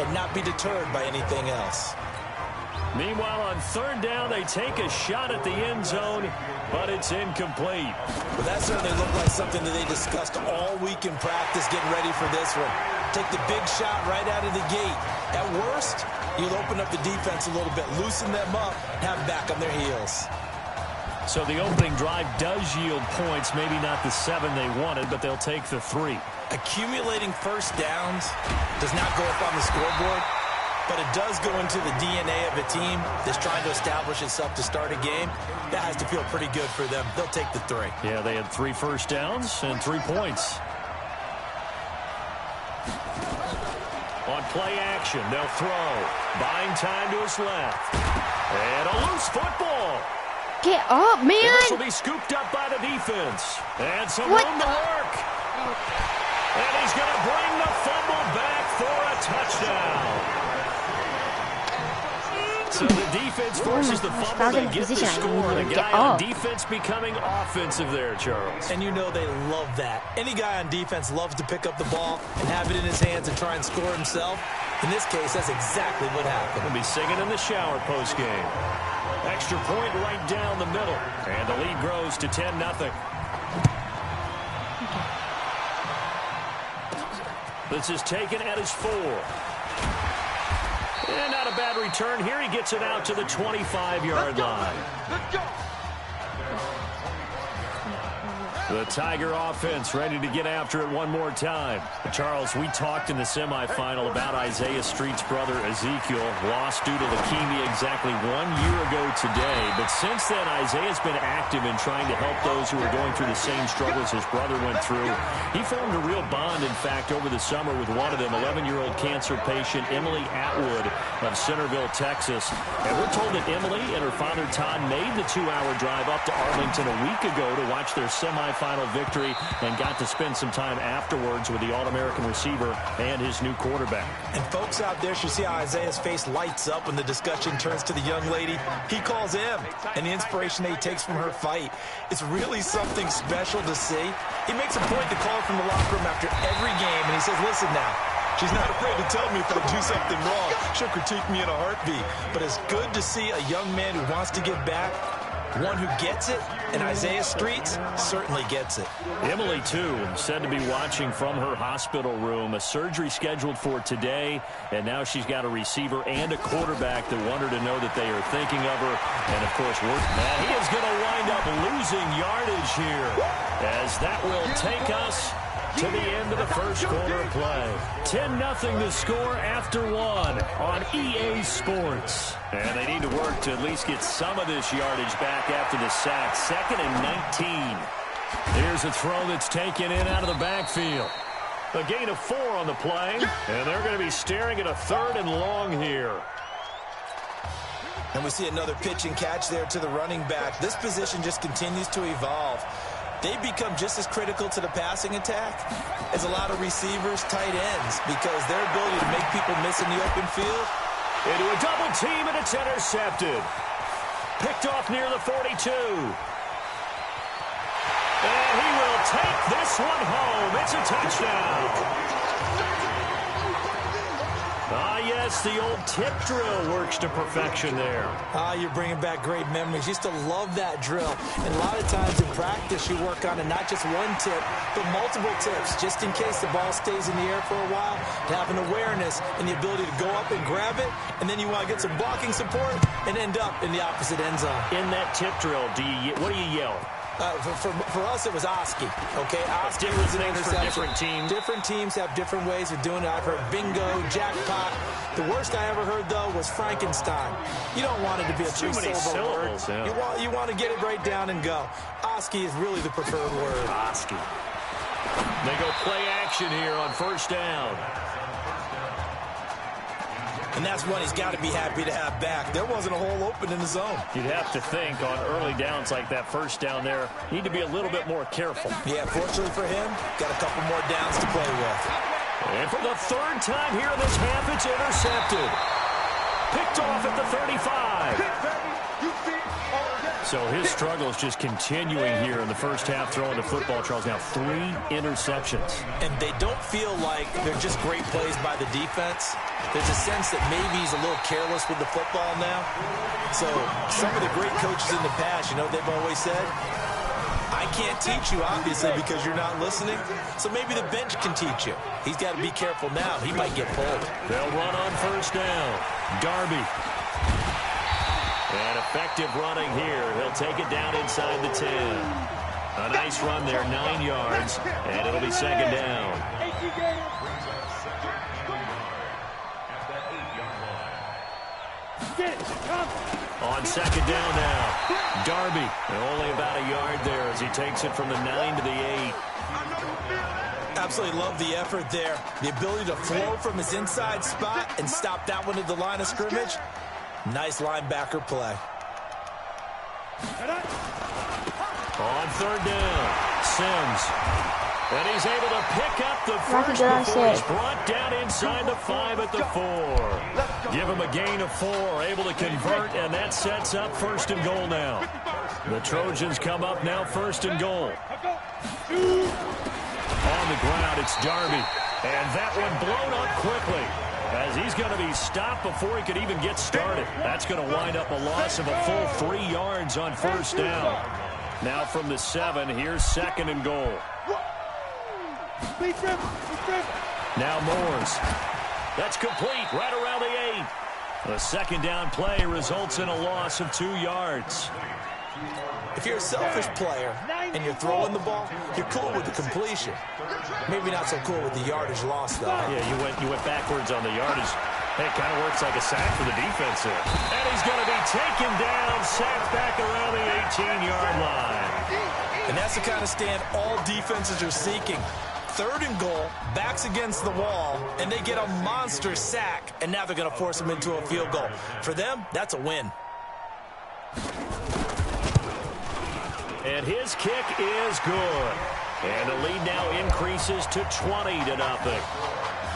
I: and not be deterred by anything else.
N: Meanwhile, on 3rd down, they take a shot at the end zone, but it's incomplete.
I: Well, that certainly looked like something that they discussed all week in practice, getting ready for this one. Take the big shot right out of the gate. At worst, you'll open up the defense a little bit, loosen them up, have them back on their heels.
N: So the opening drive does yield points, maybe not the 7 they wanted, but they'll take the 3.
I: Accumulating first downs does not go up on the scoreboard, but it does go into the DNA of a team that's trying to establish itself to start a game. That has to feel pretty good for them. They'll take the 3.
N: Yeah, they had 3 first downs and 3 points. On play action, they'll throw. Buying time to his left. And a loose football.
A: Get up, man.
N: And this will be scooped up by the defense. And some room to work. And he's going to bring the fumble back for a touchdown. So the defense forces the fumble to get the score. And a guy on defense becoming offensive there, Charles.
I: And you know they love that. Any guy on defense loves to pick up the ball and have it in his hands and try and score himself. In this case, that's exactly what happened.
N: He'll be singing in the shower post-game. Extra point right down the middle. And the lead grows to 10-0. This is taken at his 4. And not a bad return here. He gets it out to the 25-yard line. The Tiger offense ready to get after it one more time. Charles, we talked in the semifinal about Isaiah Street's brother Ezekiel, lost due to leukemia exactly 1 year ago today. But since then, Isaiah's been active in trying to help those who are going through the same struggles his brother went through. He formed a real bond, in fact, over the summer with one of them, 11-year-old cancer patient Emily Atwood of Centerville, Texas. And we're told that Emily and her father Todd made the 2-hour drive up to Arlington a week ago to watch their semifinal victory and got to spend some time afterwards with the All-American receiver and his new quarterback.
I: And folks out there should see how Isaiah's face lights up when the discussion turns to the young lady he calls him, and the inspiration that he takes from her fight. It's really something special to see. He makes a point to call her from the locker room after every game, and he says, listen now, she's not afraid to tell me if I do something wrong. She'll critique me in a heartbeat. But it's good to see a young man who wants to give back, one who gets it, and Isaiah Streets certainly gets it.
N: Emily, too, said to be watching from her hospital room. A surgery scheduled for today, and now she's got a receiver and a quarterback that want her to know that they are thinking of her. And, of course, he is going to wind up losing yardage here, as that will take us to the end of the first quarter of play. 10-0 to score after one on EA Sports. And they need to work to at least get some of this yardage back after the sack. 2nd and 19. Here's a throw that's taken in out of the backfield. A gain of 4 on the play, and they're going to be staring at a 3rd and long here.
I: And we see another pitch and catch there to the running back. This position just continues to evolve. They become just as critical to the passing attack as a lot of receivers, tight ends, because their ability to make people miss in the open field.
N: Into a double team, and it's intercepted. Picked off near the 42. And he will take this one home. It's a touchdown. Ah, yes, the old tip drill works to perfection there.
I: Ah, you're bringing back great memories. Used to love that drill. And a lot of times in practice, you work on it, not just one tip, but multiple tips, just in case the ball stays in the air for a while, to have an awareness and the ability to go up and grab it, and then you want to get some blocking support and end up in the opposite end zone.
N: In that tip drill, what do you yell?
I: For us, it was Oski. Okay, Oski was an interception.
N: For different teams.
I: Different teams have different ways of doing it. I've heard bingo, jackpot. The worst I ever heard, though, was Frankenstein. You don't want it to be a three-syllable word. Yeah. You want to get it right down and go. Oski is really the preferred word.
N: Oski. They go play action here on 1st down.
I: And that's one he's got to be happy to have back. There wasn't a hole open in the zone.
N: You'd have to think on early downs like that 1st down there, need to be a little bit more careful.
I: Yeah, fortunately for him, got a couple more downs to play with.
N: And for the 3rd time here this half, it's intercepted. Picked off at the 35. So his struggle is just continuing here in the first half throwing the football. Charles, now 3 interceptions.
I: And they don't feel like they're just great plays by the defense. There's a sense that maybe he's a little careless with the football now. So some of the great coaches in the past, you know what they've always said? I can't teach you, obviously, because you're not listening. So maybe the bench can teach you. He's got to be careful now. He might get pulled.
N: They'll run on 1st down. Darby. And effective running here. He'll take it down inside the 10. A nice run there, 9 yards, and it'll be 2nd down. On 2nd down now, Darby, and only about a yard there as he takes it from the 9 to the 8.
I: Absolutely love the effort there. The ability to flow from his inside spot and stop that one at the line of scrimmage. Nice linebacker play.
N: On 3rd down, Sims. And he's able to pick up the first before he's brought down inside the 5 at the 4. Give him a gain of 4, able to convert, and that sets up 1st and goal now. The Trojans come up now 1st and goal. On the ground, it's Darby. And that one blown up quickly, as he's going to be stopped before he could even get started. That's going to wind up a loss of a full 3 yards on 1st down. Now from the 7, here's 2nd and goal. Now Moores. That's complete right around the 8. The 2nd down play results in a loss of 2 yards.
I: If you're a selfish player and you're throwing the ball, you're cool with the completion. Maybe not so cool with the yardage loss, though.
N: Yeah, you went backwards on the yardage. Hey, it kind of works like a sack for the defense here. And he's going to be taken down, sacked back around the 18-yard line.
I: And that's the kind of stand all defenses are seeking. 3rd and goal, backs against the wall, and they get a monster sack, and now they're going to force them into a field goal. For them, that's a win.
N: And his kick is good. And the lead now increases to 20-0.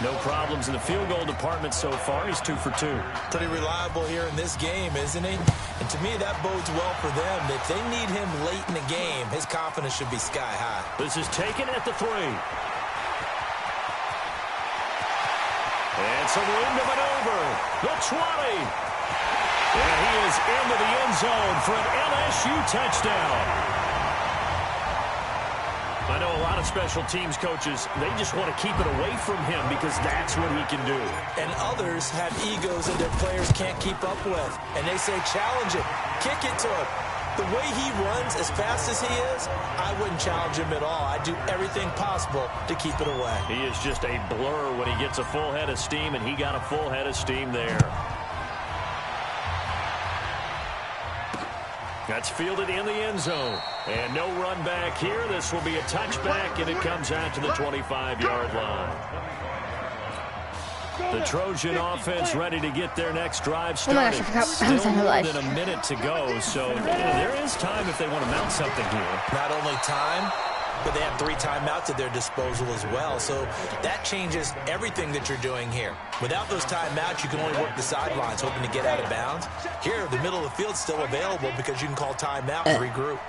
N: No problems in the field goal department so far. He's 2 for 2.
I: Pretty reliable here in this game, isn't he? And to me, that bodes well for them. If they need him late in the game, his confidence should be sky high.
N: This is taken at the 3. And some room to maneuver. The 20. And he is into the end zone for an LSU touchdown. I know a lot of special teams coaches, they just want to keep it away from him because that's what he can do.
I: And others have egos that their players can't keep up with. And they say, challenge it, kick it to him. The way he runs as fast as he is, I wouldn't challenge him at all. I'd do everything possible to keep it away.
N: He is just a blur when he gets a full head of steam, and he got a full head of steam there. That's fielded in the end zone. And no run back here. This will be a touchback, and it comes out to the 25-yard line. The Trojan offense ready to get their next drive started. Still more than a minute to go, so there is time if they want to mount something here.
I: Not only time, but they have 3 timeouts at their disposal as well. So that changes everything that you're doing here. Without those timeouts, you can only work the sidelines, hoping to get out of bounds. Here, the middle of the field's still available because you can call timeout and regroup.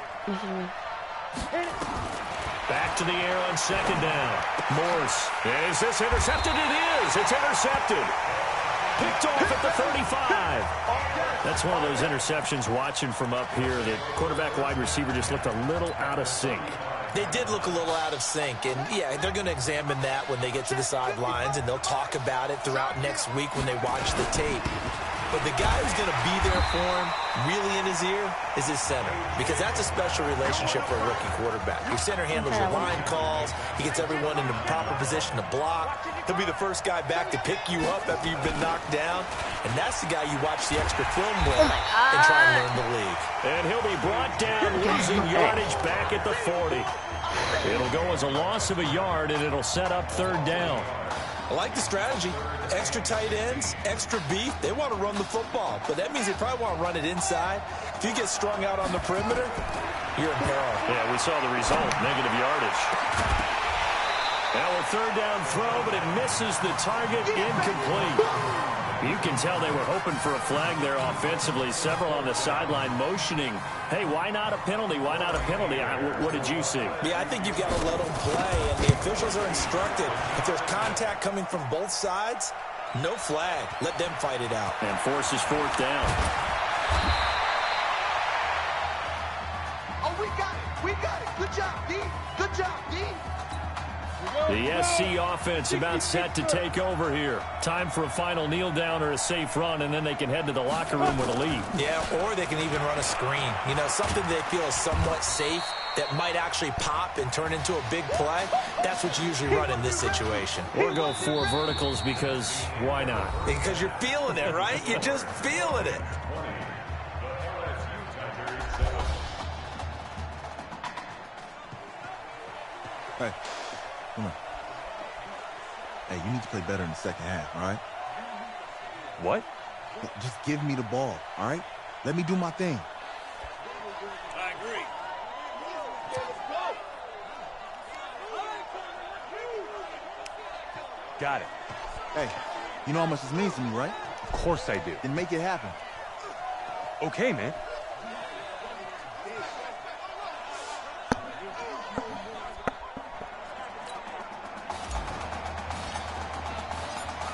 N: Back to the air on 2nd down. Morse. Is this intercepted? It is. It's intercepted. Picked off at the 35. That's one of those interceptions watching from up here that quarterback wide receiver just looked a little out of sync.
I: They did look a little out of sync, and yeah, they're going to examine that when they get to the sidelines, and they'll talk about it throughout next week when they watch the tape. But the guy who's going to be there for him, really in his ear, is his center, because that's a special relationship for a rookie quarterback. Your center handles your line calls. He gets everyone in the proper position to block. He'll be the first guy back to pick you up after you've been knocked down, and that's the guy you watch the extra film with and try and learn the league.
N: And he'll be brought down, losing yardage back at the 40. It'll go as a loss of a yard, and it'll set up 3rd down.
I: I like the strategy. Extra tight ends, extra beef. They want to run the football, but that means they probably want to run it inside. If you get strung out on the perimeter, you're in peril.
N: Yeah, we saw the result, negative yardage. Now a 3rd down throw, but it misses the target, incomplete. You can tell they were hoping for a flag there offensively. Several on the sideline motioning, hey, why not a penalty? Why not a penalty? What did you see?
I: Yeah, I think you've got to let them play, and the officials are instructed. If there's contact coming from both sides, no flag. Let them fight it out.
N: And forces 4th down.
R: Oh, we got it. We got it. Good job, D. Good job, D.
N: The SC offense about set to take over here. Time for a final kneel down or a safe run, and then they can head to the locker room with a lead.
I: Yeah, or they can even run a screen. You know, something they feel is somewhat safe that might actually pop and turn into a big play. That's what you usually run in this situation.
N: Or go 4 verticals because why not?
I: Because you're feeling it, right? You're just feeling it.
Q: Hey, come on. Hey, you need to play better in the second half, all right?
D: What?
Q: Just give me the ball, all right? Let me do my thing.
R: I agree.
D: Got it.
Q: Hey, you know how much this means to me, right?
D: Of course I do.
Q: Then make it happen.
D: Okay, man.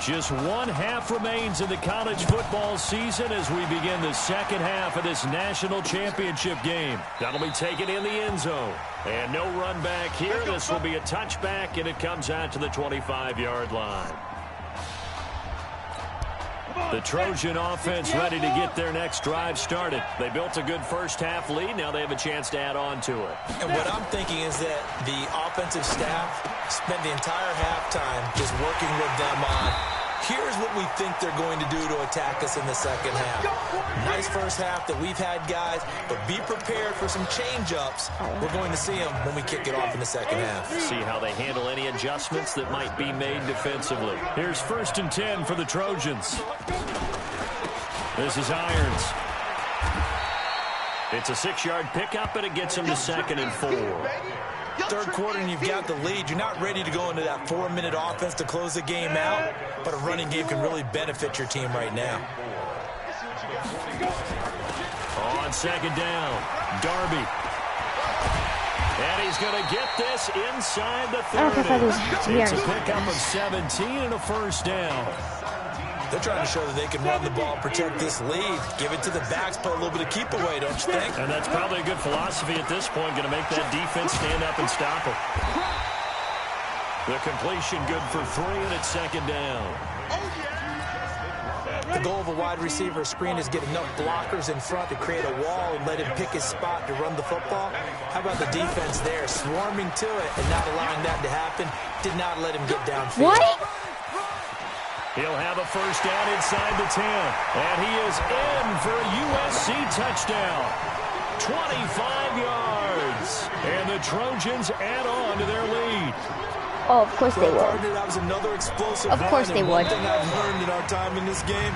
N: Just 1 half remains in the college football season as we begin the second half of this national championship game. That'll be taken in the end zone. And no run back here. This will be a touchback, and it comes out to the 25-yard line. The Trojan offense ready to get their next drive started. They built a good first-half lead. Now they have a chance to add on to it.
I: And what I'm thinking is that the offensive staff spent the entire halftime just working with them on, here's what we think they're going to do to attack us in the second half. Nice first half that we've had, guys, but be prepared for some change-ups. We're going to see them when we kick it off in the second half.
N: See how they handle any adjustments that might be made defensively. Here's 1st and 10 for the Trojans. This is Irons. It's a 6-yard pickup, and it gets him to 2nd and 4.
I: Third quarter and you've got the lead. You're not ready to go into that 4-minute offense to close the game out, but a running game can really benefit your team right now.
N: On 2nd down, Darby. And he's going to get this inside the 30. It's a pickup of 17 and a 1st down.
I: They're trying to show that they can run the ball, protect this lead, give it to the backs, put a little bit of keep away, don't you think?
N: And that's probably a good philosophy at this point, going to make that defense stand up and stop them. The completion good for 3, and it's 2nd down.
I: The goal of a wide receiver screen is get enough blockers in front to create a wall and let him pick his spot to run the football. How about the defense there, swarming to it and not allowing that to happen? Did not let him get downfield.
N: What? He'll have a 1st down inside the 10. And he is in for a USC touchdown. 25 yards. And the Trojans add on to their lead.
A: Oh, of course they would.
I: That was another explosive
A: of course they would.
I: One thing I've learned in our time in this game,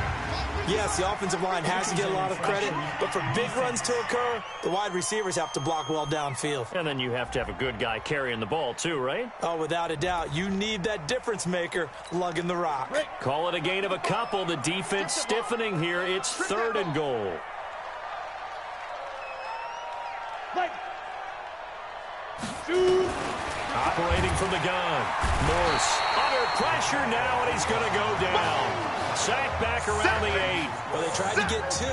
I: yes, the offensive line has to get a lot of credit, but for big runs to occur, the wide receivers have to block well downfield.
N: And then you have to have a good guy carrying the ball too, right?
I: Oh, without a doubt. You need that difference maker lugging the rock.
N: Call it a gain of a couple. The defense stiffening here. It's 3rd and goal. Operating from the gun. Morse under pressure now, and he's going to go down. Sacked back around the 8.
I: Well, they tried to get 2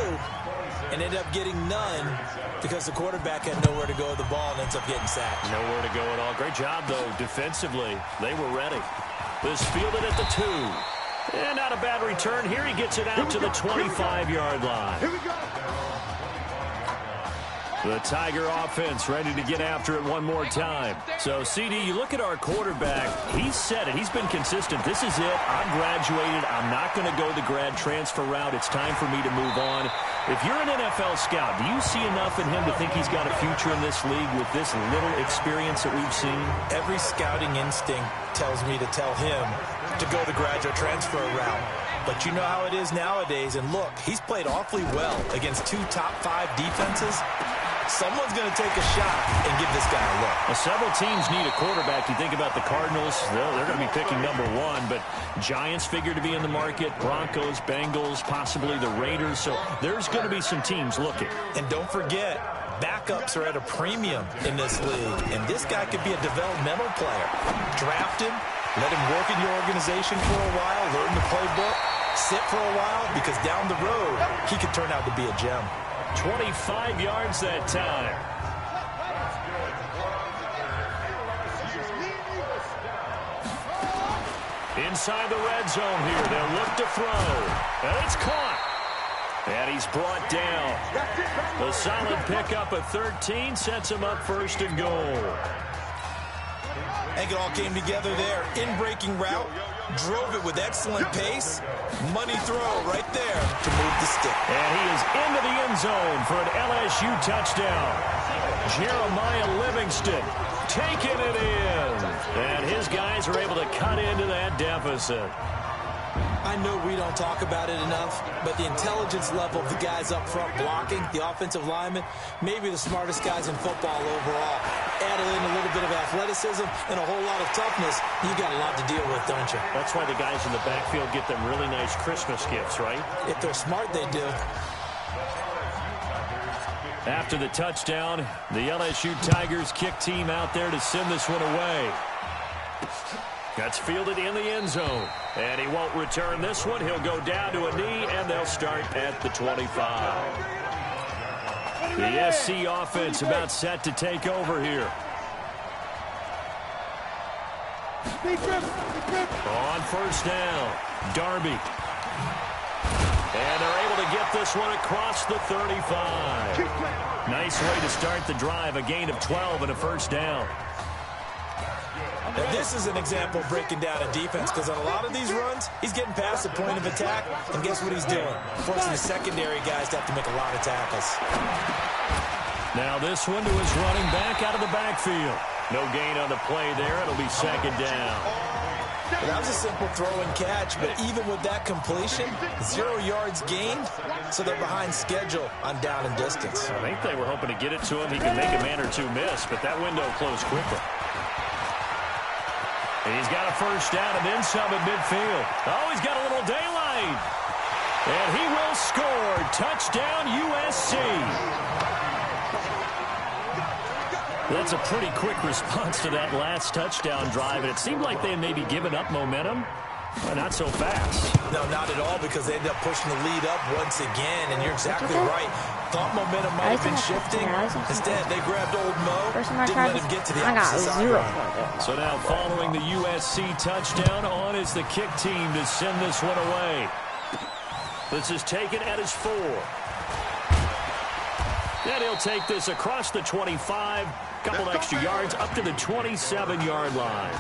I: and ended up getting none because the quarterback had nowhere to go with the ball and ends up getting sacked.
N: Nowhere to go at all. Great job, though, defensively. They were ready. This fielded at the 2. And not a bad return. Here he gets it out to the 25-yard line.
R: Here we go.
N: The Tiger offense ready to get after it one more time. So, CD, you look at our quarterback. He's said it. He's been consistent. This is it. I'm graduated. I'm not going to go the grad transfer route. It's time for me to move on. If you're an NFL scout, do you see enough in him to think he's got a future in this league with this little experience that we've seen?
I: Every scouting instinct tells me to tell him to go the graduate transfer route. But you know how it is nowadays. And look, he's played awfully well against 2 top 5 defenses. Someone's going to take a shot and give this guy a look.
N: Well, several teams need a quarterback. You think about the Cardinals, they're going to be picking number 1, but Giants figure to be in the market, Broncos, Bengals, possibly the Raiders. So there's going to be some teams looking.
I: And don't forget, backups are at a premium in this league, and this guy could be a developmental player. Draft him, let him work in your organization for a while, learn the playbook, sit for a while, because down the road, he could turn out to be a gem.
N: 25 yards that time. Inside the red zone here. They'll look to throw. And it's caught. And he's brought down. The solid pickup at 13 sets him up 1st and goal.
I: I think it all came together there. In-breaking route. Drove it with excellent pace. Money throw right there to move the stick.
N: And he is into the end zone for an LSU touchdown. Jeremiah Livingston taking it in. And his guys are able to cut into that deficit.
I: I know we don't talk about it enough, but the intelligence level of the guys up front blocking, the offensive linemen, maybe the smartest guys in football overall. Add in a little bit of athleticism and a whole lot of toughness, you got a lot to deal with, don't you?
N: That's why the guys in the backfield get them really nice Christmas gifts, right?
I: If they're smart, they do.
N: After the touchdown, the LSU Tigers kick team out there to send this one away. That's fielded in the end zone. And he won't return this one. He'll go down to a knee, and they'll start at the 25. The SC offense about set to take over here. On 1st down, Darby. And they're able to get this one across the 35. Nice way to start the drive, a gain of 12 and a first down.
I: Now, this is an example of breaking down a defense, because on a lot of these runs, he's getting past the point of attack, and guess what he's doing? Forcing the secondary guys to have to make a lot of tackles.
N: Now this one to his running back out of the backfield. No gain on the play there. It'll be second down.
I: Well, that was a simple throw and catch, but even with that completion, 0 yards gained, so they're behind schedule on down and distance.
N: I think they were hoping to get it to him. He could make a man or two miss, but that window closed quickly. And he's got a first down and then some at midfield. Oh, he's got a little daylight. And he will score. Touchdown, USC. That's a pretty quick response to that last touchdown drive, and it seemed like they had maybe given up momentum. Well, not so fast.
I: No, not at all, because they ended up pushing the lead up once again, and you're exactly right. Thought momentum might have been shifting. Instead, they grabbed old Mo, didn't let him get to the opposite sideline.
N: So now following the USC touchdown, on is the kick team to send this one away. This is taken at his 4. And he'll take this across the 25, couple extra yards up to the 27-yard line.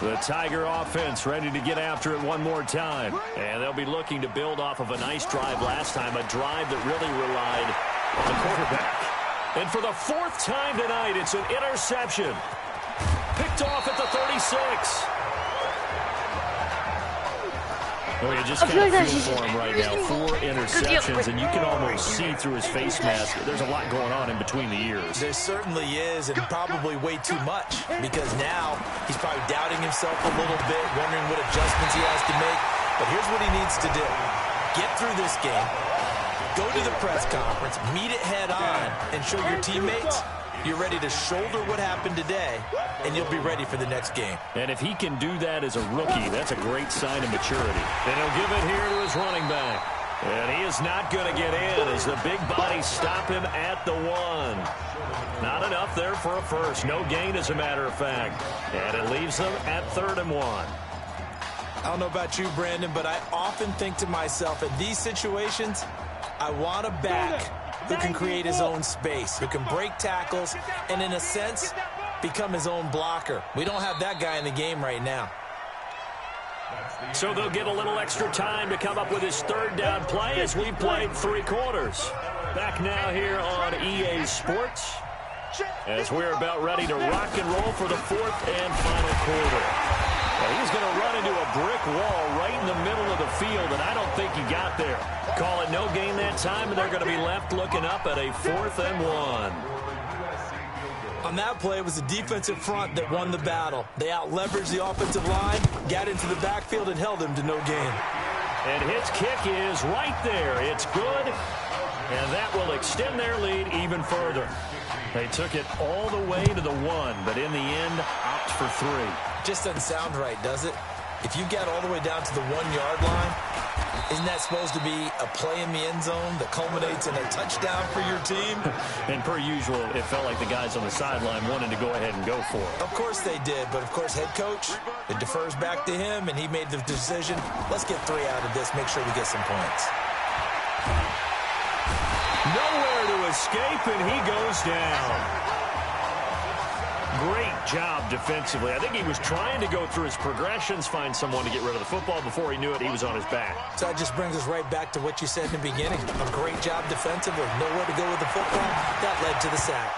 N: The Tiger offense ready to get after it one more time. And they'll be looking to build off of a nice drive last time, a drive that really relied on the quarterback. And for the 4th time tonight, it's an interception. Picked off at the 36. Well, you just kind of feel for him right now. 4 interceptions, and you can almost see through his face mask. There's a lot going on in between the ears.
I: There certainly is, and probably way too much, because now he's probably doubting himself a little bit, wondering what adjustments he has to make. But here's what he needs to do. Get through this game, go to the press conference, meet it head on, and show your teammates you're ready to shoulder what happened today, and you'll be ready for the next game.
N: And if he can do that as a rookie, that's a great sign of maturity. And he'll give it here to his running back. And he is not going to get in as the big bodies stop him at the 1. Not enough there for a first. No gain, as a matter of fact. And it leaves them at 3rd and 1.
I: I don't know about you, Brandon, but I often think to myself, in these situations, I want a back who can create his own space, who can break tackles, and in a sense, become his own blocker. We don't have that guy in the game right now.
N: So they'll get a little extra time to come up with his 3rd down play as we've played 3 quarters. Back now here on EA Sports as we're about ready to rock and roll for the 4th and final quarter. Well, he's going to run into a brick wall right in the middle of the field, and I don't think he got there. Call it no gain that time, and they're going to be left looking up at a 4th and 1.
I: On that play, it was the defensive front that won the battle. They out-leveraged the offensive line, got into the backfield, and held them to no gain.
N: And his kick is right there. It's good, and that will extend their lead even further. They took it all the way to the 1, but in the end, opt for 3.
I: Just doesn't sound right, does it? If you get all the way down to the 1-yard line, isn't that supposed to be a play in the end zone that culminates in a touchdown for your team?
N: And per usual, it felt like the guys on the sideline wanted to go ahead and go for it.
I: Of course they did, but of course head coach, it defers back to him, and he made the decision, let's get 3 out of this, make sure we get some points.
N: Nowhere to escape, and he goes down. Great job defensively. I think he was trying to go through his progressions, find someone to get rid of the football. Before he knew it, he was on his back.
I: So that just brings us right back to what you said in the beginning. A great job defensively. Nowhere to go with the football. That led to the sack.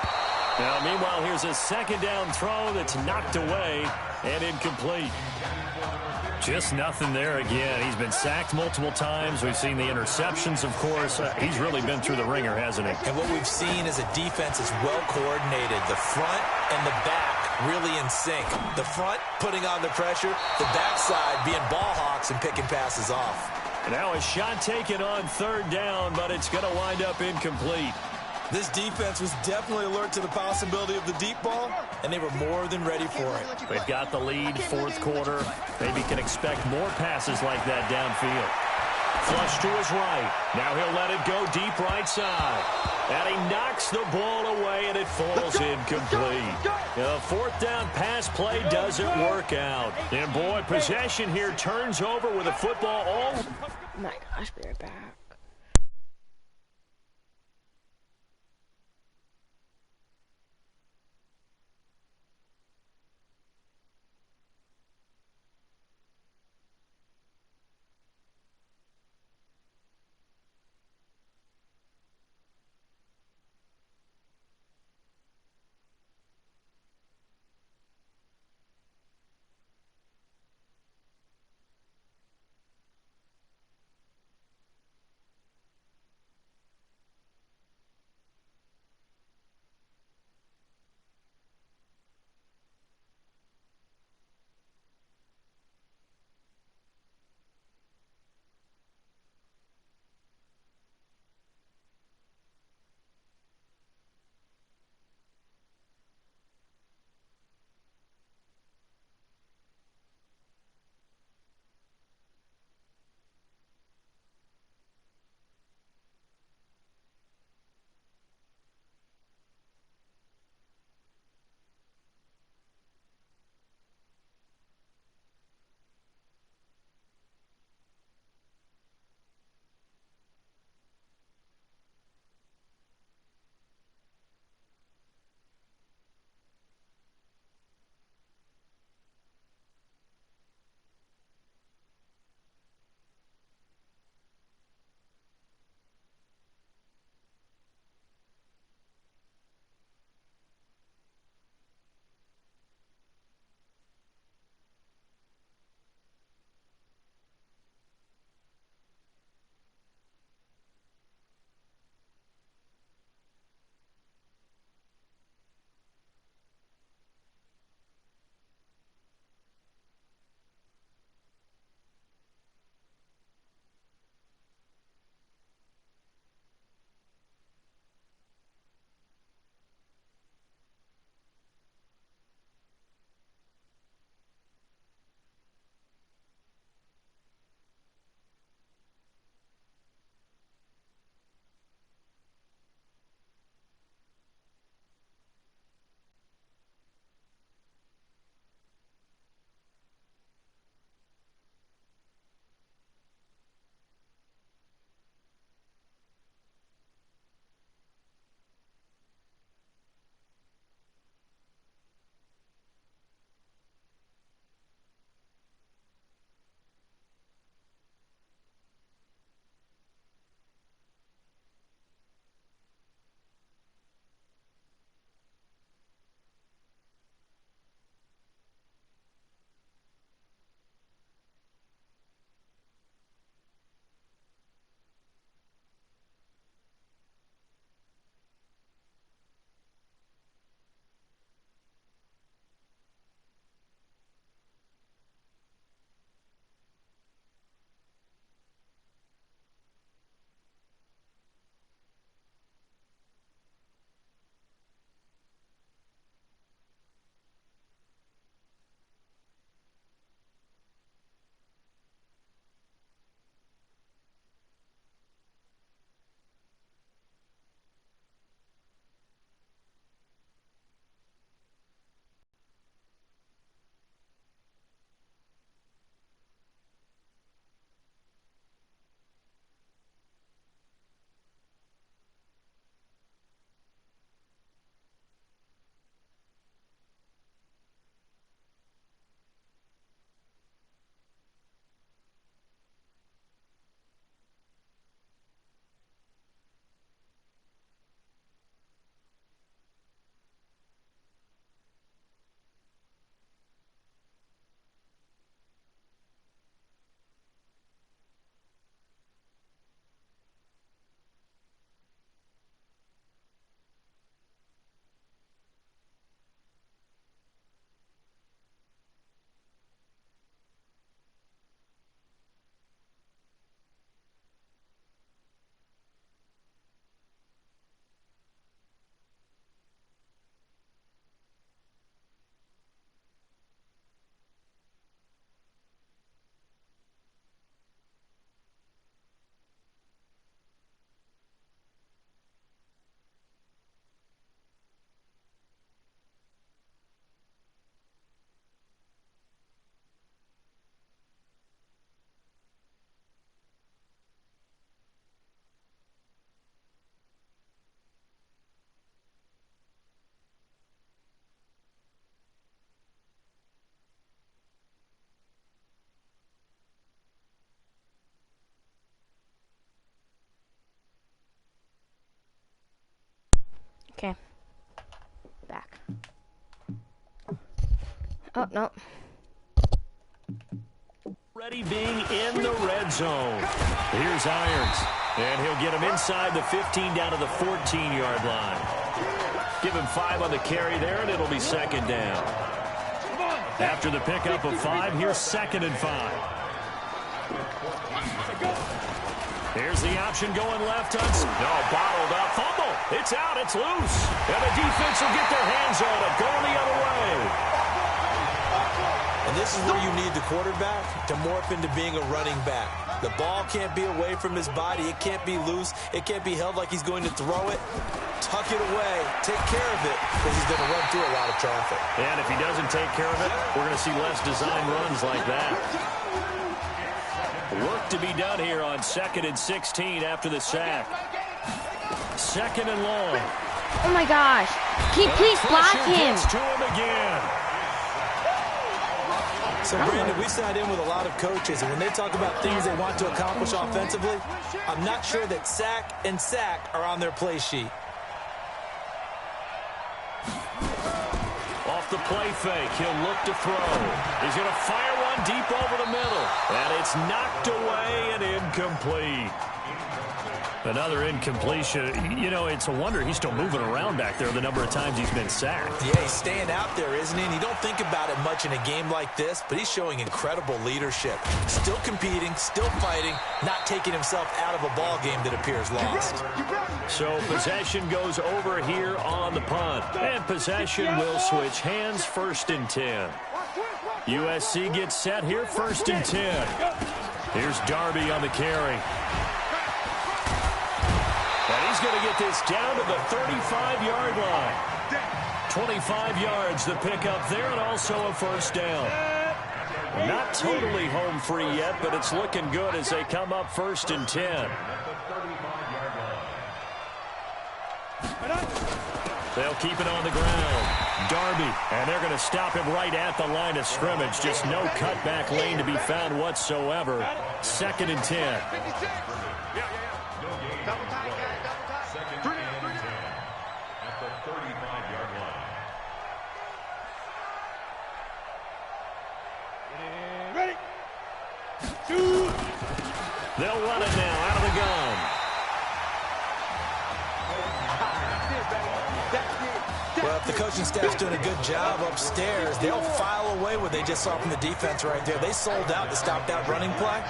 N: Now, meanwhile, here's a 2nd down throw that's knocked away and incomplete. Just nothing there again. He's been sacked multiple times. We've seen the interceptions, of course. He's really been through the ringer, hasn't he?
I: And what we've seen is a defense is well coordinated. The front and the back really in sync. The front putting on the pressure. The backside being ball hawks and picking passes off.
N: Now a shot taken on 3rd down, but it's going to wind up incomplete.
I: This defense was definitely alert to the possibility of the deep ball, and they were more than ready for it.
N: They've got the lead, 4th quarter. Maybe can expect more passes like that downfield. Flush to his right. Now he'll let it go deep right side. And he knocks the ball away, and it falls incomplete. The fourth down pass play doesn't work out. And, boy, possession here turns over with a football all.
A: Oh, my gosh, be right back. back. Oh, no.
N: Ready being in the red zone. Here's Irons. And he'll get him inside the 15 down to the 14-yard line. Give him 5 on the carry there, and it'll be second down. After the pickup of 5, here's 2nd and 5. Here's the option going left. Bottled up. Fumble. It's out. It's loose. And the defense will get their hands on it. Going the other way.
I: And this is where you need the quarterback to morph into being a running back. The ball can't be away from his body. It can't be loose. It can't be held like he's going to throw it. Tuck it away. Take care of it, because he's going to run through a lot of traffic.
N: And if he doesn't take care of it, we're going to see less design runs like that. Work to be done here on 2nd and 16 after the sack. 2nd and long.
A: Oh my gosh. Can you please block him?
N: To him again.
I: So, Brandon, we sat in with a lot of coaches, and when they talk about things they want to accomplish offensively, I'm not sure that sack and sack are on their play sheet.
N: Off the play fake, he'll look to throw. He's going to fire one deep over the middle. And it's knocked away and incomplete. Another incompletion. You know, it's a wonder he's still moving around back there the number of times he's been sacked.
I: Yeah, he's staying out there, isn't he? And you don't think about it much in a game like this, but he's showing incredible leadership. Still competing, still fighting, not taking himself out of a ball game that appears lost.
N: So possession goes over here on the punt. And possession will switch hands. 1st and 10. USC gets set here. 1st and 10. Here's Darby on the carry. And he's going to get this down to the 35-yard line. 25 yards the pickup there, and also a 1st down. Not totally home free yet, but it's looking good as they come up 1st and 10. They'll keep it on the ground. Darby, and they're going to stop him right at the line of scrimmage. Just no cutback lane to be found whatsoever. 2nd and 10. They'll run it now out of the gun.
I: Well, if the coaching staff's doing a good job upstairs, they'll file away what they just saw from the defense right there. They sold out to stop that running play.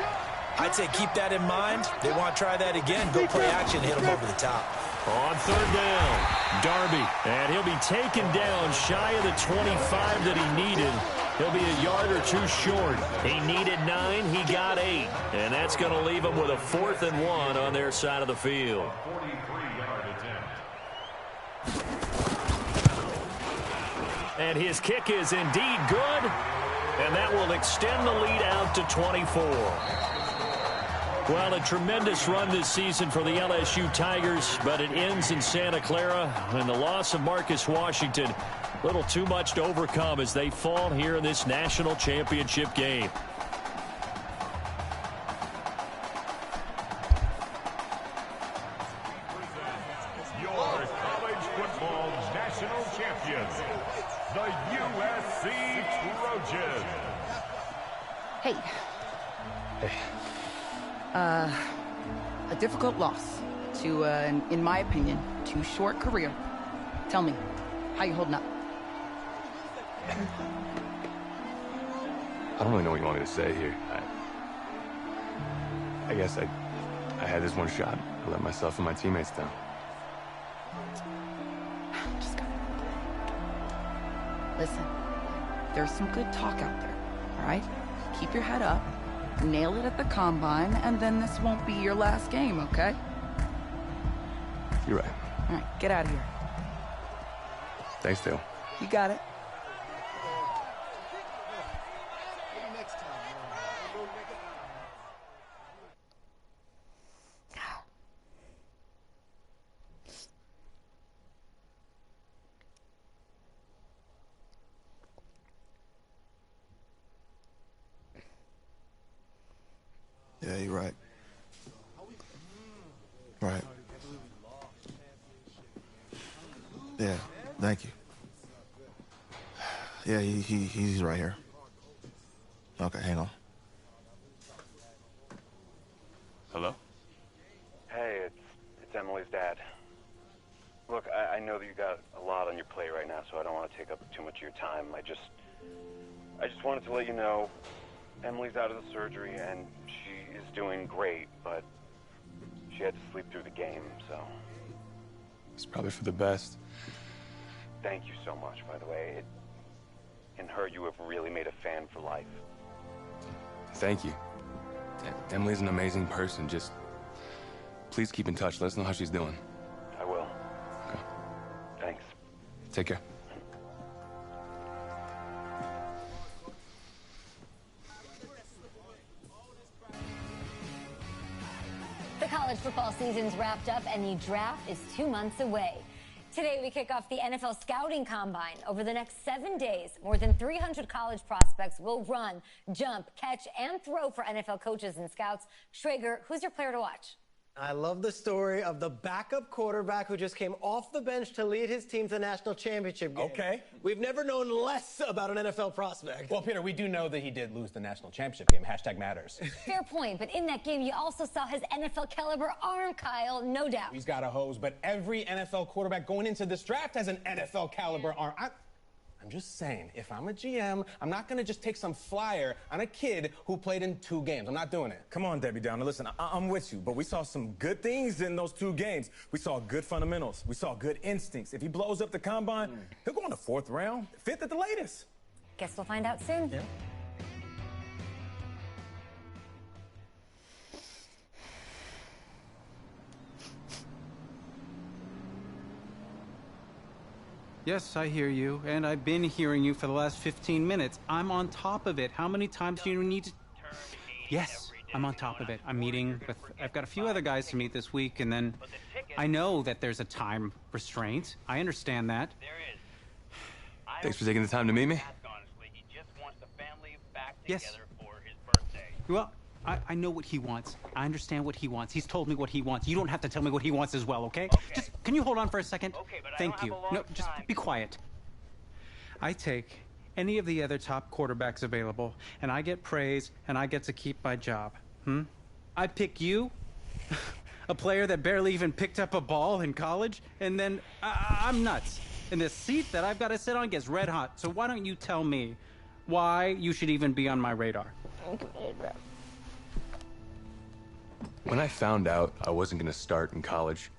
I: I'd say keep that in mind. They want to try that again. Go play action, hit them over the top.
N: On 3rd down, Darby, and he'll be taken down shy of the 25 that he needed. He'll be a yard or 2 short. He needed 9, he got 8. And that's going to leave him with a 4th and 1 on their side of the field. And his kick is indeed good. And that will extend the lead out to 24. Well, a tremendous run this season for the LSU Tigers, but it ends in Santa Clara, and the loss of Marcus Washington, a little too much to overcome as they fall here in this national championship game.
B: Your college football's national champions, the USC Trojans.
H: Hey. A difficult loss to, in my opinion, too short career. Tell me, how you holding up?
D: I don't really know what you want me to say here. I guess I had this one shot. I let myself and my teammates down.
H: Just go. Listen, there's some good talk out there, all right? Keep your head up, nail it at the combine, and then this won't be your last game, okay?
D: You're right.
H: All right, get out of here.
D: Thanks, Dale.
H: You got it.
Q: Yeah, you're right. Right. Yeah, thank you. Yeah, he's right here. Okay, hang on.
D: Hello?
C: Hey, it's Emily's dad. Look, I know that you got a lot on your plate right now, so I don't want to take up too much of your time. I just wanted to let you know Emily's out of the surgery and she is doing great, but she had to sleep through the game, so.
D: It's probably for the best.
C: Thank you so much, by the way. In her, you have really made a fan for life.
D: Thank you. Emily's an amazing person. Just please keep in touch. Let us know how she's doing.
C: I will.
D: Okay.
C: Thanks.
D: Take care.
J: The college football season's wrapped up and the draft is 2 months away. Today, we kick off the NFL Scouting Combine. Over the next 7 days, more than 300 college prospects will run, jump, catch, and throw for NFL coaches and scouts. Schrager, who's your player to watch?
V: I love the story of the backup quarterback who just came off the bench to lead his team to the national championship game.
P: Okay.
V: We've never known less about an NFL prospect.
P: Well, Peter, we do know that he did lose the national championship game. Hashtag matters.
J: Fair point, but in that game, you also saw his NFL caliber arm, Kyle, no doubt.
P: He's got a hose, but every NFL quarterback going into this draft has an NFL caliber arm. I'm just saying, if I'm a GM, I'm not going to just take some flyer on a kid who played in 2 games. I'm not doing it.
M: Come on, Debbie Downer. Listen, I'm with you, but we saw some good things in those 2 games. We saw good fundamentals. We saw good instincts. If he blows up the combine, he'll go in the 4th round, 5th at the latest.
J: Guess we'll find out soon.
M: Yeah.
L: Yes, I hear you, and I've been hearing you for the last 15 minutes. I'm on top of it. How many times do you need to... Yes, I'm on top of it. I'm meeting with... I've got a few other guys to meet this week, and then I know that there's a time restraint. I understand that.
D: Thanks for taking the time to meet me.
L: Yes. Well, I know what he wants. I understand what he wants. He's told me what he wants. You don't have to tell me what he wants as well, okay? Just, can you hold on for a second? Thank you. No, just be quiet. I take any of the other top quarterbacks available, and I get praise, and I get to keep my job. I pick you, a player that barely even picked up a ball in college, and then I'm nuts. And the seat that I've got to sit on gets red hot. So why don't you tell me why you should even be on my radar?
D: When I found out I wasn't going to start in college,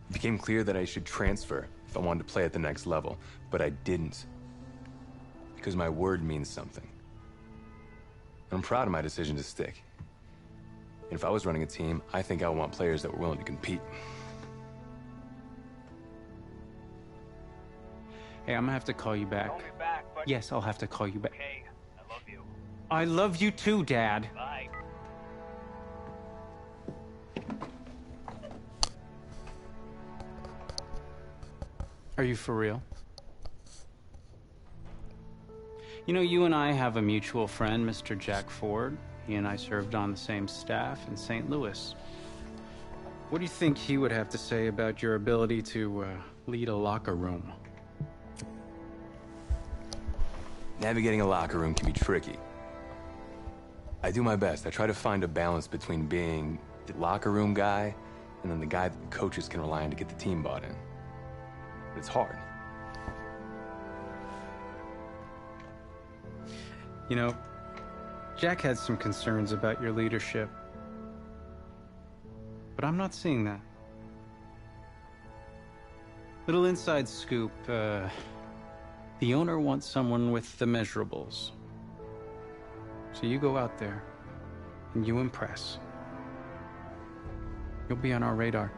D: it became clear that I should transfer if I wanted to play at the next level, but I didn't. Because my word means something. I'm proud of my decision to stick. And if I was running a team, I think I would want players that were willing to compete.
L: Hey, I'm gonna have to call you back.
R: Call me back, but...
L: Yes, I'll have to call you back.
R: Okay, I love you.
L: I love you too, Dad.
R: Bye.
L: Are you for real? You know, you and I have a mutual friend, Mr. Jack Ford. He and I served on the same staff in St. Louis. What do you think he would have to say about your ability to lead a locker room?
D: Navigating a locker room can be tricky. I do my best. I try to find a balance between being the locker room guy and then the guy that the coaches can rely on to get the team bought in. But it's hard.
L: You know, Jack had some concerns about your leadership. But I'm not seeing that. Little inside scoop, the owner wants someone with the measurables. So you go out there, and you impress. You'll be on our radar.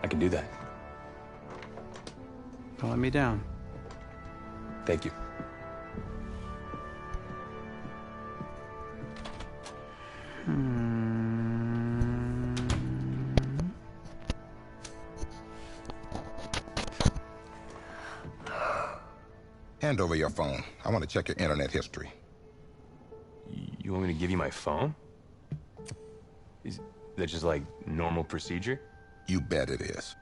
D: I can do that.
L: Don't let me down.
D: Thank you.
T: Hand over your phone. I want to check your internet history.
D: You want me to give you my phone? Is that just like normal procedure?
T: You bet it is.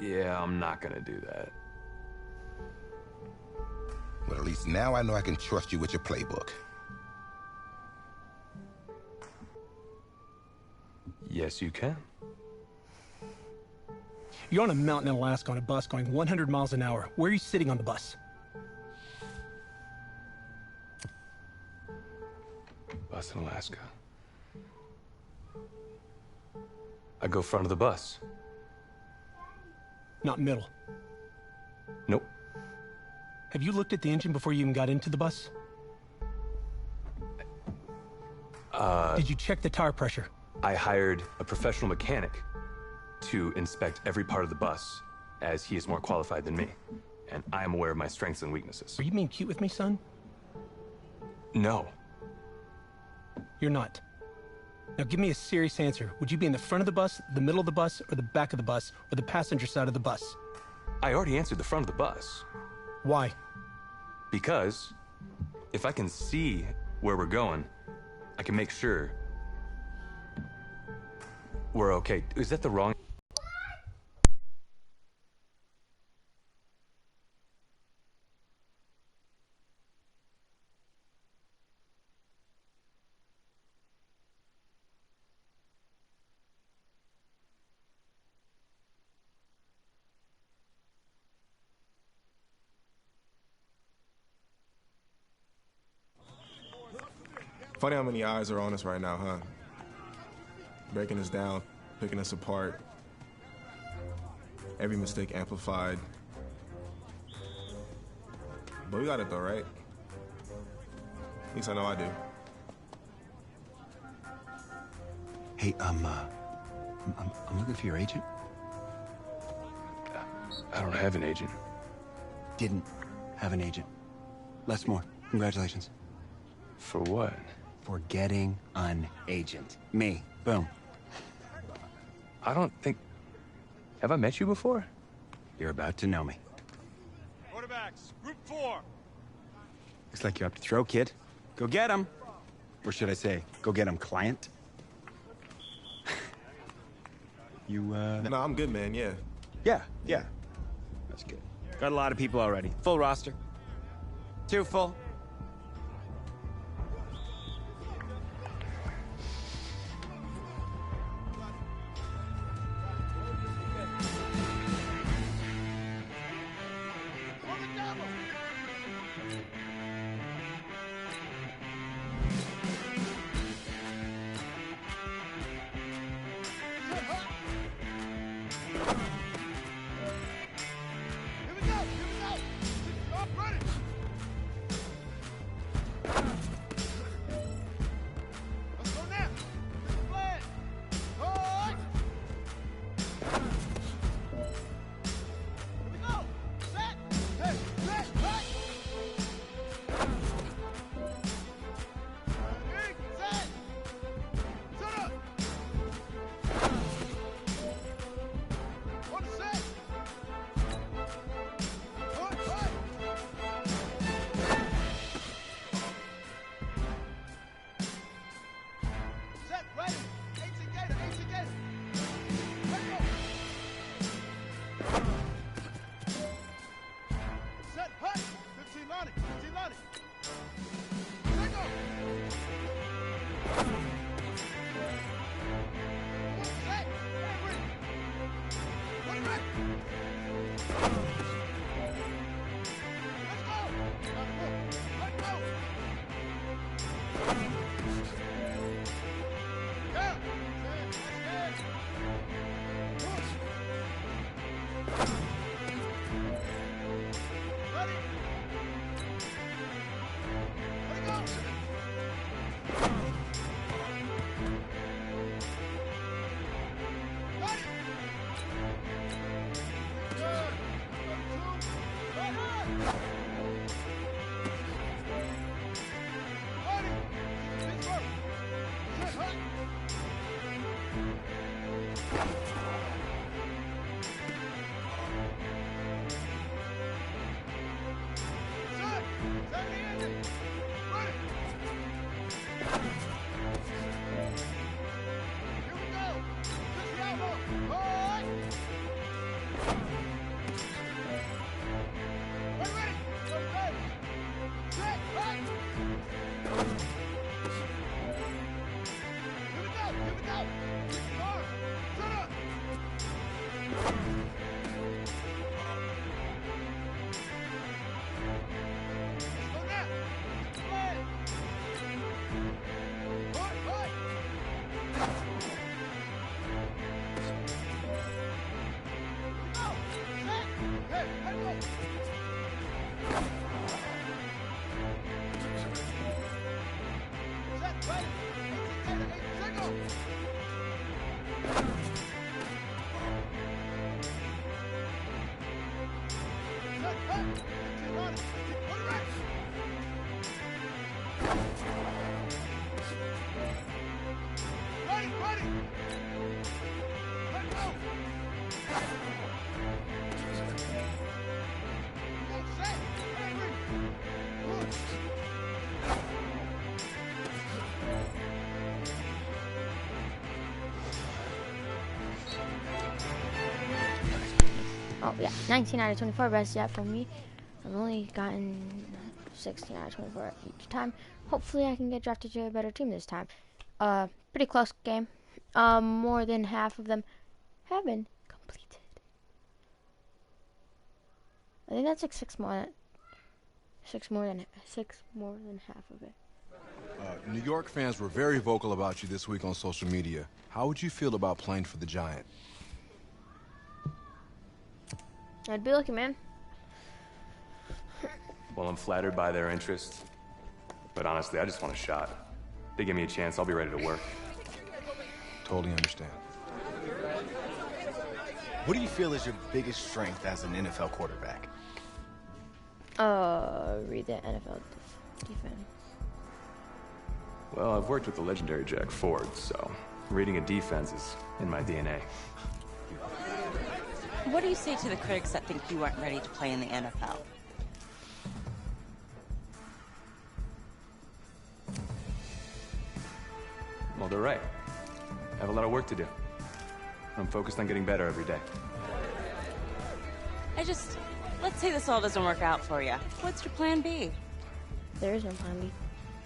D: Yeah, I'm not gonna do that.
T: least now I know I can trust you with your playbook.
D: Yes, you can.
K: You're on a mountain in Alaska on a bus going 100 miles an hour. Where are you sitting on the bus?
D: Bus in Alaska. I go front of the bus.
K: Not middle.
D: Nope.
K: Have you looked at the engine before you even got into the bus? Did you check the tire pressure?
D: I hired a professional mechanic to inspect every part of the bus, as he is more qualified than me. And I am aware of my strengths and weaknesses.
K: Are you being cute with me, son?
D: No.
K: You're not. Now give me a serious answer. Would you be in the front of the bus, the middle of the bus, or the back of the bus, or the passenger side of the bus?
D: I already answered the front of the bus.
K: Why?
D: Because if I can see where we're going, I can make sure we're okay. Is that the wrong...
S: Funny how many eyes are on us right now, huh? Breaking us down, picking us apart. Every mistake amplified. But we got it though, right? At least I know I do.
W: Hey, I'm looking for your agent.
D: I don't have an agent.
W: Didn't have an agent. Les Moore, congratulations.
D: For what?
W: For getting an agent. Me. Boom.
D: I don't think... Have I met you before?
W: You're about to know me.
R: Quarterbacks, group 4.
W: Looks like you're up to throw, kid. Go get him. Or should I say, go get him, client. You,
S: No, I'm good, man, yeah.
W: Yeah. That's good. Got a lot of people already. Full roster. 2 full.
A: Yeah, 19 out of 24 best yet from me. I've only gotten 16 out of 24 each time. Hopefully I can get drafted to a better team this time. Pretty close game. More than half of them have been completed. I think that's like six more than half of it.
G: New York fans were very vocal about you this week on social media. How would you feel about playing for the Giant?
A: I'd be lucky, man.
D: Well, I'm flattered by their interest. But honestly, I just want a shot. If they give me a chance, I'll be ready to work.
G: Totally understand.
O: What do you feel is your biggest strength as an NFL quarterback?
A: Read the NFL defense.
D: Well, I've worked with the legendary Jack Ford, so reading a defense is in my DNA.
U: What do you say to the critics that think you weren't ready to play in the NFL?
D: Well, they're right. I have a lot of work to do. I'm focused on getting better every day.
U: Let's say this all doesn't work out for you. What's your plan B?
A: There is no plan B.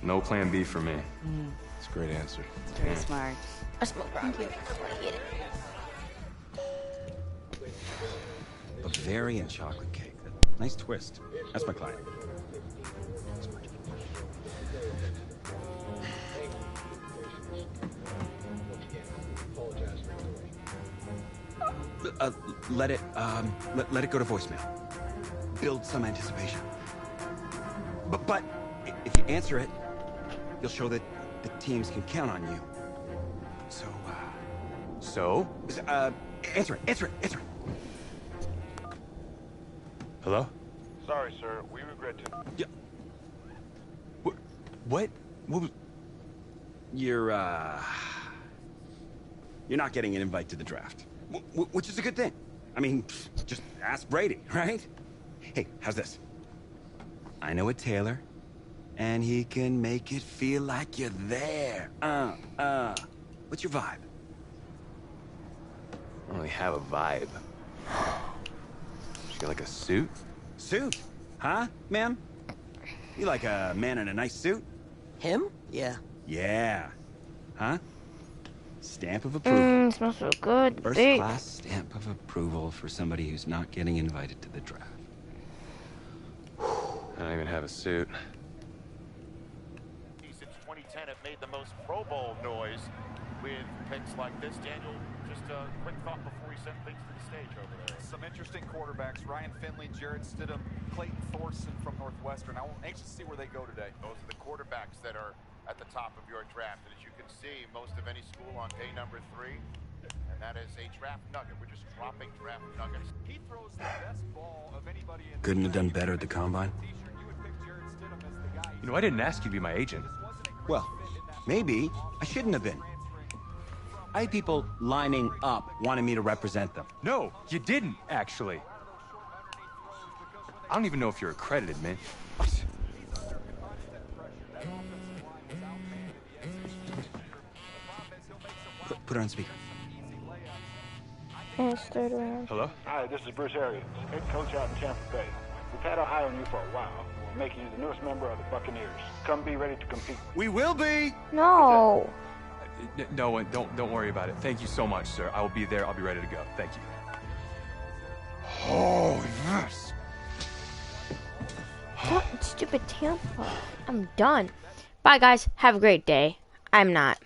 D: No plan B for me.
G: That's a great answer.
U: It's very smart.
A: I smoke rock.
W: Bavarian chocolate cake. Nice twist. That's my client. Let it go to voicemail. Build some anticipation. But if you answer it, you'll show that the teams can count on you. So, answer it.
D: Hello?
C: Sorry, sir. We regret to...
W: Yeah. What? What was... You're not getting an invite to the draft. Which is a good thing. I mean, just ask Brady, right? Hey, how's this? I know a tailor, and he can make it feel like you're there. What's your vibe?
D: I don't really have a vibe. She got like a suit?
W: Suit? Huh, ma'am? You like a man in a nice suit?
U: Him? Yeah.
W: Yeah. Huh? Stamp of approval.
A: Smells so good.
W: First class stamp of approval for somebody who's not getting invited to the draft.
D: I don't even have a suit.
X: Since 2010 have made the most Pro Bowl noise with picks like this. Daniel, just a quick thought before we send things to the stage over there.
Y: Some interesting quarterbacks. Ryan Finley, Jarrett Stidham, Clayton Thorson from Northwestern. I'm anxious to see where they go today.
X: Those are the quarterbacks that are at the top of your draft. And as you can see, most of any school on day number 3. And that is a draft nugget. We're just dropping draft nuggets.
Y: He throws the best ball of anybody in
W: Couldn't have done better at the combine.
D: You know, I didn't ask you to be my agent.
W: Well, maybe I shouldn't have been. I had people lining up wanting me to represent them.
D: No, you didn't, actually. I don't even know if you're accredited, man.
W: Put her on speaker.
A: And it's third round.
D: Hello?
Z: Hi, this is Bruce Arians, head coach out in Tampa Bay. We've had our eye on you for a while. We're making you the newest member of the Buccaneers. Come be ready to compete.
W: We will be!
A: No!
D: No, don't worry about it. Thank you so much, sir. I will be there. I'll be ready to go. Thank you.
A: Oh, yes! What stupid Tampa. I'm done. Bye, guys. Have a great day. I'm not.